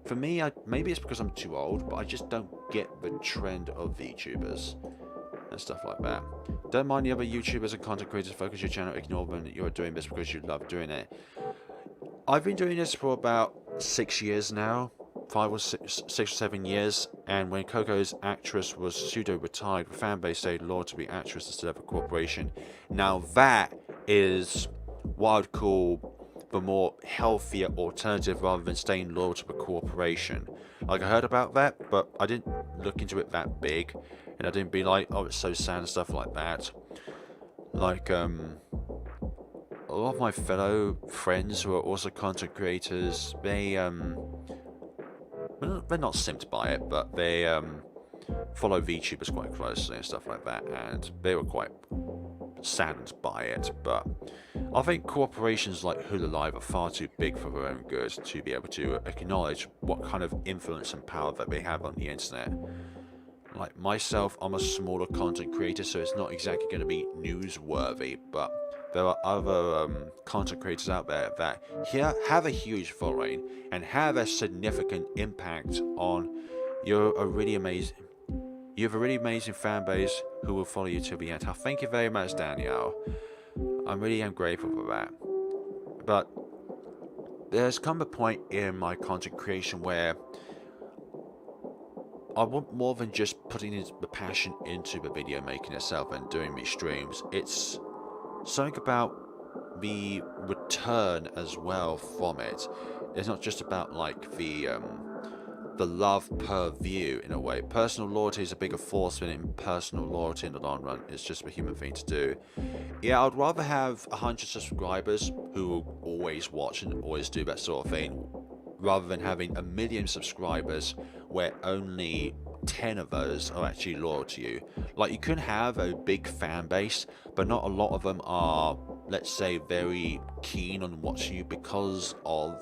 for me, maybe it's because I'm too old, but I just don't get the trend of VTubers and stuff like that. Don't mind the other YouTubers and content creators. Focus your channel. Ignore them. You're doing this because you love doing it. I've been doing this for about 6 years now, 5 or 6 or 7 years, and when Coco's actress was pseudo-retired, the fanbase stayed loyal to the actress instead of a corporation. Now that is what I'd call the more healthier alternative rather than staying loyal to the corporation. Like, I heard about that, but I didn't look into it that big, and I didn't be like, oh, it's so sad and stuff like that. Like, a lot of my fellow friends who are also content creators, they're not simped by it, but they follow VTubers quite closely and stuff like that, and they were quite saddened by it. But I think corporations like Hulu Live are far too big for their own good to be able to acknowledge what kind of influence and power that they have on the internet. Like myself, I'm a smaller content creator, so it's not exactly going to be newsworthy, but there are other content creators out there that have a huge following and have a significant impact on you have a really amazing fan base who will follow you till the end. Thank you very much, Danielle. I really am grateful for that. But there's come a point in my content creation where I want more than just putting the passion into the video making itself and doing these streams. It's something about the return as well from it. It's not just about like the love per view in a way. Personal loyalty is a bigger force than impersonal loyalty in the long run. It's just a human thing to do. Yeah, I'd rather have 100 subscribers who will always watch and always do that sort of thing, rather than having 1 million subscribers where only 10 of those are actually loyal to you. Like, you can have a big fan base, but not a lot of them are, let's say, very keen on watching you because of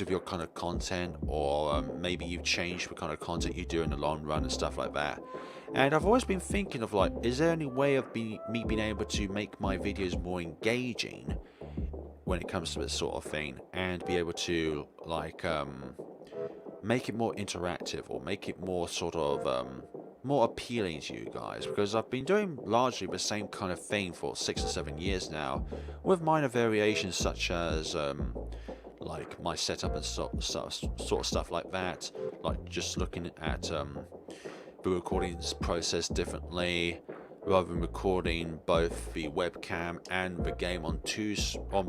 your kind of content, or maybe you've changed the kind of content you do in the long run and stuff like that. And I've always been thinking of, like, is there any way of me being able to make my videos more engaging when it comes to this sort of thing, and be able to, like, make it more interactive, or make it more sort of more appealing to you guys, because I've been doing largely the same kind of thing for 6 or 7 years now, with minor variations such as like my setup and sort of stuff like that, like just looking at the recordings process differently, rather than recording both the webcam and the game on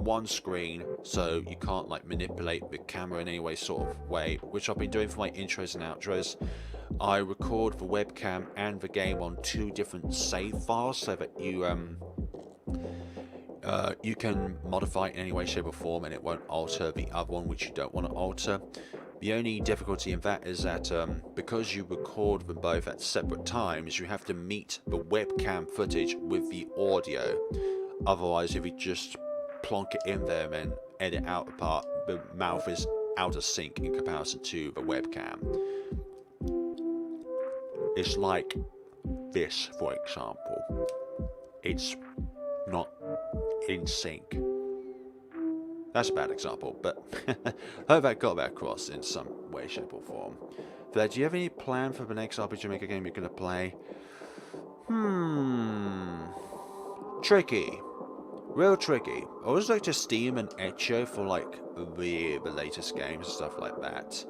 one screen, so you can't like manipulate the camera in any way sort of way, which I've been doing for my intros and outros. I record the webcam and the game on 2 different save files, so that you can modify it in any way, shape or form, and it won't alter the other one, which you don't want to alter. The only difficulty in that is that because you record them both at separate times, you have to meet the webcam footage with the audio. Otherwise, if you just plonk it in there and edit out the part, the mouth is out of sync in comparison to the webcam. It's like this, for example. It's not in sync. That's a bad example, but I hope I got that across in some way, shape or form. But do you have any plan for the next RPG Maker game you're going to play? Tricky. Real tricky. I always like to Steam and Itch.io for like the latest games and stuff like that.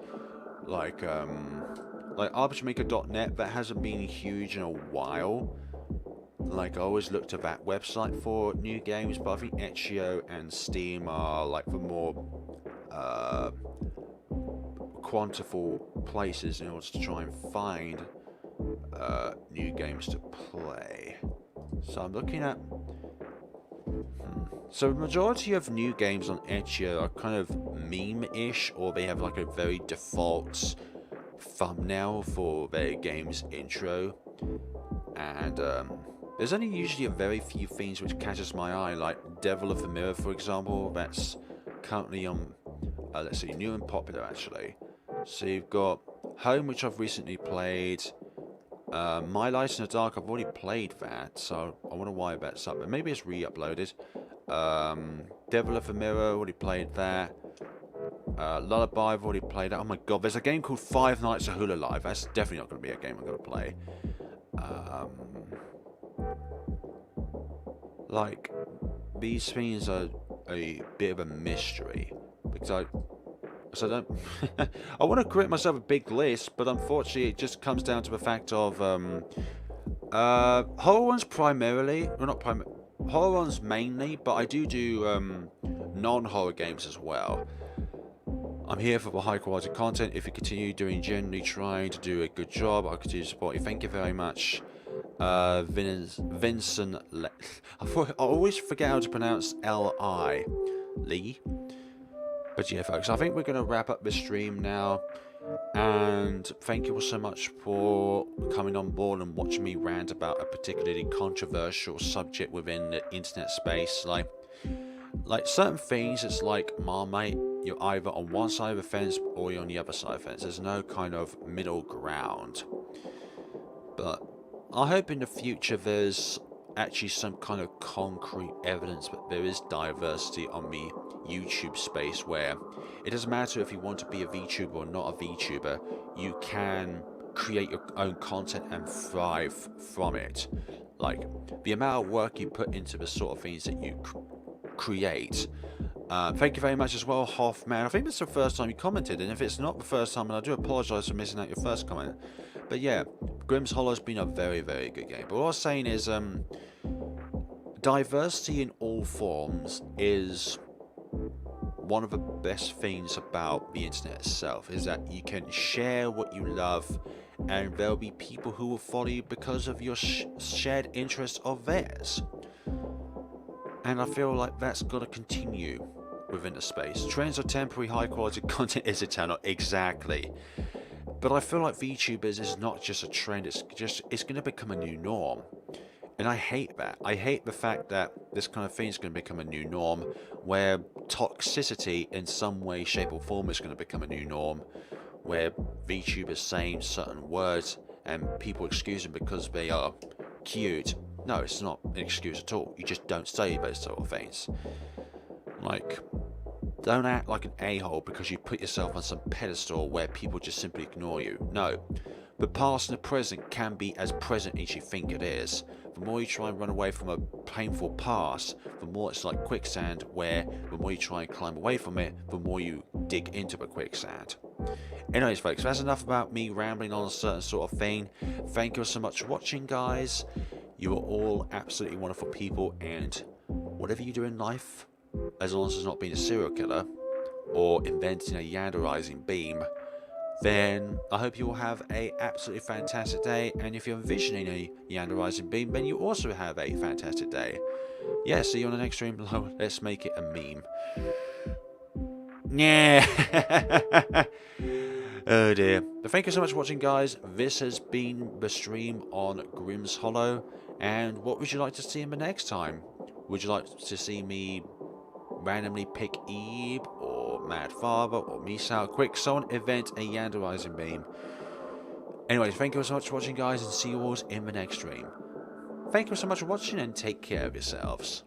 Like RPGmaker.net, that hasn't been huge in a while. Like, I always look to that website for new games, but I think Itch.io and Steam are like the more quantifiable places in order to try and find new games to play. So I'm looking at So the majority of new games on Itch.io are kind of meme-ish, or they have like a very default thumbnail for their game's intro, and there's only usually a very few things which catches my eye, like Devil of the Mirror, for example. That's currently on, let's see, new and popular actually. So you've got Home, which I've recently played. My Light in the Dark, I've already played that, so I wonder why that's up, but maybe it's re-uploaded. Devil of the Mirror, already played that. Lullaby, I've already played that. Oh my god, there's a game called Five Nights at Hula Live. That's definitely not going to be a game I'm going to play. Like, these things are a bit of a mystery, because I don't I want to create myself a big list, but unfortunately it just comes down to the fact of horror ones primarily, well, not primarily, horror ones mainly, but I do non-horror games as well. I'm here for the high quality content. If you continue doing, generally trying to do a good job, I'll continue to support you. Thank you very much. Vincent I always forget how to pronounce L-I Lee. But yeah, folks, I think we're going to wrap up this stream now. And thank you all so much for coming on board and watching me rant about a particularly controversial subject within the internet space. Like certain things, it's like Marmite. You're either on one side of the fence or you're on the other side of the fence. There's no kind of middle ground. But I hope in the future there's actually some kind of concrete evidence that there is diversity on the YouTube space, where it doesn't matter if you want to be a VTuber or not a VTuber, you can create your own content and thrive from it. Like, the amount of work you put into the sort of things that you create. Thank you very much as well, Hoffman. I think this is the first time you commented, and if it's not the first time, and I do apologise for missing out your first comment. But yeah, Grimm's Hollow has been a very, very good game. But what I was saying is, diversity in all forms is one of the best things about the internet itself, is that you can share what you love, and there'll be people who will follow you because of your shared interest of theirs. And I feel like that's got to continue within the space. Trends are temporary, high quality content is eternal. Exactly. But I feel like VTubers is not just a trend, it's going to become a new norm. And I hate that. I hate the fact that this kind of thing is going to become a new norm, where toxicity in some way, shape or form is going to become a new norm, where VTubers saying certain words and people excuse them because they are cute. No, it's not an excuse at all. You just don't say those sort of things. Like, don't act like an a-hole because you put yourself on some pedestal where people just simply ignore you. No. The past and the present can be as present as you think it is. The more you try and run away from a painful past, the more it's like quicksand, where the more you try and climb away from it, the more you dig into the quicksand. Anyways, folks, that's enough about me rambling on a certain sort of thing. Thank you so much for watching, guys. You are all absolutely wonderful people, and whatever you do in life, as long as it's not being a serial killer or inventing a yanderizing beam, then I hope you will have a absolutely fantastic day. And if you're envisioning a yanderizing beam, then you also have a fantastic day. Yeah, see you on the next stream below. Let's make it a meme. Yeah. Oh dear. But thank you so much for watching, guys. This has been the stream on Grimm's Hollow. And what would you like to see in the next time? Would you like to see me randomly pick Eve or Mad Father or Misao Quick Someone event a yanderizing beam? Anyways, thank you so much for watching, guys, and see you all in the next stream. Thank you so much for watching, and take care of yourselves.